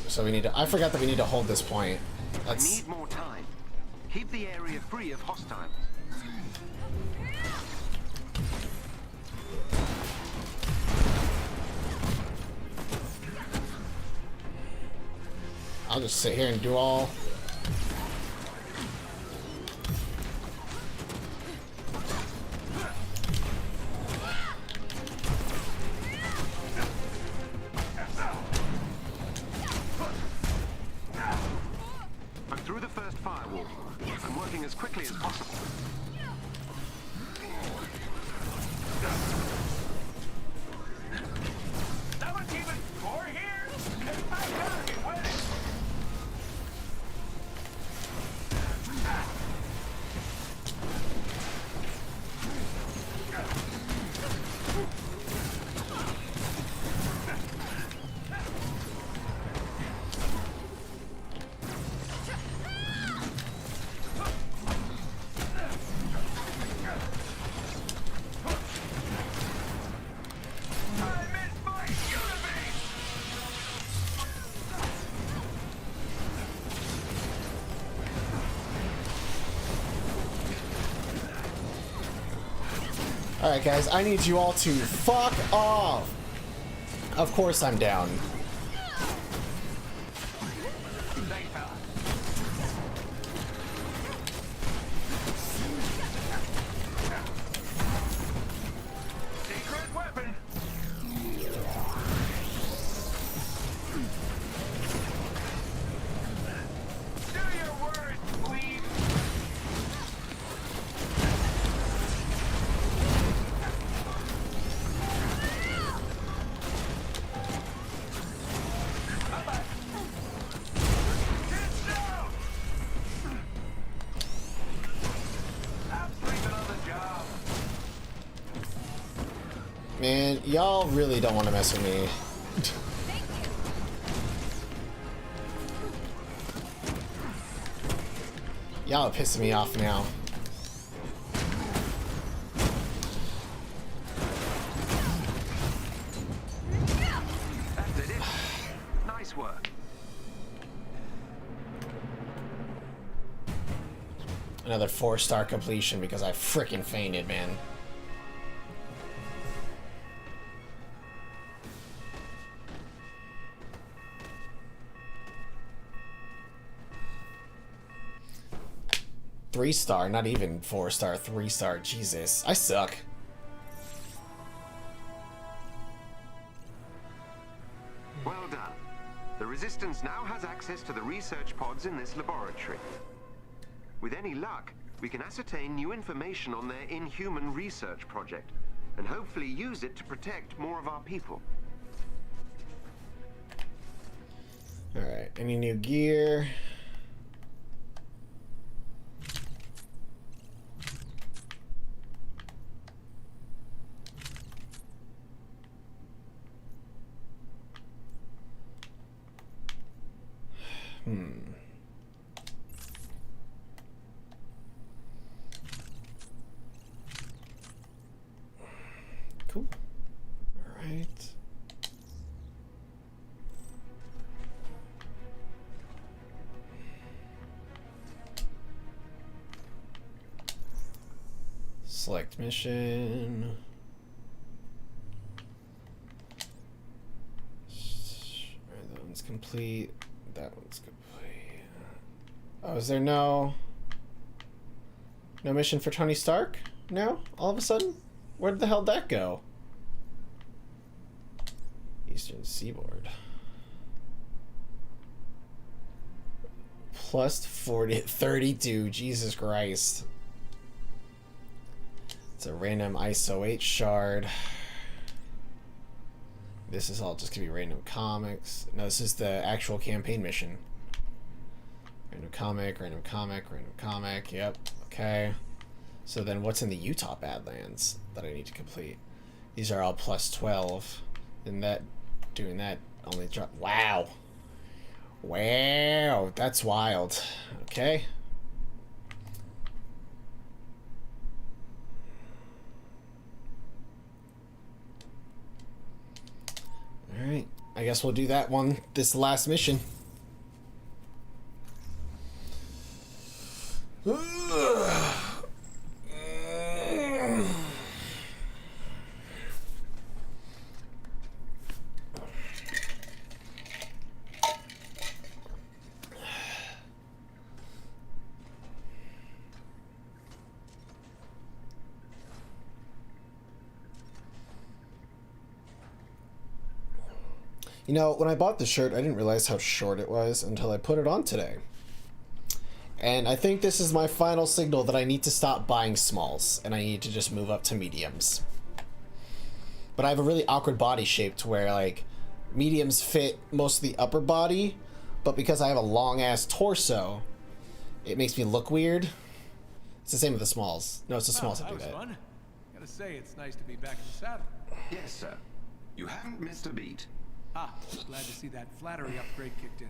A: So we need to... I forgot that we need to hold this point.
B: I need more time. Keep the area free of hostiles.
A: I'll just sit here and do all...
B: I'm through the first firewall. I'm working as quickly as possible.
P: Someone keep it more here? I gotta be winning.
A: Alright guys, I need you all to fuck off! Of course I'm down.
P: Secret weapon. Do your worst, please.
A: Man, y'all really don't want to mess with me. Y'all are pissing me off now.
B: That did it. Nice work.
A: Another 4-star completion because I freaking fainted, man. 3-star, not even 4-star, 3-star. Jesus, I suck.
B: Well done. The Resistance now has access to the research pods in this laboratory. With any luck, we can ascertain new information on their Inhuman research project, and hopefully use it to protect more of our people.
A: Alright, any new gear? Cool. Alright. Select mission. Alright, that one's complete. That one's complete. Oh, is there no mission for Tony Stark? No? All of a sudden? Where the hell did that go? Eastern Seaboard. Plus 32. Jesus Christ. It's a random ISO 8 shard. This is all just gonna be random comics. No, this is the actual campaign mission. Random comic, random comic, random comic. Yep. Okay. So then what's in the Utah Badlands that I need to complete? These are all plus 12. And that, doing that only drop. Wow. Wow. That's wild. Okay. Alright. I guess we'll do that one, this last mission. You know, when I bought the shirt, I didn't realize how short it was until I put it on today. And I think this is my final signal that I need to stop buying smalls, and I need to just move up to mediums. But I have a really awkward body shape to where, like, mediums fit most of the upper body, but because I have a long-ass torso, it makes me look weird. It's the same with the smalls. No, it's the smalls that do that.
M: Fun. Gotta say, it's nice to be back in the saddle.
B: Yes, sir. You haven't missed a beat.
M: Ah, glad to see that flattery upgrade kicked in.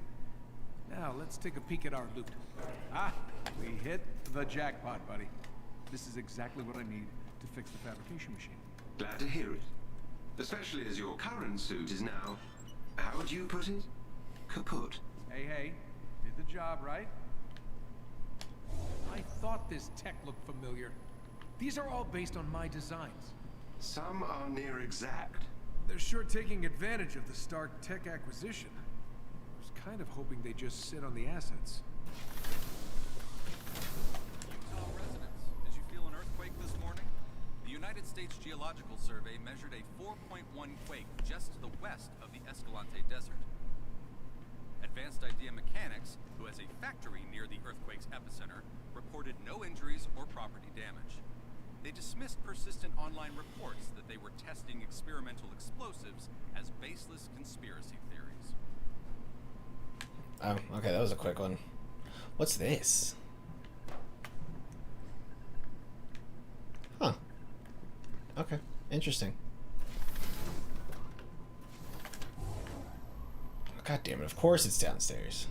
M: Now, let's take a peek at our loot. Ah, we hit the jackpot, buddy. This is exactly what I need to fix the fabrication machine.
B: Glad to hear it. Especially as your current suit is now, how would you put it? Kaput.
M: Hey, did the job, right? I thought this tech looked familiar. These are all based on my designs.
B: Some are near exact.
M: They're sure taking advantage of the Stark tech acquisition. I was kind of hoping they just sit on the assets.
D: Utah residents, did you feel an earthquake this morning? The United States Geological Survey measured a 4.1 quake just to the west of the Escalante Desert. Advanced Idea Mechanics, who has a factory near the earthquake's epicenter, reported no injuries or property damage. They dismissed persistent online reports that they were testing experimental explosives as baseless conspiracy theories.
A: Oh, okay, that was a quick one. What's this? Huh. Okay, interesting. Oh, God damn it, of course it's downstairs.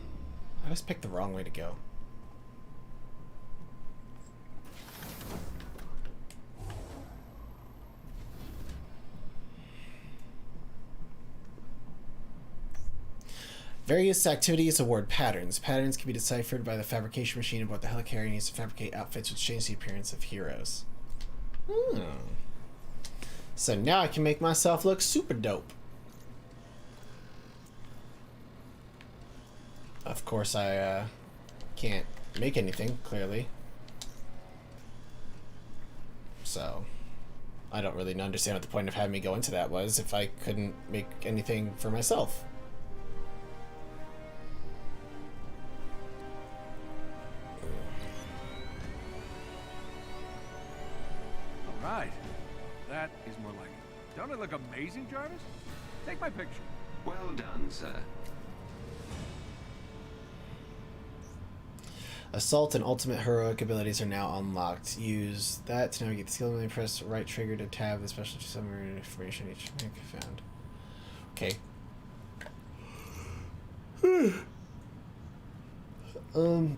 A: I just picked the wrong way to go. Various activities award patterns. Patterns can be deciphered by the fabrication machine of what the helicarrier needs to fabricate outfits which change the appearance of heroes. So now I can make myself look super dope. Of course I can't make anything, clearly. So I don't really understand what the point of having me go into that was if I couldn't make anything for myself.
M: All right. That is more like it. Don't it look amazing, Jarvis? Take my picture.
B: Well done, sir.
A: Assault and ultimate heroic abilities are now unlocked. Use that to navigate the skill menu. Press right trigger to tab the special summary information each make found. Okay.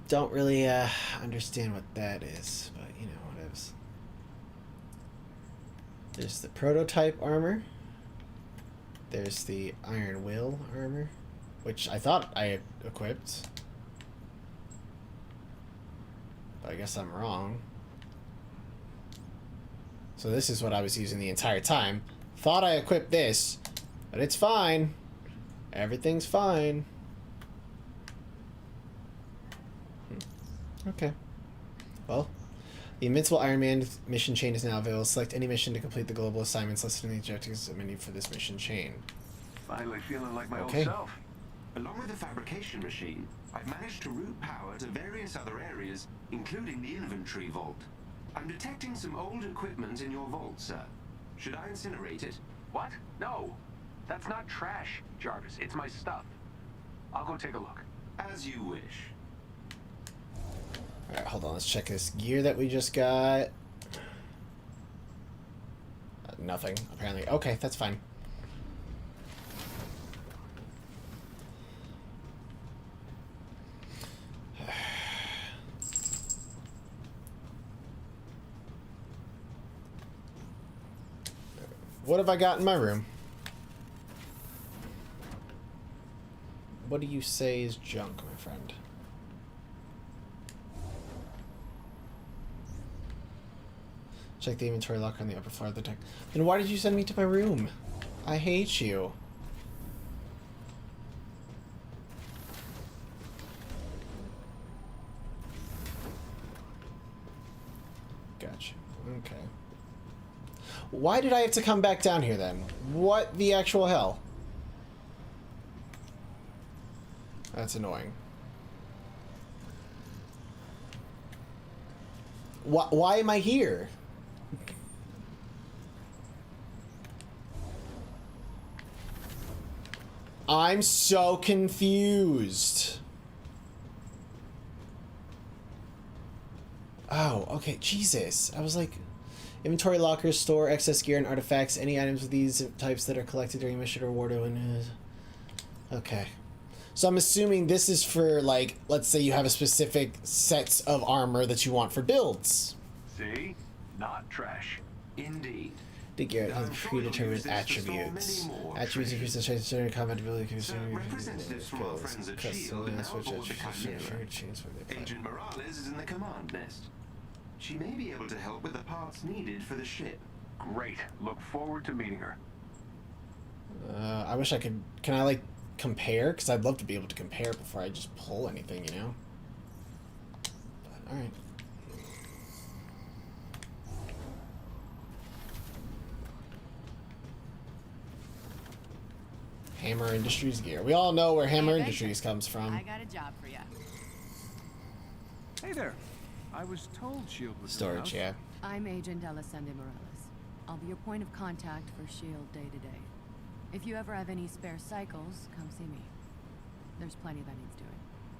A: Don't really understand what that is, but you know what it is. There's the prototype armor. There's the Iron Will armor, which I thought I had equipped. But I guess I'm wrong. So this is what I was using the entire time. Thought I equipped this, but it's fine. Everything's fine. Okay. Well, the Invincible Iron Man mission chain is now available. Select any mission to complete the global assignments listed in the objectives menu for this mission chain.
L: Finally feeling like my old
A: Okay.
L: self.
B: Along with the fabrication machine, I've managed to route power to various other areas, including the inventory vault. I'm detecting some old equipment in your vault, sir. Should I incinerate it?
P: What? No. That's not trash, Jarvis. It's my stuff. I'll go take a look.
B: As you wish.
A: Alright, hold on. Let's check this gear that we just got. Nothing, apparently. Okay, that's fine. What have I got in my room? What do you say is junk, my friend? Check the inventory locker on the upper floor of the deck. Then why did you send me to my room? I hate you. Gotcha. Okay. Why did I have to come back down here then? What the actual hell? That's annoying. Why am I here? I'm so confused. Oh, okay, Jesus. I was like, inventory lockers store excess gear and artifacts. Any items of these types that are collected during mission or rewarded when... Okay. So I'm assuming this is for, like, let's say you have a specific sets of armor that you want for builds.
L: See? Not trash.
B: Indeed.
A: The gear has predetermined attributes. Attributes increase the chance of combat ability.
B: Representatives from our friends at S.H.I.E.L.D. are now aboard the Chimera. Agent Morales is in the command nest. She may be able to help with the parts needed for the ship.
P: Great. Look forward to meeting her.
A: I wish I could... Can I, like, compare? Because I'd love to be able to compare before I just pull anything, you know? But, alright. Hammer Industries gear. We all know where Hammer Industries comes from.
I: I got a job for you.
M: Hey there. I was told S.H.I.E.L.D. was
A: Storage, yeah.
Q: I'm Agent Alessandra Morales. I'll be your point of contact for S.H.I.E.L.D. day to day. If you ever have any spare cycles, come see me. There's plenty that needs doing.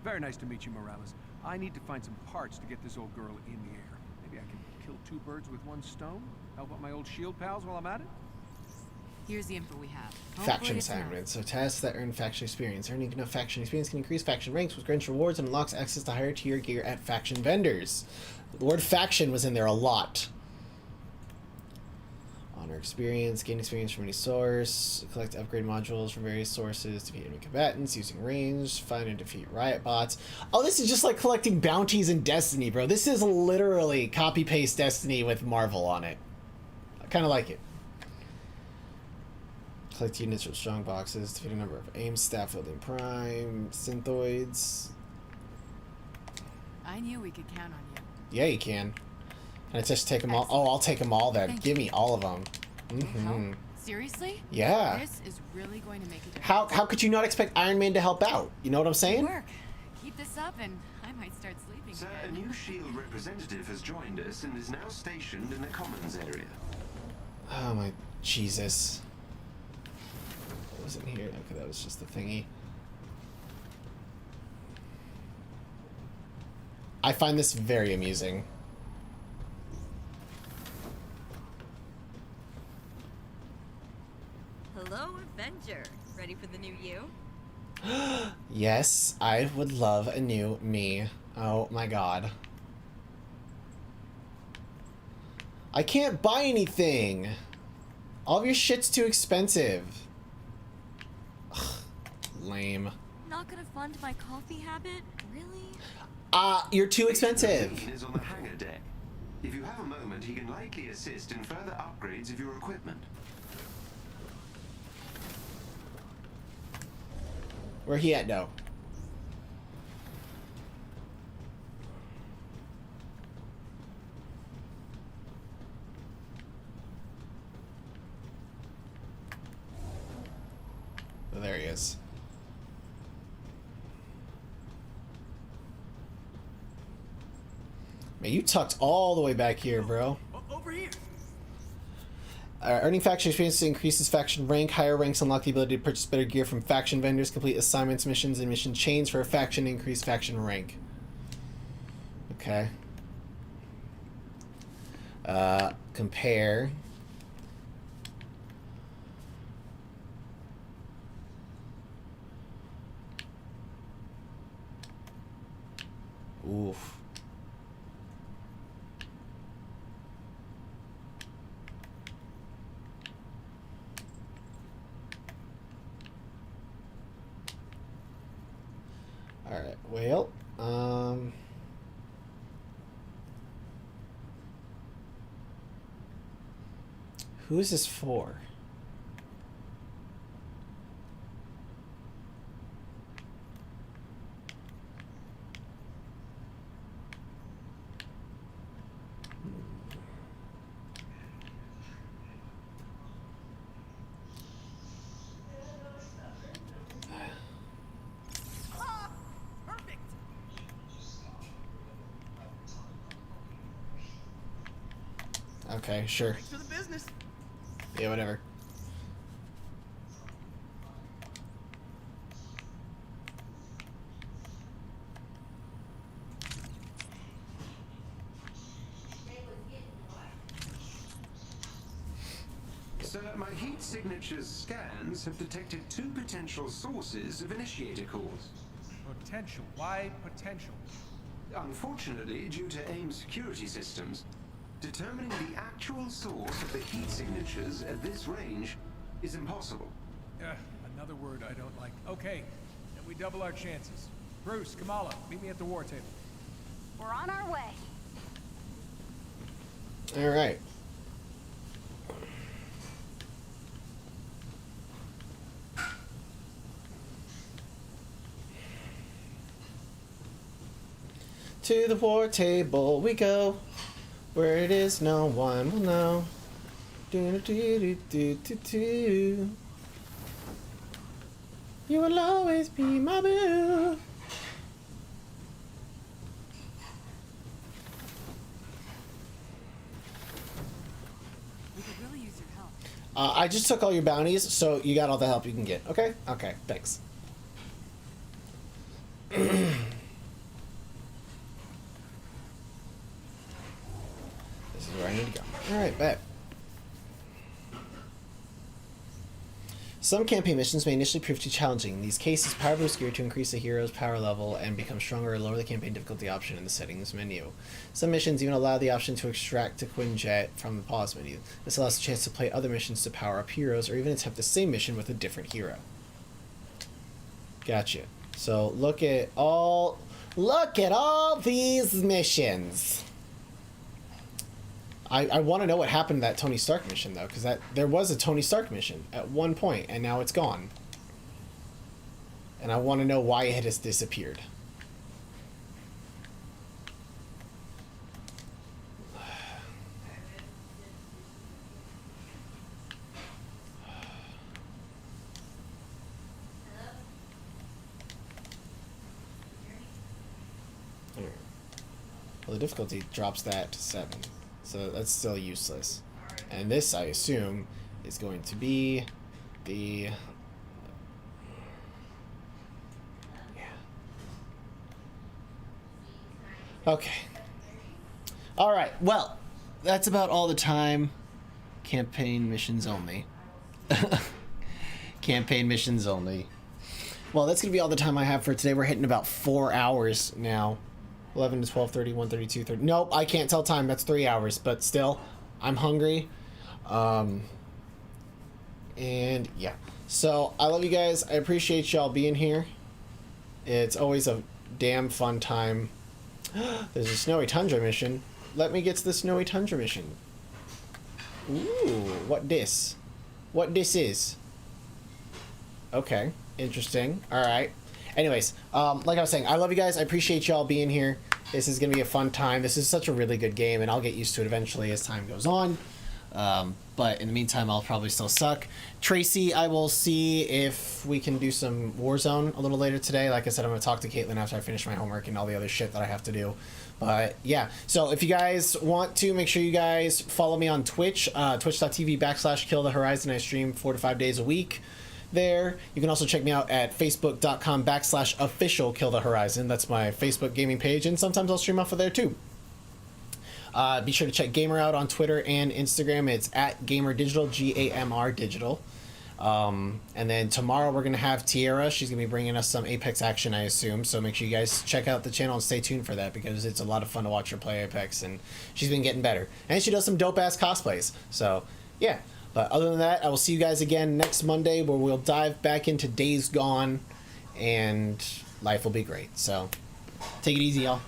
M: Very nice to meet you, Morales. I need to find some parts to get this old girl in the air. Maybe I can kill two birds with one stone? Help out my old S.H.I.E.L.D. pals while I'm at it?
Q: Here's the info we have.
A: Faction assignments. So tasks that earn faction experience. Earning enough faction experience can increase faction ranks, which grants rewards and unlocks access to higher tier gear at faction vendors. The word faction was in there a lot. Honor experience. Gain experience from any source. Collect upgrade modules from various sources. Defeat enemy combatants using range. Find and defeat riot bots. Oh, this is just like collecting bounties in Destiny, bro. This is literally copy-paste Destiny with Marvel on it. I kind of like it. Collect units from strong boxes, defeat a number of aim, staff wielding prime, synthoids.
Q: I knew we could count on you.
A: Yeah, you can. Can I just take them all? Oh, I'll take them all then. Give me all of them. Mm-hmm.
Q: Seriously?
A: Yeah.
Q: This is really going to make a difference.
A: How could you not expect Iron Man to help out? You know what I'm saying?
Q: Work. Keep this up and I might start sleeping.
B: Sir, a new SHIELD representative has joined us and is now stationed in the Commons area.
A: Oh my Jesus. What was in here? Okay, that was just the thingy. I find this very amusing.
R: Hello, Avenger. Ready for the new you?
A: Yes, I would love a new me. Oh my god. I can't buy anything. All of your shit's too expensive. Ugh, lame.
R: Not gonna fund my coffee habit? Really?
A: You're too expensive.
B: Dean is on the hangar deck. If you have a moment, he can likely assist in further upgrades of your equipment.
A: Where he at now? Oh, there he is. Man, you tucked all the way back here, bro.
M: Over here.
A: Earning faction experience increases faction rank. Higher ranks unlock the ability to purchase better gear from faction vendors. Complete assignments, missions, and mission chains for a faction. Increase faction rank. Okay. Compare. Oof. Alright, well, who is this for? Okay, sure.
M: To the business.
A: Yeah, whatever.
B: Sir, my heat signature's scans have detected 2 potential sources of initiator cores.
M: Potential. Why potential?
B: Unfortunately, due to AIM security systems, determining the actual source of the heat signatures at this range is impossible.
M: Another word I don't like. Okay, then we double our chances. Bruce, Kamala, meet me at the war table.
E: We're on our way.
A: All right. To the war table we go. Where it is, no one will know. Do, do, do, do, do, do. You will always be my boo.
Q: We could really use your help.
A: I just took all your bounties, so you got all the help you can get. Okay? Okay, thanks. This is where I need to go. Alright, bet. Some campaign missions may initially prove too challenging. In these cases, power boost gear to increase the hero's power level and become stronger or lower the campaign difficulty option in the settings menu. Some missions even allow the option to extract a Quinjet from the pause menu. This allows a chance to play other missions to power up heroes or even attempt the same mission with a different hero. Gotcha. So look at all these missions. I want to know what happened to that Tony Stark mission, though, because there was a Tony Stark mission at one point, and now it's gone. And I want to know why it has disappeared. Well, the difficulty drops that to 7. So that's still useless. And this, I assume, is going to be the... Okay. Alright, well, that's about all the time. Campaign missions only. Campaign missions only. Well, that's going to be all the time I have for today. We're hitting about 4 hours now. 11 to 12, 30, 1, 32, 30. Nope, I can't tell time. That's 3 hours. But still, I'm hungry. And yeah. So, I love you guys. I appreciate y'all being here. It's always a damn fun time. There's a snowy tundra mission. Let me get to the snowy tundra mission. Ooh, what this? What this is? Okay, interesting. All right. Anyways, like I was saying, I love you guys. I appreciate y'all being here. This is gonna be a fun time. This is such a really good game, and I'll get used to it eventually as time goes on. But in the meantime, I'll probably still suck. Tracy, I will see if we can do some Warzone a little later today. Like I said, I'm going to talk to Caitlin after I finish my homework and all the other shit that I have to do. But yeah, so if you guys want to, make sure you guys follow me on Twitch, twitch.tv/KillTheHorizon. I stream 4 to 5 days a week there. You can also check me out at facebook.com/official Kill the Horizon. That's my Facebook gaming page, and sometimes I'll stream off of there too. Be sure to check Gamer out on Twitter and Instagram. It's at GamerDigital, GAMR Digital. And then tomorrow we're going to have Tierra. She's going to be bringing us some Apex action, I assume. So make sure you guys check out the channel and stay tuned for that, because it's a lot of fun to watch her play Apex, and she's been getting better. And she does some dope-ass cosplays. So, yeah. But other than that, I will see you guys again next Monday, where we'll dive back into Days Gone, and life will be great. So, take it easy, y'all.